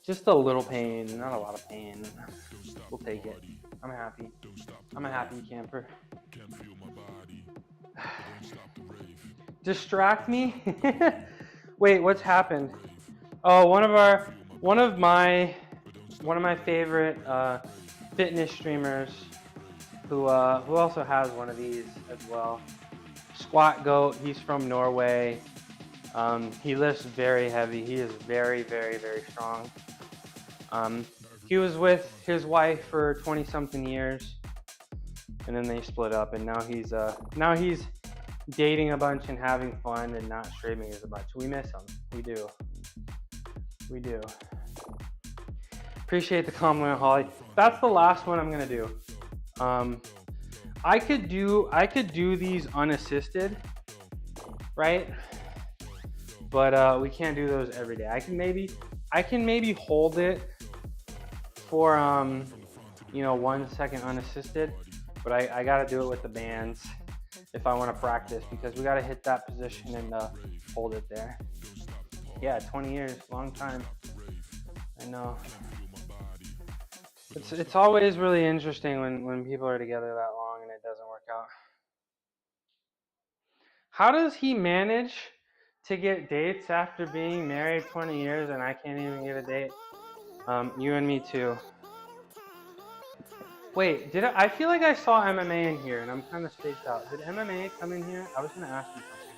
Speaker 2: Just a little pain, not a lot of pain. We'll take it. I'm happy. I'm a happy camper. Distract me? Wait, what's happened? Oh, one of my favorite fitness streamers who also has one of these as well. Squat Goat. He's from Norway. He lifts very heavy. He is very, very, very strong. He was with his wife for 20-something years, and then they split up. And now he's dating a bunch and having fun and not streaming as much. We miss him. We do. We do. Appreciate the compliment, Holly. That's the last one I'm gonna do. I could do these unassisted, right? But we can't do those every day. I can maybe hold it for 1 second unassisted, but I gotta do it with the bands if I want to practice, because we gotta hit that position and hold it there. Yeah, 20 years, long time. I know. It's always really interesting when people are together that long and it doesn't work out. How does he manage to get dates after being married 20 years and I can't even get a date? You and me too. Wait, I feel like I saw MMA in here and I'm kind of spaced out. Did MMA come in here? I was gonna ask you something.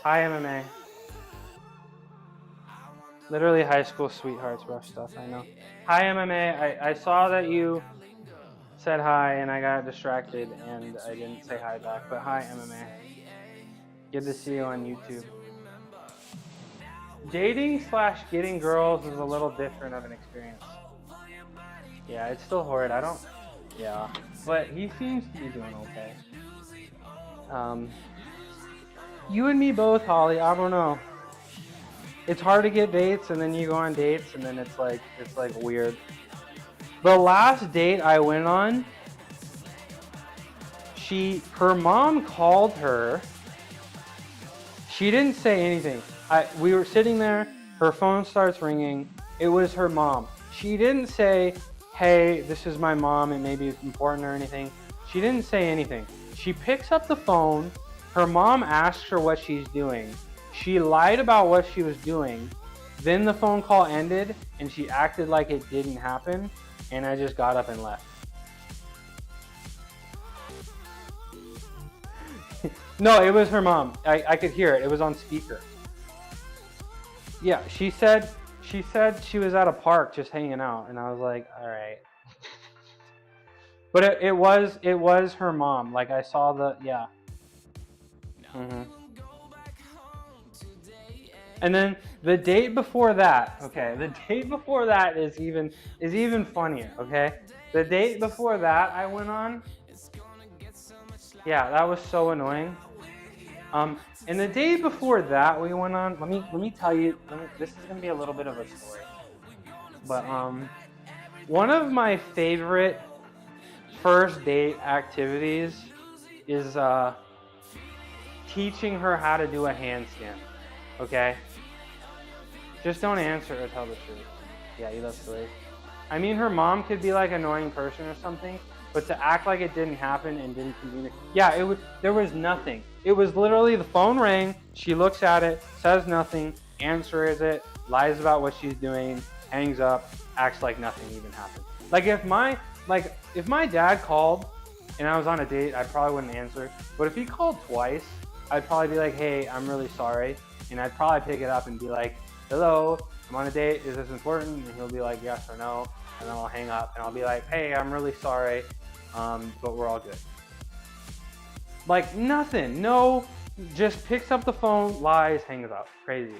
Speaker 2: Hi, MMA. Literally high school sweethearts, rough stuff, I know. Hi, MMA. I saw that you said hi and I got distracted and I didn't say hi back, but hi, MMA. Good to see you on YouTube. Dating/getting girls is a little different of an experience. Yeah, it's still horrid. Yeah, but he seems to be doing okay. You and me both, Holly. I don't know. It's hard to get dates, and then you go on dates, and then it's like weird. The last date I went on, her mom called her. She didn't say anything. We were sitting there, her phone starts ringing. It was her mom. She didn't say, hey, this is my mom, it may be important or anything. She didn't say anything. She picks up the phone, her mom asks her what she's doing. She lied about what she was doing. Then the phone call ended and she acted like it didn't happen, and I just got up and left. No, it was her mom. I could hear it. It was on speaker. Yeah, she said she was at a park just hanging out, and I was like, all right. But it was her mom. Like I saw yeah. And then the date before that, okay, the date before that is even funnier, okay? The date before that I went on, yeah, that was so annoying. And the day before that we went on, let me tell you, this is gonna be a little bit of a story. But one of my favorite first date activities is teaching her how to do a handstand. Okay? Just don't answer or tell the truth. Yeah, you love stories. I mean, her mom could be like an annoying person or something, but to act like it didn't happen and didn't communicate. Yeah, there was nothing. It was literally the phone rang, she looks at it, says nothing, answers it, lies about what she's doing, hangs up, acts like nothing even happened. Like if my dad called and I was on a date, I probably wouldn't answer. But if he called twice, I'd probably be like, hey, I'm really sorry. And I'd probably pick it up and be like, hello, I'm on a date, is this important? And he'll be like, yes or no. And then I'll hang up and I'll be like, hey, I'm really sorry, but we're all good. Like nothing, no, just picks up the phone, lies, hangs up, crazy.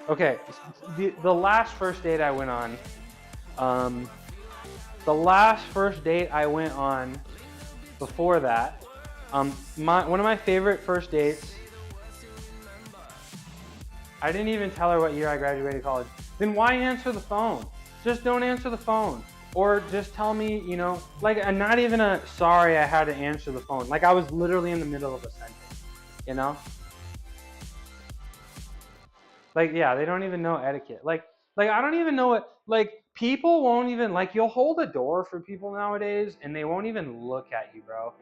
Speaker 2: Okay, the last first date I went on, before that, one of my favorite first dates, I didn't even tell her what year I graduated college. Then why answer the phone? Just don't answer the phone. Or just tell me, you know, like not even a sorry I had to answer the phone. Like I was literally in the middle of a sentence, you know? Like, yeah, they don't even know etiquette. Like I don't even know what, like people won't even, like you'll hold a door for people nowadays and they won't even look at you, bro.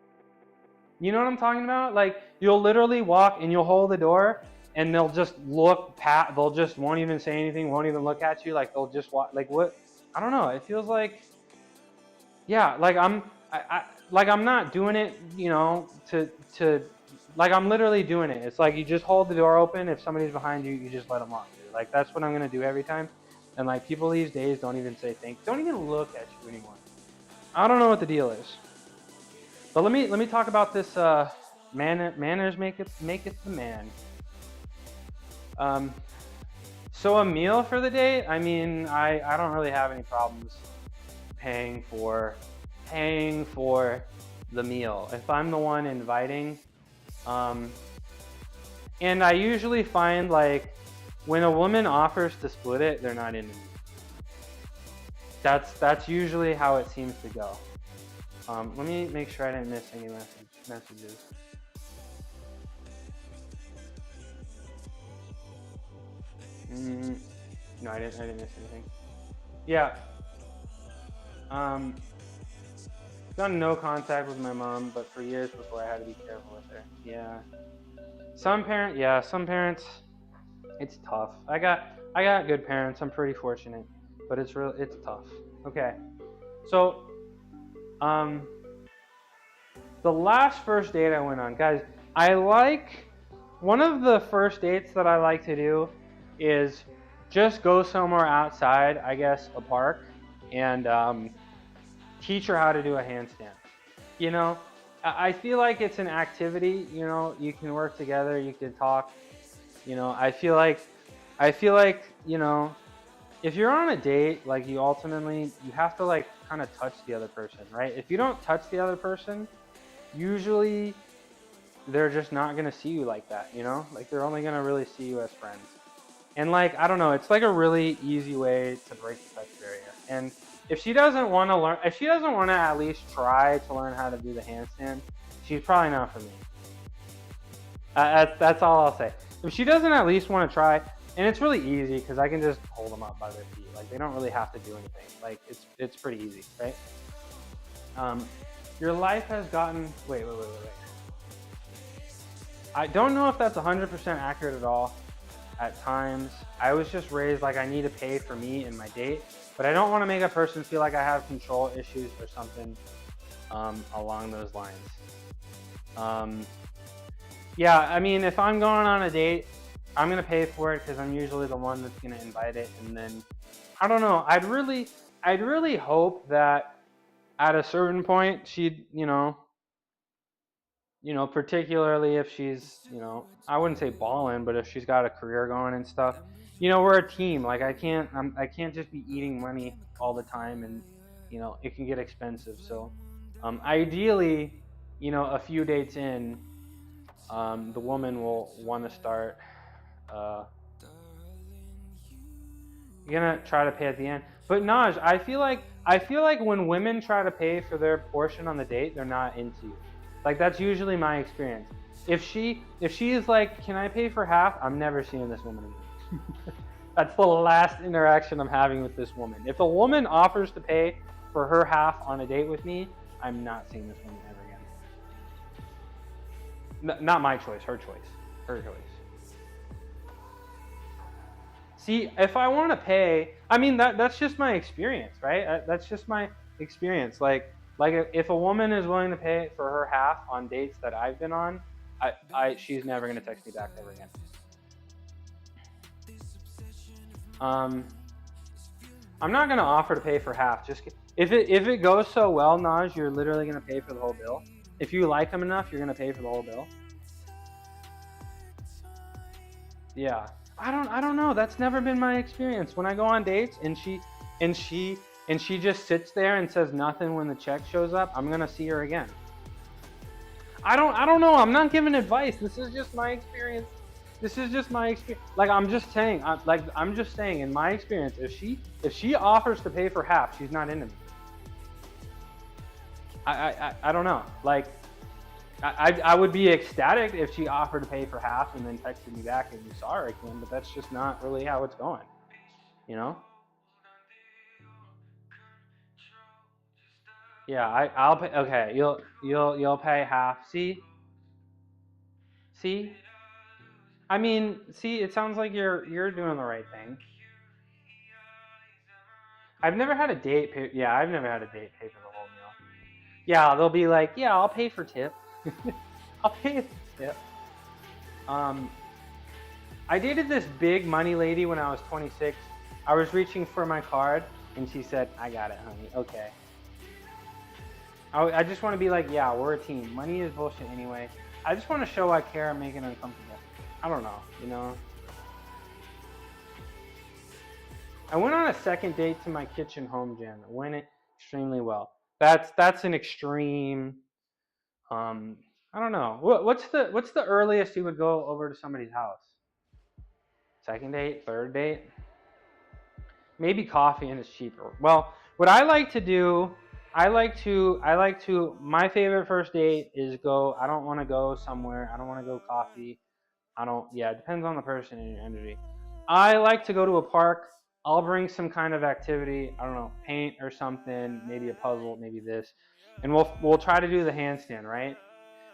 Speaker 2: You know what I'm talking about? Like you'll literally walk and you'll hold the door and they'll just they'll just won't even say anything, won't even look at you. Like they'll just walk, like what? I don't know. It feels like, yeah, like I'm not doing it, you know, like I'm literally doing it. It's like you just hold the door open. If somebody's behind you, you just let them walk through. Like that's what I'm gonna do every time. And like people these days don't even say thanks, don't even look at you anymore. I don't know what the deal is. But let me talk about this manners maketh the man. So a meal for the date, I mean, I don't really have any problems paying for the meal if I'm the one inviting. And I usually find like when a woman offers to split it, they're not into me. That's usually how it seems to go. Let me make sure I didn't miss any messages. No, I didn't miss anything. Yeah. Done no contact with my mom, but for years before I had to be careful with her. Yeah. Some parents, it's tough. I got good parents. I'm pretty fortunate, but it's tough. Okay. So, the last first date I went on, guys, one of the first dates that I like to do is just go somewhere outside, I guess a park, and teach her how to do a handstand. You know, I feel like it's an activity, you know, you can work together, you can talk, you know, I feel like, you know, if you're on a date, like you have to like kind of touch the other person, right? If you don't touch the other person, usually they're just not going to see you like that, you know? Like they're only going to really see you as friends. And like, I don't know, it's like a really easy way to break the touch barrier. And if she doesn't want to at least try to learn how to do the handstand, she's probably not for me. That's all I'll say. If she doesn't at least want to try, and it's really easy because I can just hold them up by their feet. Like they don't really have to do anything. Like it's pretty easy, right? Your life has gotten, wait. I don't know if that's 100% accurate at all. At times, I was just raised like I need to pay for me and my date, but I don't want to make a person feel like I have control issues or something along those lines. Yeah, I mean, if I'm going on a date, I'm gonna pay for it because I'm usually the one that's gonna invite it, and then I don't know. I'd really hope that at a certain point she'd, you know, you know, particularly if she's, you know, I wouldn't say balling, but if she's got a career going and stuff, you know, we're a team. Like I can't just be eating money all the time, and you know, it can get expensive. So, ideally, you know, a few dates in, the woman will want to start. You're gonna try to pay at the end, but Naj, I feel like when women try to pay for their portion on the date, they're not into you. Like that's usually my experience. If she is like, can I pay for half? I'm never seeing this woman again. That's the last interaction I'm having with this woman. If a woman offers to pay for her half on a date with me, I'm not seeing this woman ever again. Not my choice, her choice. Her choice. See, if I want to pay, I mean, that's just my experience, right? That's just my experience. Like if a woman is willing to pay for her half on dates that I've been on, she's never going to text me back ever again. I'm not going to offer to pay for half. Just if it goes so well, Naj, you're literally going to pay for the whole bill. If you like him enough, you're going to pay for the whole bill. Yeah. I don't know. That's never been my experience. When I go on dates and she just sits there and says nothing when the check shows up, I'm going to see her again. I don't know. I'm not giving advice. This is just my experience. Like I'm just saying in my experience, if she offers to pay for half, she's not into me. I don't know. Like I would be ecstatic if she offered to pay for half and then texted me back and we saw her again, but that's just not really how it's going. You know? Yeah, I'll pay. Okay, you'll pay half. See? I mean, see, it sounds like you're doing the right thing. I've never had a date pay. Yeah, I've never had a date pay for the whole meal. Yeah, they'll be like, yeah, I'll pay for tip. I'll pay for tip. I dated this big money lady when I was 26. I was reaching for my card, and she said, "I got it, honey. Okay." I just want to be like, yeah, we're a team. Money is bullshit anyway. I just want to show I care and make it uncomfortable. I don't know, you know. I went on a second date to my kitchen home gym. It went extremely well. That's an extreme. I don't know. What's the earliest you would go over to somebody's house? Second date, third date? Maybe coffee and it's cheaper. Well, what I like to do, my favorite first date is go, I don't want to go somewhere. I don't want to go coffee. It depends on the person and your energy. I like to go to a park. I'll bring some kind of activity. I don't know, paint or something, maybe a puzzle, maybe this. And we'll try to do the handstand, right?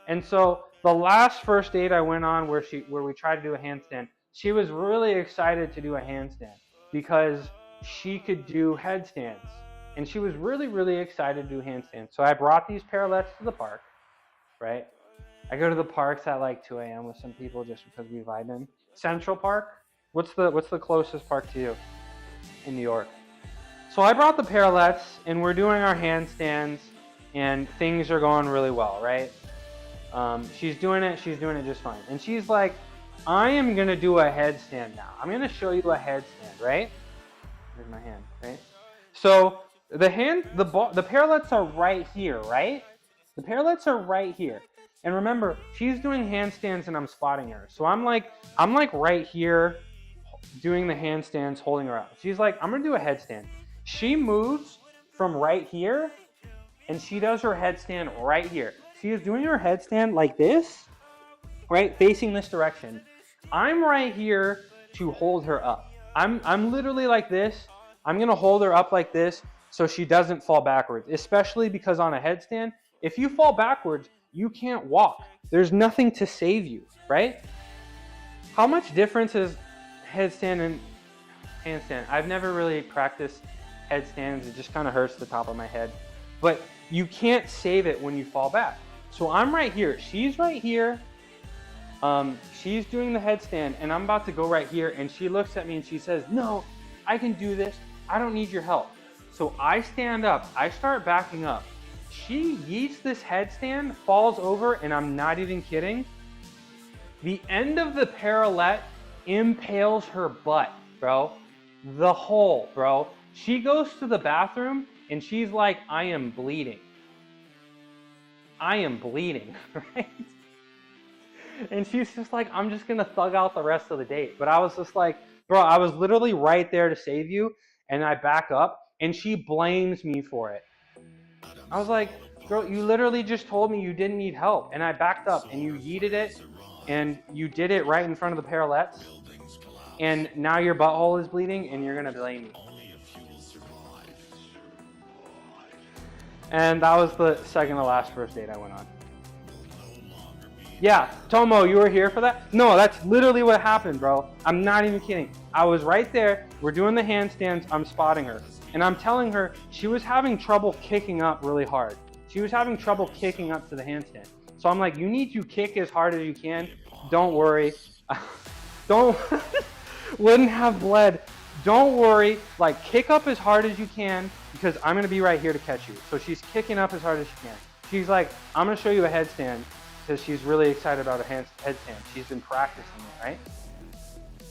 Speaker 2: And so the last first date I went on where we tried to do a handstand, she was really excited to do a handstand because she could do headstands. And she was really, really excited to do handstands. So I brought these parallettes to the park, right? I go to the parks at like 2 a.m. with some people just because we vibe in. Central Park? What's the closest park to you in New York? So I brought the parallettes and we're doing our handstands and things are going really well, right? She's doing it just fine. And she's like, I am gonna do a headstand now. I'm gonna show you a headstand, right? Here's my hand, right? So the parallettes are right here, right? The parallettes are right here. And remember, she's doing handstands and I'm spotting her. So I'm like right here doing the handstands, holding her up. She's like, I'm gonna do a headstand. She moves from right here and she does her headstand right here. She is doing her headstand like this, right? Facing this direction. I'm right here to hold her up. I'm literally like this. I'm gonna hold her up like this so she doesn't fall backwards, especially because on a headstand, if you fall backwards, you can't walk. There's nothing to save you, right? How much difference is headstand and handstand? I've never really practiced headstands. It just kind of hurts the top of my head. But you can't save it when you fall back. So I'm right here. She's right here. She's doing the headstand and I'm about to go right here and she looks at me and she says, no, I can do this. I don't need your help. So I stand up. I start backing up. she yeets this headstand, falls over, and I'm not even kidding. The end of the parallel impales her butt, bro. The hole, bro. She goes to the bathroom and she's like, I am bleeding. I am bleeding, right? And she's just like, I'm just gonna thug out the rest of the date. But I was just like, bro, I was literally right there to save you. And I back up and she blames me for it. I was like, girl, you literally just told me you didn't need help. And I backed up and you yeeted it and you did it right in front of the parallettes. And now your butthole is bleeding and you're gonna blame me. And that was the second to last first date I went on. Yeah, Tomo, you were here for that? No, that's literally what happened, bro. I'm not even kidding. I was right there. We're doing the handstands. I'm spotting her. And I'm telling her she was having trouble kicking up really hard. She was having trouble kicking up to the handstand. So I'm like, you need to kick as hard as you can. Don't worry. Don't, wouldn't have bled. Don't worry. Like, kick up as hard as you can because I'm going to be right here to catch you. So she's kicking up as hard as she can. She's like, I'm going to show you a headstand because she's really excited about a headstand. She's been practicing it, right?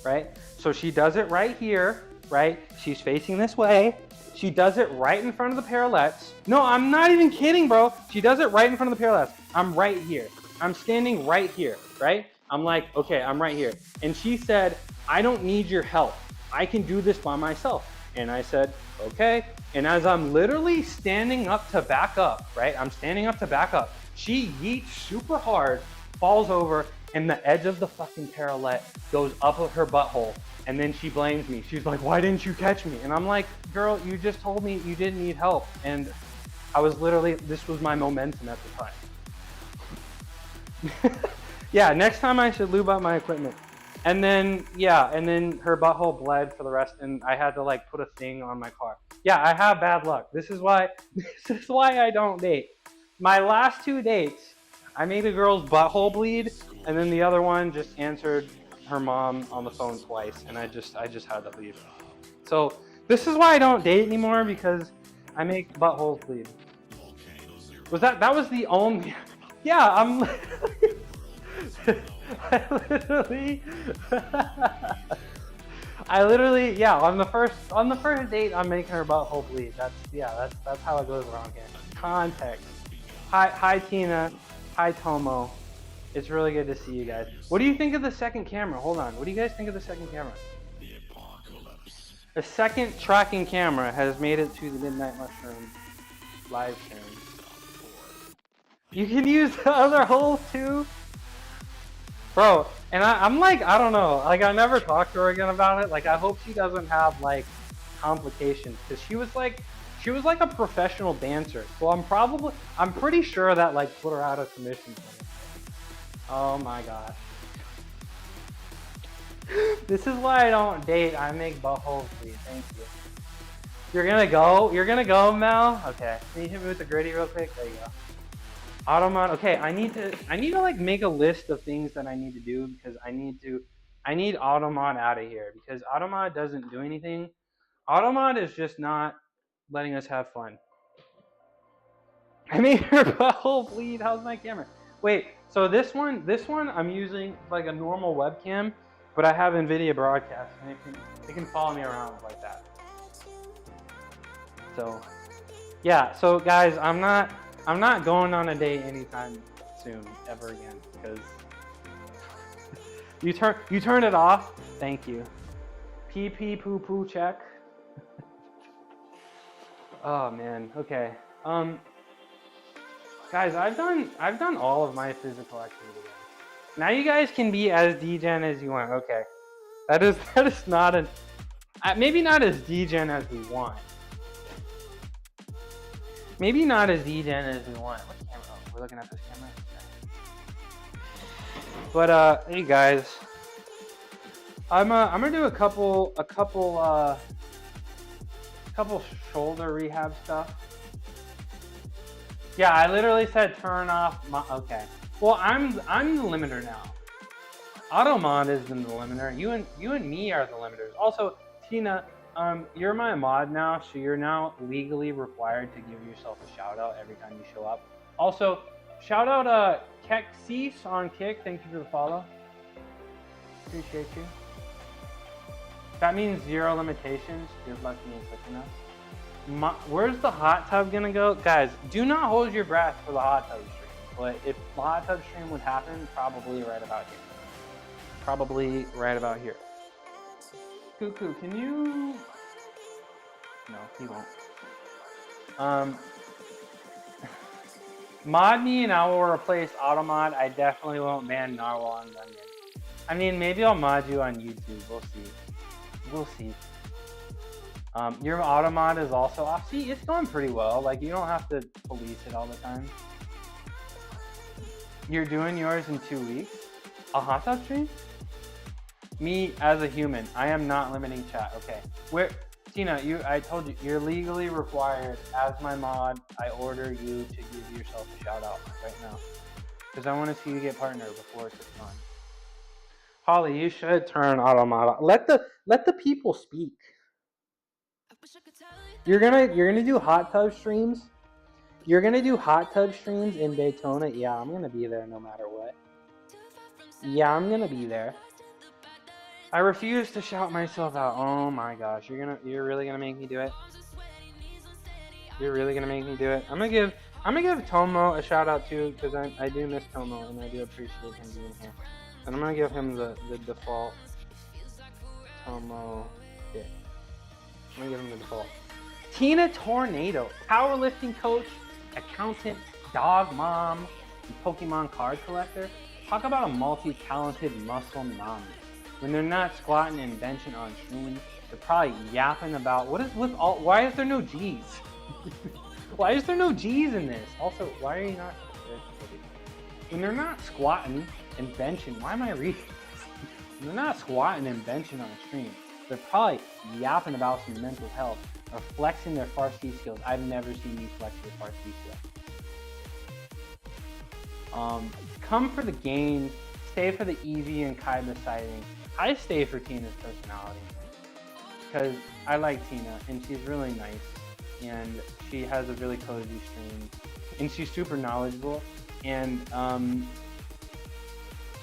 Speaker 2: Right? So she does it right here, right? She's facing this way. She does it right in front of the parallettes. No, I'm not even kidding, bro. She does it right in front of the parallettes. I'm right here. I'm standing right here, right? I'm like, okay, I'm right here. And she said, I don't need your help. I can do this by myself. And I said, okay. And as I'm literally standing up to back up, right? I'm standing up to back up. She yeets super hard, falls over, and the edge of the fucking parallel goes up of her butthole. And then she blames me. She's like, why didn't you catch me? And I'm like, girl, you just told me you didn't need help. And I was literally, this was my momentum at the time. Yeah, next time I should lube up my equipment. And then, yeah, and then her butthole bled for the rest, and I had to like put a thing on my car. Yeah, I have bad luck. This is why I don't date. My last 2 dates, I made a girl's butthole bleed, and then the other one just answered her mom on the phone twice, and I just had to leave. So this is why I don't date anymore, because I make buttholes bleed. That was the only? Yeah, I'm. I literally, yeah. On the first date, I'm making her butthole bleed. That's how it goes around here. Context. Hi Tina. Hi Tomo. It's really good to see you guys. What do you think of the second camera? Hold on. What do you guys think of the second camera? The second tracking camera has made it to the Midnight Mushroom live stream. You can use the other holes too? Bro, and I'm like, I don't know. Like, I never talked to her again about it. Like, I hope she doesn't have, like, complications. Because she was like a professional dancer. So I'm pretty sure that, like, put her out of commission for me. Oh my gosh. This is why I don't date. I make buttholes bleed. Thank you. You're gonna go? You're gonna go, Mel? Okay. Can you hit me with the gritty real quick? There you go. Automod. Okay, I need to like make a list of things that I need to do because I need Automod out of here because Automod doesn't do anything. Automod is just not letting us have fun. I made her butthole bleed. How's my camera? Wait, so this one I'm using like a normal webcam, but I have NVIDIA Broadcast and it can follow me around like that. So yeah, so guys, I'm not going on a date anytime soon ever again because you turn it off. Thank you. Pee pee poo poo check. Oh man. Okay. Guys, I've done all of my physical activity. Now you guys can be as degen as you want. Okay. That is not maybe not as degen as we want. Maybe not as degen as we want. What camera? Oh, we're looking at this camera. Okay. But hey guys, I'm gonna do a couple shoulder rehab stuff. Yeah, I literally said turn off my. Okay. Well, I'm the limiter now. Automod is the limiter. You and me are the limiters. Also, Tina, you're my mod now, so you're now legally required to give yourself a shout out every time you show up. Also, shout out Keksis on Kick. Thank you for the follow. Appreciate you. That means 0 limitations. Good luck being quick enough. Where's the hot tub gonna go? Guys, do not hold your breath for the hot tub stream. But if the hot tub stream would happen, probably right about here. Probably right about here. Cuckoo, can you... No, he won't. Mod me and I will replace Automod. I definitely won't ban Narwhal and Onion. I mean, maybe I'll mod you on YouTube. We'll see. We'll see. Your Automod is also off. See, it's going pretty well. Like, you don't have to police it all the time. You're doing yours in 2 weeks? A hot tub stream? Me as a human, I am not limiting chat. Okay, where Tina? I told you, you're legally required as my mod. I order you to give yourself a shout out right now because I want to see you get partner before it's done. Holly, you should turn auto mod. Let the people speak. You're gonna do hot tub streams. You're gonna do hot tub streams in Daytona. Yeah, I'm gonna be there no matter what. Yeah, I'm gonna be there. I refuse to shout myself out. Oh my gosh, you're really gonna make me do it? You're really gonna make me do it? I'm gonna give Tomo a shout out too, because I do miss Tomo and I do appreciate him being here. And I'm gonna give him the default Tomo pick. I'm gonna give him the default. Tina Tornado, powerlifting coach, accountant, dog mom, and Pokemon card collector. Talk about a multi-talented muscle mom. When they're not squatting and benching on stream, they're probably yapping about why is there no G's? Why is there no G's in this? Also, why are you not? When they're not squatting and benching, why am I reading this? When they're not squatting and benching on a stream, they're probably yapping about some mental health or flexing their Farsi skills. I've never seen you flex your Farsi skills. Come for the gains, stay for the Eevee and Kaiba sighting. I stay for Tina's personality because I like Tina and she's really nice and she has a really cozy stream and she's super knowledgeable and I'm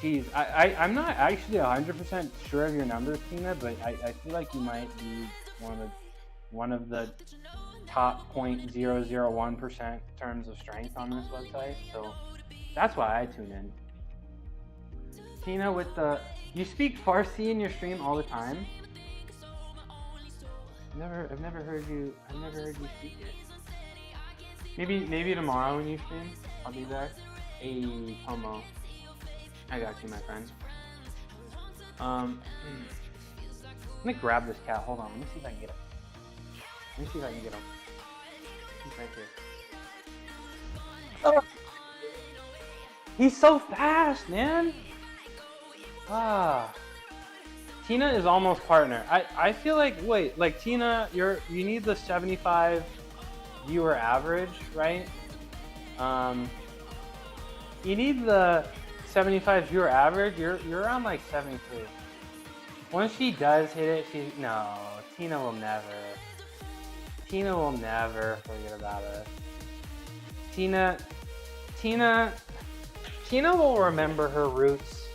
Speaker 2: not actually 100% sure of your numbers, Tina, but I feel like you might be one of the top 0.001% in terms of strength on this website, so that's why I tune in. Tina with you speak Farsi in your stream all the time? I've never heard you speak it. Maybe tomorrow when you stream, I'll be there. Hey, Tomo. I got you, my friend. Let me grab this cat. Hold on. Let me see if I can get him. He's right here. Oh! He's so fast, man! Tina is almost partner. I feel like, wait, like Tina, you need the 75 viewer average, right? You need the 75 viewer average. You're around like 73. Once she does hit it, no, Tina will never forget about us. Tina will remember her roots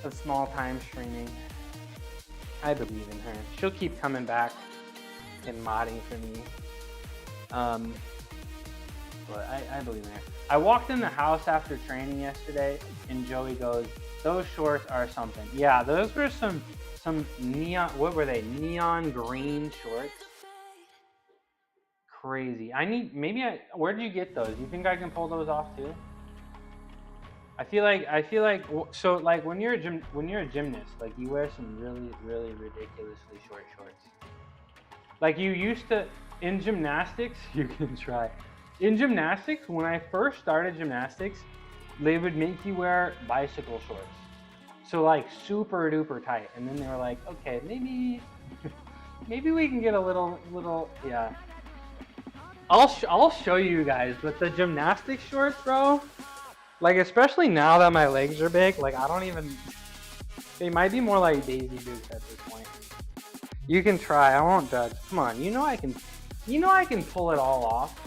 Speaker 2: of small time streaming. I believe in her. She'll keep coming back and modding for me. But I believe in her. I walked in the house after training yesterday and Joey goes, "Those shorts are something." Yeah, those were some neon, what were they? Neon green shorts. Crazy. Where did you get those? You think I can pull those off too? I feel like so like when you're a gymnast, like you wear some really, really ridiculously short shorts. Like you used to in gymnastics, you can try. In gymnastics, when I first started gymnastics, they would make you wear bicycle shorts. So like super duper tight. And then they were like, okay, maybe we can get a little, yeah. I'll show you guys with the gymnastics shorts, bro. Like, especially now that my legs are big, like, they might be more like Daisy Dukes at this point. You can try. I won't judge. Come on. You know I can pull it all off.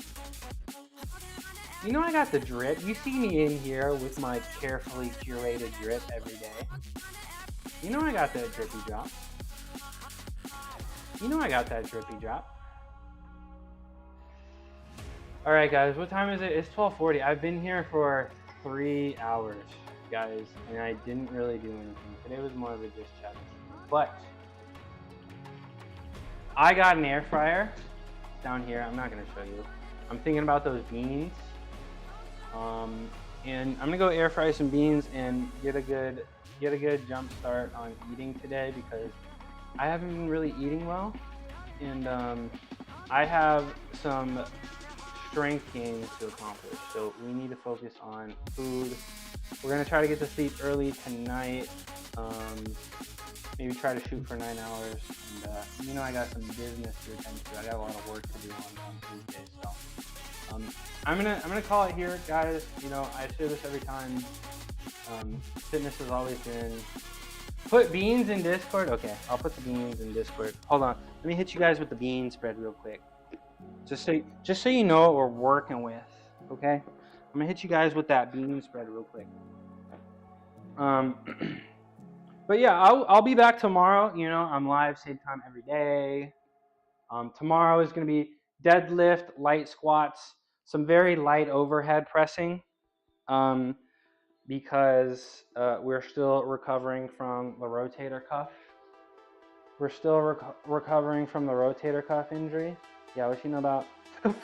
Speaker 2: You know I got the drip. You see me in here with my carefully curated drip every day. You know I got that drippy drop. You know I got that drippy drop. All right, guys, what time is it? It's 12:40. I've been here for 3 hours, guys, and I didn't really do anything. Today was more of a just chat. But I got an air fryer down here. I'm not gonna show you. I'm thinking about those beans. And I'm gonna go air fry some beans and get a good jump start on eating today, because I haven't been really eating well, and I have some strength gains to accomplish, so we need to focus on food. We're gonna try to get to sleep early tonight, maybe try to shoot for 9 hours, and you know I got some business to attend to. I got a lot of work to do on Tuesday, so I'm gonna call it here, guys. You know, I say this every time. Fitness has always been put beans in Discord. Okay, I'll put the beans in Discord. Hold on, let me hit you guys with the bean spread real quick, just so you know what we're working with. Okay, I'm gonna hit you guys with that bean spread real quick. But yeah, I'll be back tomorrow. You know, I'm live same time every day. Tomorrow is gonna be deadlift, light squats, some very light overhead pressing, because we're still recovering from the rotator cuff. We're still recovering from the rotator cuff injury. Yeah, what you know about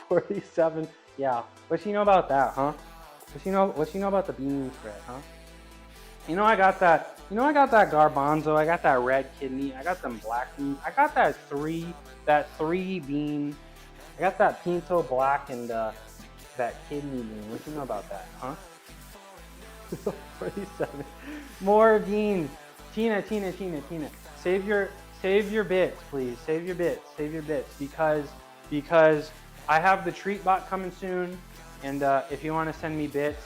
Speaker 2: 47? Yeah, what you know about that, huh? What you know about the bean spread, huh? You know I got that. You know I got that garbanzo. I got that red kidney. I got them black beans. I got that three bean. I got that pinto black and that kidney bean. What you know about that, huh? 47. More beans. Tina. Save your bits, please. Save your bits, because I have the treat bot coming soon, and if you want to send me bits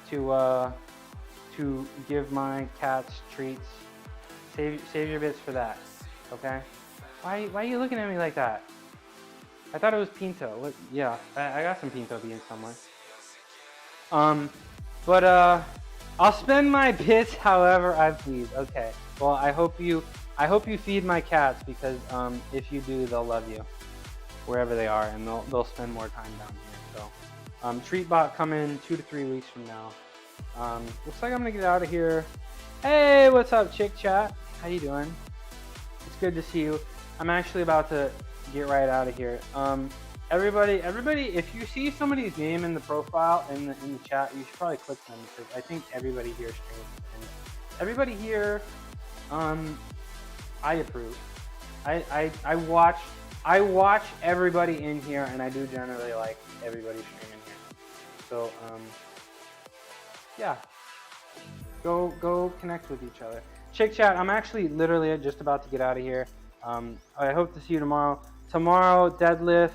Speaker 2: to give my cats treats, save your bits for that. Okay? Why are you looking at me like that? I thought it was pinto. What? Yeah, I got some pinto beans somewhere. But I'll spend my bits however I please. Okay. Well, I hope you feed my cats, because if you do, they'll love you wherever they are, and they'll spend more time down here. So, treat bot coming 2 to 3 weeks from now. Looks like I'm gonna get out of here. Hey, what's up, Chick Chat? How you doing? It's good to see you. I'm actually about to get right out of here. Everybody, if you see somebody's name in the profile in the chat, you should probably click them, because I think everybody here streams. And everybody here, I approve. I watch everybody in here, and I do generally like everybody streaming here. So yeah, go connect with each other. Chick Chat, I'm actually literally just about to get out of here. I hope to see you tomorrow. Tomorrow, deadlift.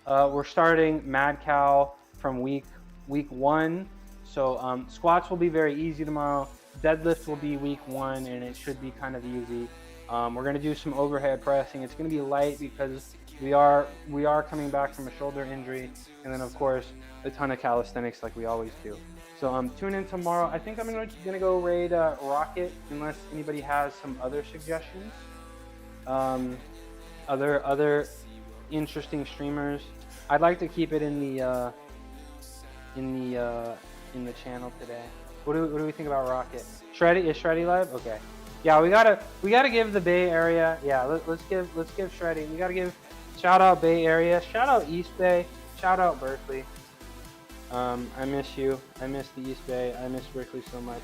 Speaker 2: We're starting Mad Cow from week 1. So squats will be very easy tomorrow. Deadlift will be week 1, and it should be kind of easy. We're gonna do some overhead pressing. It's gonna be light, because we are coming back from a shoulder injury, and then of course a ton of calisthenics like we always do. So tune in tomorrow. I think I'm gonna go raid Rocket, unless anybody has some other suggestions. Other interesting streamers. I'd like to keep it in the channel today. What do we think about Rocket? Is Shreddy live? Okay. Yeah, we gotta give the Bay Area. Yeah, let's give Shreddy. We gotta give shout out Bay Area, shout out East Bay, shout out Berkeley. I miss you. I miss the East Bay. I miss Berkeley so much.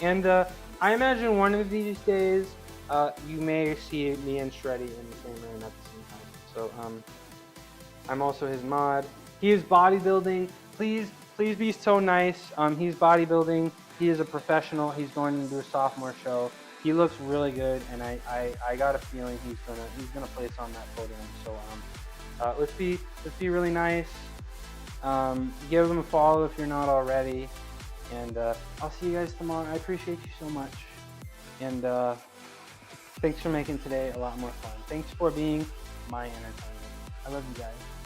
Speaker 2: And I imagine one of these days you may see me and Shreddy in the same room at the same time. So I'm also his mod. He is bodybuilding. Please be so nice. He's bodybuilding. He is a professional. He's going to do a sophomore show. He looks really good, and I got a feeling he's gonna place on that podium. So let's be really nice. Give him a follow if you're not already, and I'll see you guys tomorrow. I appreciate you so much, and Thanks for making today a lot more fun. Thanks for being my entertainment. I love you guys.